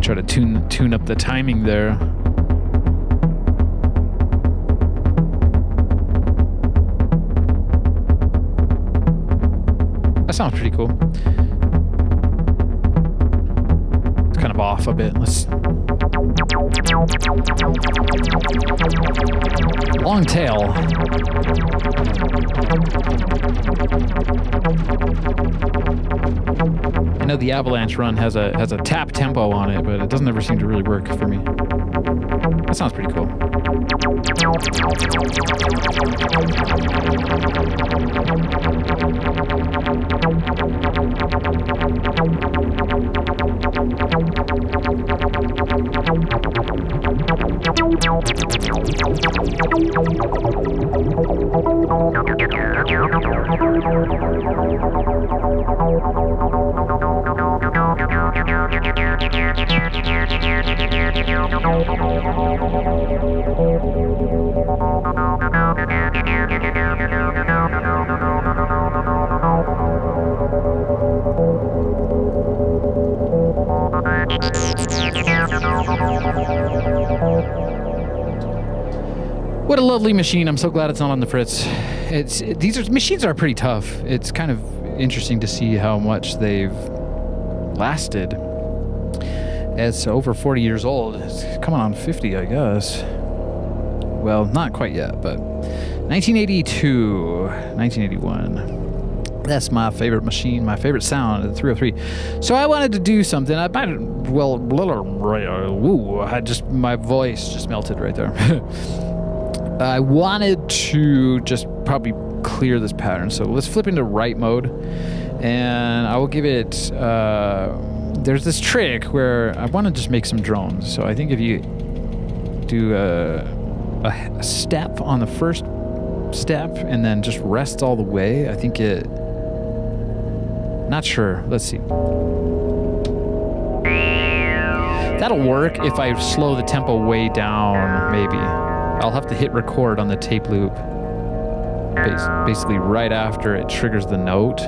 Try to tune up the timing there. That sounds pretty cool. It's kind of off a bit. Let's... Long tail. I know the avalanche run has a tap tempo on it, but it doesn't ever seem to really work for me. That sounds pretty cool. What a lovely machine. I'm so glad it's not on the Fritz. Machines are pretty tough. It's kind of interesting to see how much they've lasted. It's over 40 years old. It's coming on 50, I guess. Well, not quite yet, but 1982, 1981. That's my favorite machine, my favorite sound, the 303. So I wanted to do something. My voice just melted right there. I wanted to just probably clear this pattern. So let's flip into right mode, and I will give it, there's this trick where I want to just make some drones. So I think if you do a step on the first step and then just rest all the way, I think it, not sure, let's see. That'll work if I slow the tempo way down, maybe. I'll have to hit record on the tape loop basically right after it triggers the note.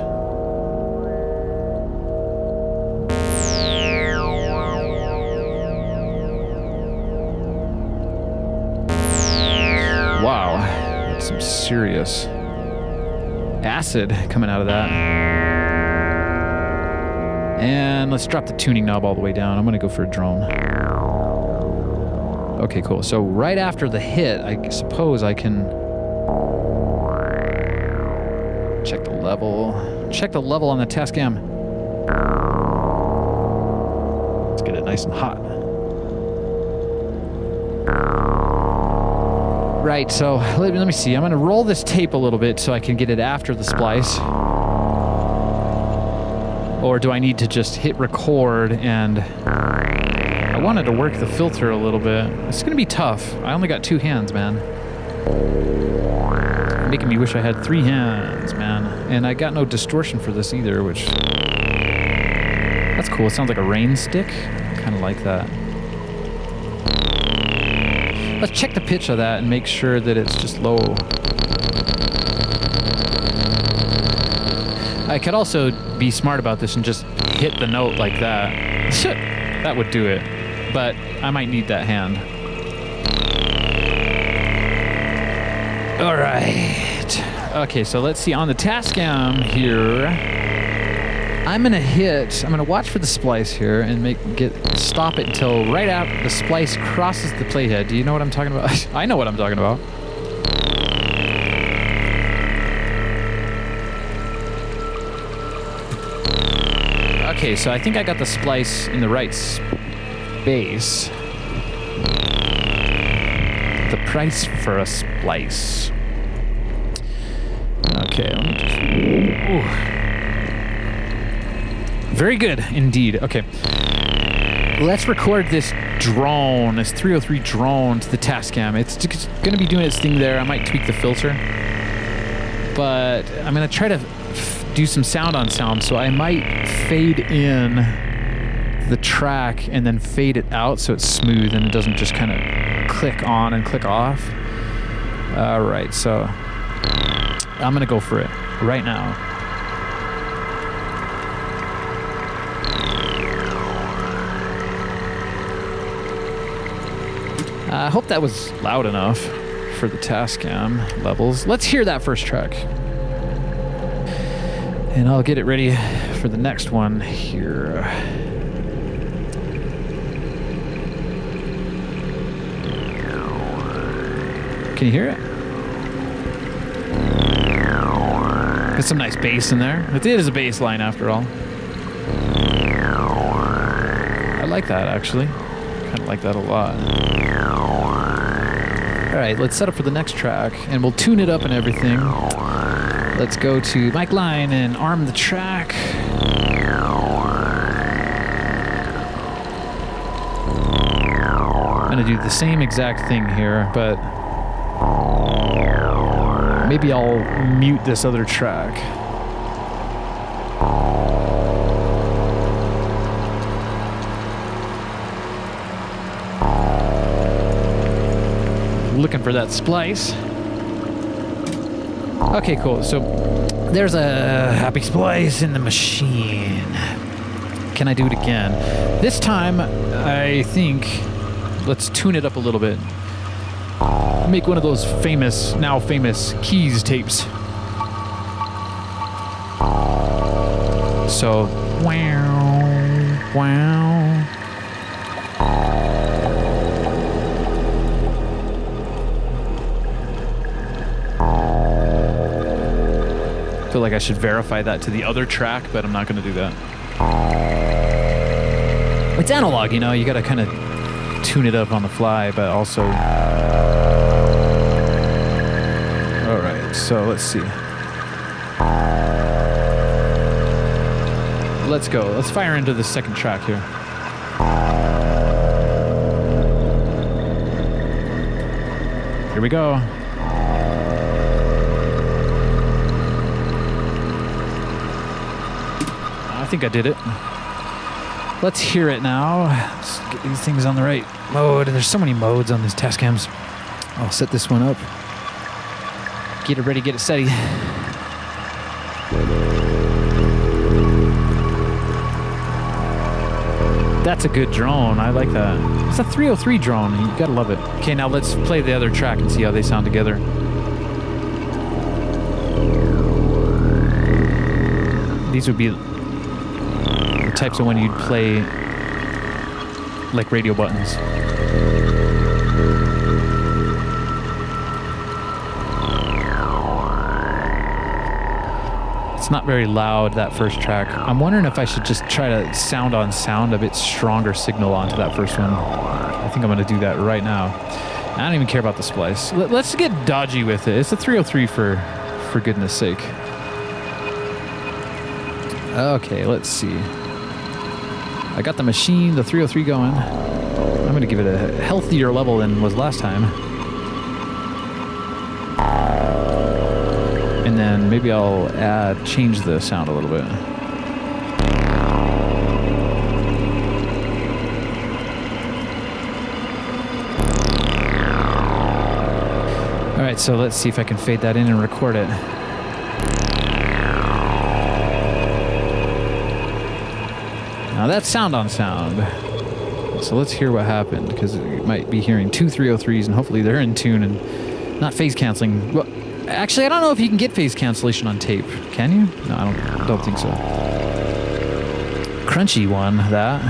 serious acid coming out of that. And let's drop the tuning knob all the way down. I'm going to go for a drone. Okay, cool. So right after the hit, I suppose I can check the level. Check the level on the Tascam. Let's get it nice and hot. Right, so let me see. I'm going to roll this tape a little bit so I can get it after the splice. Or do I need to just hit record and... I wanted to work the filter a little bit. It's going to be tough. I only got 2 hands, man. Making me wish I had 3 hands, man. And I got no distortion for this either, which... That's cool. It sounds like a rain stick. Kind of like that. Let's check the pitch of that and make sure that it's just low. I could also be smart about this and just hit the note like that. That would do it. But I might need that hand. All right. Okay, so let's see. On the Tascam here, I'm gonna watch for the splice here and stop it until right after the splice crosses the playhead. Do you know what I'm talking about? I know what I'm talking about. Okay, so I think I got the splice in the right space. The price for a splice. Okay, let me just... Ooh. Very good, indeed. Okay. Let's record this drone, this 303 drone to the Tascam. It's going to be doing its thing there. I might tweak the filter. But I'm going to try to do some sound on sound, so I might fade in the track and then fade it out so it's smooth and it doesn't just kind of click on and click off. All right, so I'm going to go for it right now. I hope that was loud enough for the Tascam levels. Let's hear that first track. And I'll get it ready for the next one here. Can you hear it? There's some nice bass in there. It is a bass line after all. I like that actually. Kind of like that a lot. Alright, let's set up for the next track and we'll tune it up and everything. Let's go to mic line and arm the track. I'm gonna do the same exact thing here, but maybe I'll mute this other track. Looking for that splice. Okay, cool. So there's a happy splice in the machine. Can I do it again? This time, I think, let's tune it up a little bit. Make one of those now famous keys tapes. So, wow, wow. I feel like I should verify that to the other track, but I'm not going to do that. It's analog, you know, you got to kind of tune it up on the fly, but also... Alright, so let's see. Let's go. Let's fire into the second track here. Here we go. I think I did it. Let's hear it now. Let's get these things on the right mode. There's so many modes on these Tascams. I'll set this one up. Get it ready, get it steady. That's a good drone. I like that. It's a 303 drone. You gotta love it. Okay, now let's play the other track and see how they sound together. these would be the types of when you'd play like radio buttons. It's not very loud, that first track. I'm wondering if I should just try to sound on sound a bit stronger signal onto that first one. I think I'm going to do that right now. I don't even care about the splice. Let's get dodgy with it. It's a 303 for goodness sake. Okay, let's see. I got the machine, the 303 going. I'm going to give it a healthier level than was last time. And then maybe I'll change the sound a little bit. All right, so let's see if I can fade that in and record it. Now that's sound on sound. So let's hear what happened, because you might be hearing two 303s and hopefully they're in tune and not phase canceling. Well, actually, I don't know if you can get phase cancellation on tape. Can you? No, I don't think so. Crunchy one, that.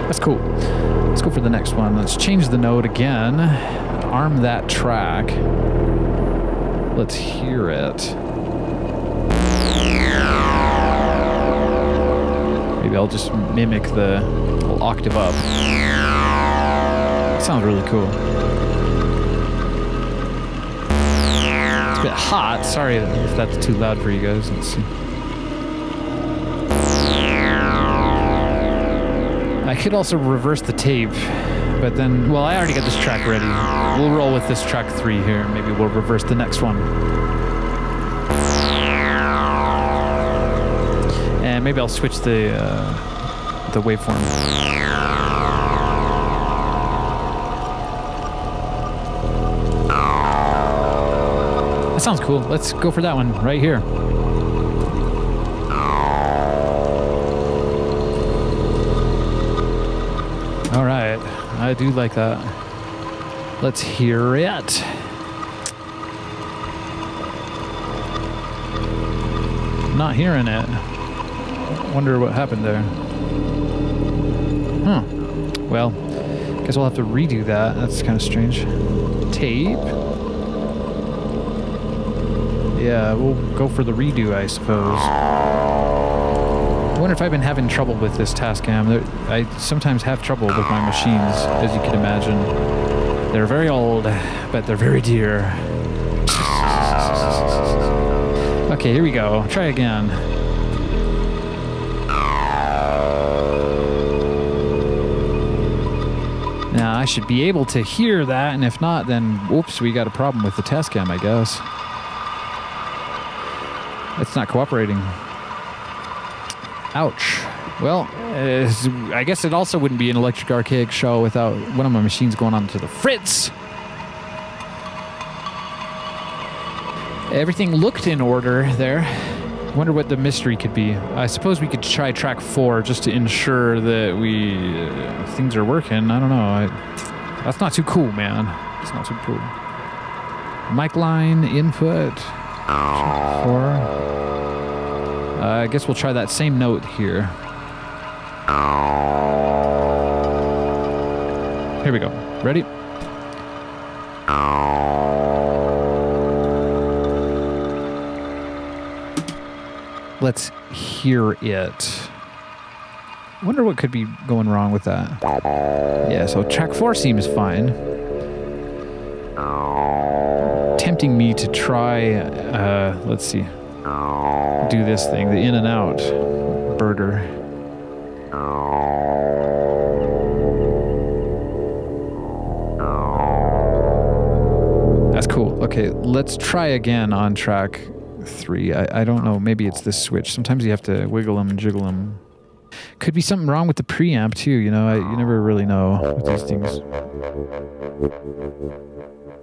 That's cool. Let's go for the next one. Let's change the note again. Arm that track. Let's hear it. Maybe I'll just mimic the little octave up. That sounds really cool. It's a bit hot. Sorry if that's too loud for you guys. Let's see. I could also reverse the tape, but then, well, I already got this track ready. We'll roll with this track 3 here. Maybe we'll reverse the next one. And maybe I'll switch the waveform. That sounds cool. Let's go for that one right here. All right, I do like that. Let's hear it. Not hearing it. Wonder what happened there. Huh. Well, guess we'll have to redo that. That's kind of strange. Tape. Yeah, we'll go for the redo, I suppose. I wonder if I've been having trouble with this Tascam. I sometimes have trouble with my machines, as you can imagine. They're very old, but they're very dear. Okay, here we go. Try again. Now, I should be able to hear that, and if not, then whoops, we got a problem with the Tascam, I guess. It's not cooperating. Ouch. Well, I guess it also wouldn't be an Electric Archaic show without one of my machines going on to the fritz. Everything looked in order there. Wonder what the mystery could be. I suppose we could try track 4 just to ensure that things are working. I don't know. That's not too cool, man. It's not too cool. Mic line input. Track 4. I guess we'll try that same note here. Here we go. Ready? Let's hear it. Wonder what could be going wrong with that. Yeah, so track 4 seems fine. Tempting me to try, let's see. Do this thing, the in and out birder. That's cool. Okay, let's try again on track 3. I don't know, maybe it's this switch. Sometimes you have to wiggle them and jiggle them. Could be something wrong with the preamp too, you know, you never really know with these things.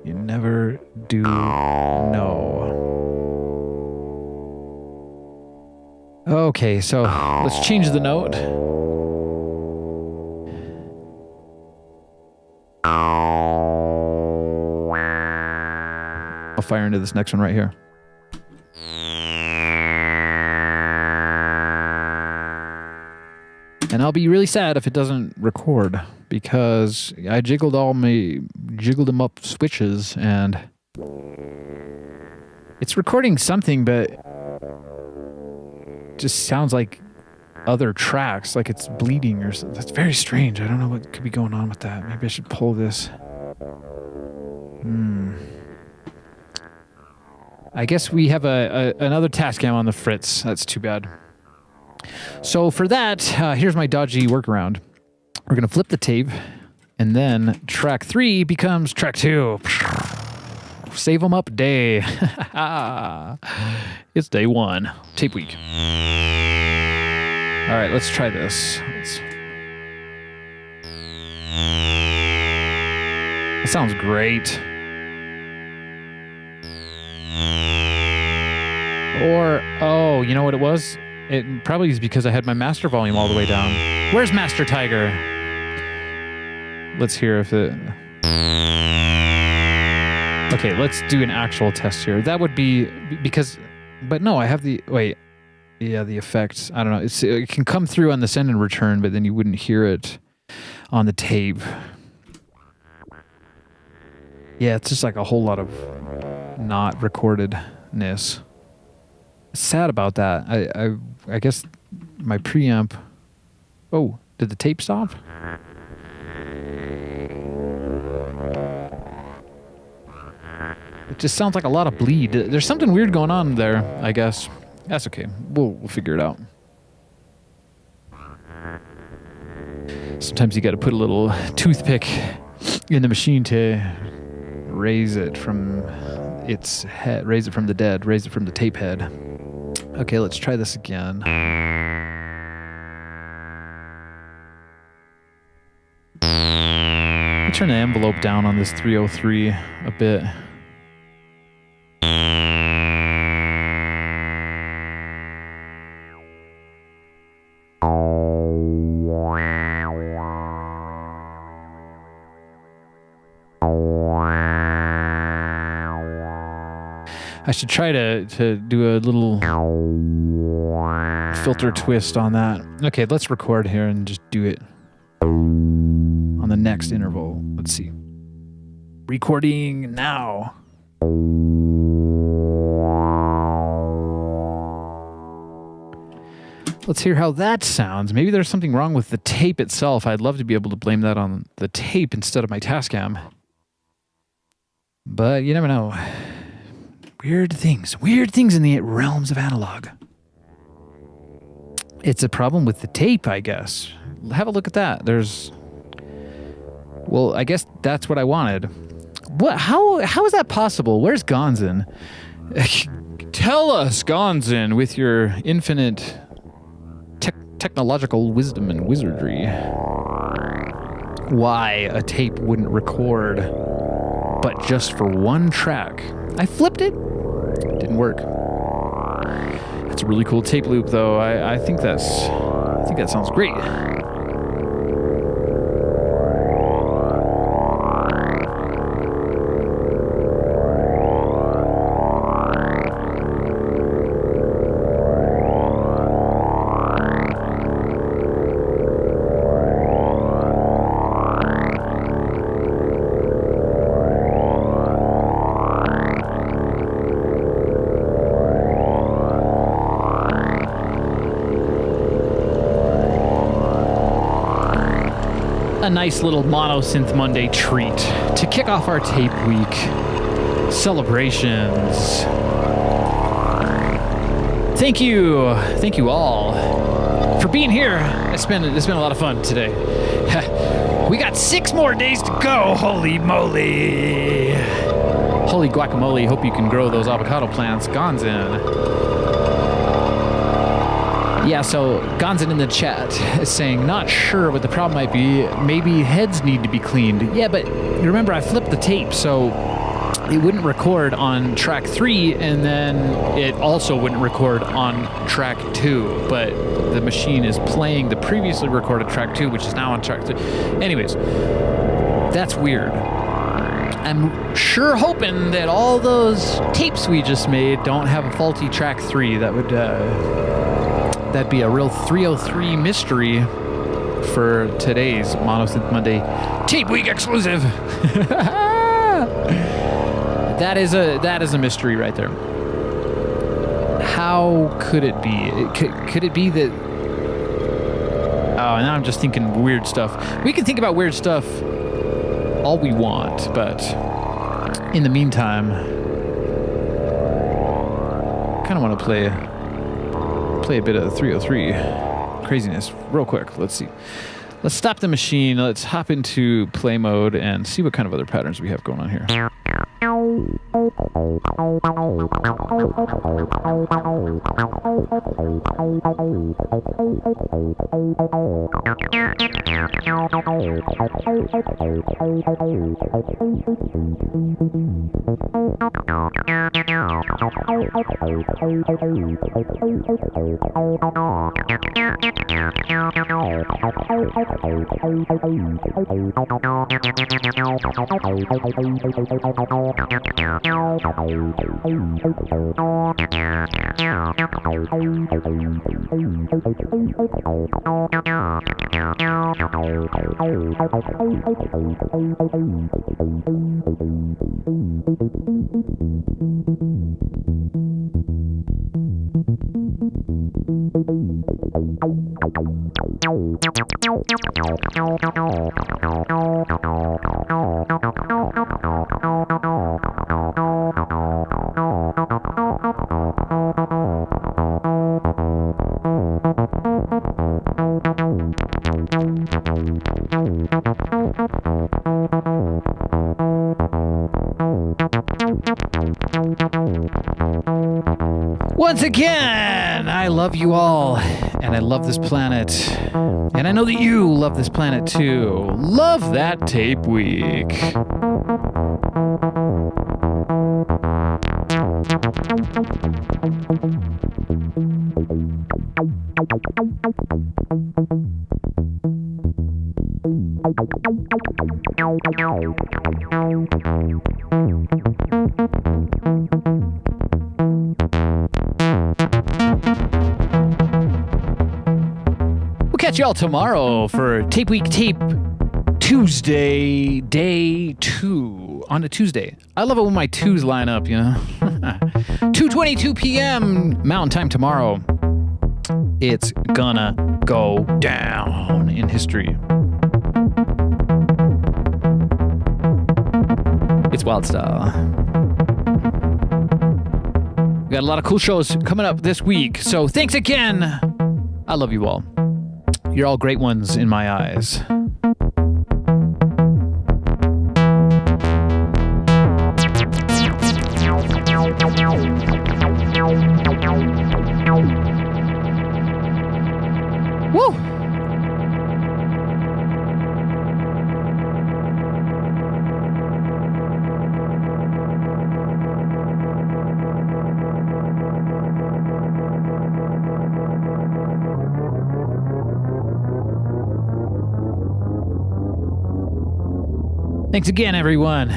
You never do know. Okay, so let's change the note. fire into this next one right here. And I'll be really sad if it doesn't record, because I jiggled them up switches, and it's recording something, but just sounds like other tracks, like it's bleeding or something. That's very strange. I don't know what could be going on with that. Maybe I should pull this. I guess we have another Tascam on the fritz. That's too bad. So for that, here's my dodgy workaround. We're going to flip the tape, and then track 3 becomes track 2. Save them up day. It's day 1. Tape week. All right, let's try this. That sounds great. Or, oh, you know what it was? It probably is because I had my master volume all the way down. Where's Master Tiger? Let's hear if it... Okay, let's do an actual test here. That would be because... But no, I have the... Wait. Yeah, the effects. I don't know. It can come through on the send and return, but then you wouldn't hear it on the tape. Yeah, it's just like a whole lot of not recordedness. Sad about that. I guess my preamp... Oh, did the tape stop? It just sounds like a lot of bleed. There's something weird going on there, I guess. That's okay. We'll figure it out. Sometimes you got to put a little toothpick in the machine to raise it from its head, raise it from the dead, raise it from the tape head. Okay, let's try this again. Let me turn the envelope down on this 303 a bit. I should try to do a little filter twist on that. Okay, let's record here and just do it on the next interval. Let's see. Recording now. Let's hear how that sounds. Maybe there's something wrong with the tape itself. I'd love to be able to blame that on the tape instead of my Tascam. But you never know. Weird things in the realms of analog. It's a problem with the tape, I guess. Have a look at that. Well, I guess that's what I wanted. What? How is that possible? Where's Gonzin? Tell us, Gonzin, with your infinite technological wisdom and wizardry, why a tape wouldn't record, but just for one track. I flipped it. Didn't work. It's a really cool tape loop, though. I think that sounds great. A nice little mono-synth Monday treat to kick off our tape week celebrations. Thank you all for being here. It's been a lot of fun today. We got 6 more days to go. Holy moly! Holy guacamole! Hope you can grow those avocado plants, Gonzin. Yeah, so Gonzin in the chat is saying, not sure what the problem might be. Maybe heads need to be cleaned. Yeah, but remember I flipped the tape, so it wouldn't record on track 3, and then it also wouldn't record on track 2. But the machine is playing the previously recorded track 2, which is now on track 3. Anyways, that's weird. I'm sure hoping that all those tapes we just made don't have a faulty track 3. That would that'd be a real 303 mystery for today's Monosynth Monday Tape Week exclusive. That is a mystery right there. How could it be? Could it be that? Oh, now I'm just thinking weird stuff. We can think about weird stuff all we want, but in the meantime, I kind of want to play a bit of 303 craziness real quick. Let's see. Let's stop the machine. Let's hop into play mode and see what kind of other patterns we have going on here. Once again, I love you all, and I love this planet, and I know that you love this planet too. Love that Tape Week. Catch y'all tomorrow for Tape Week Tape Tuesday, day 2 on a Tuesday. I love it when my 2s line up, you know. 2:22 p.m. Mountain Time tomorrow. It's gonna go down in history. It's Wild Style. We got a lot of cool shows coming up this week, so thanks again. I love you all. You're all great ones in my eyes. Woo! Thanks again, everyone.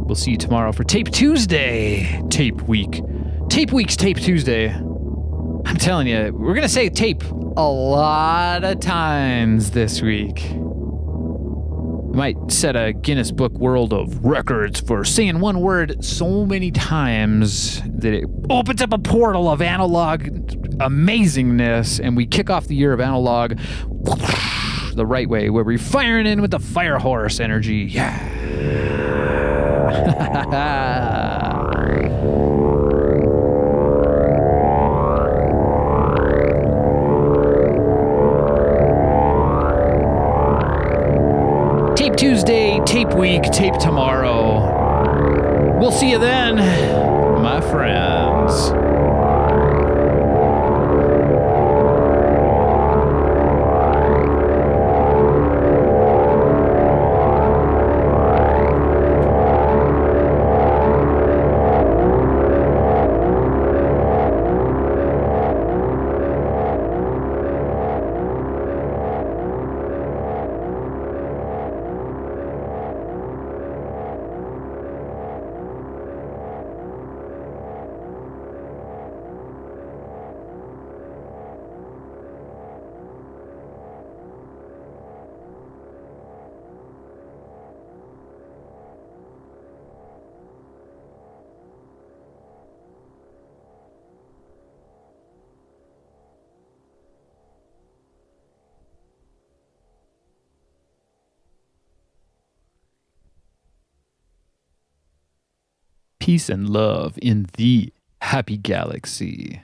We'll see you tomorrow for Tape Tuesday. Tape Week. Tape Week's Tape Tuesday. I'm telling you, we're going to say tape a lot of times this week. We might set a Guinness Book World of Records for saying one word so many times that it opens up a portal of analog amazingness, and we kick off the year of analog the right way, where we're firing in with the fire horse energy. Yeah. Tape Tuesday, Tape Week, Tape tomorrow. We'll see you then, my friends. peace and love in the happy galaxy.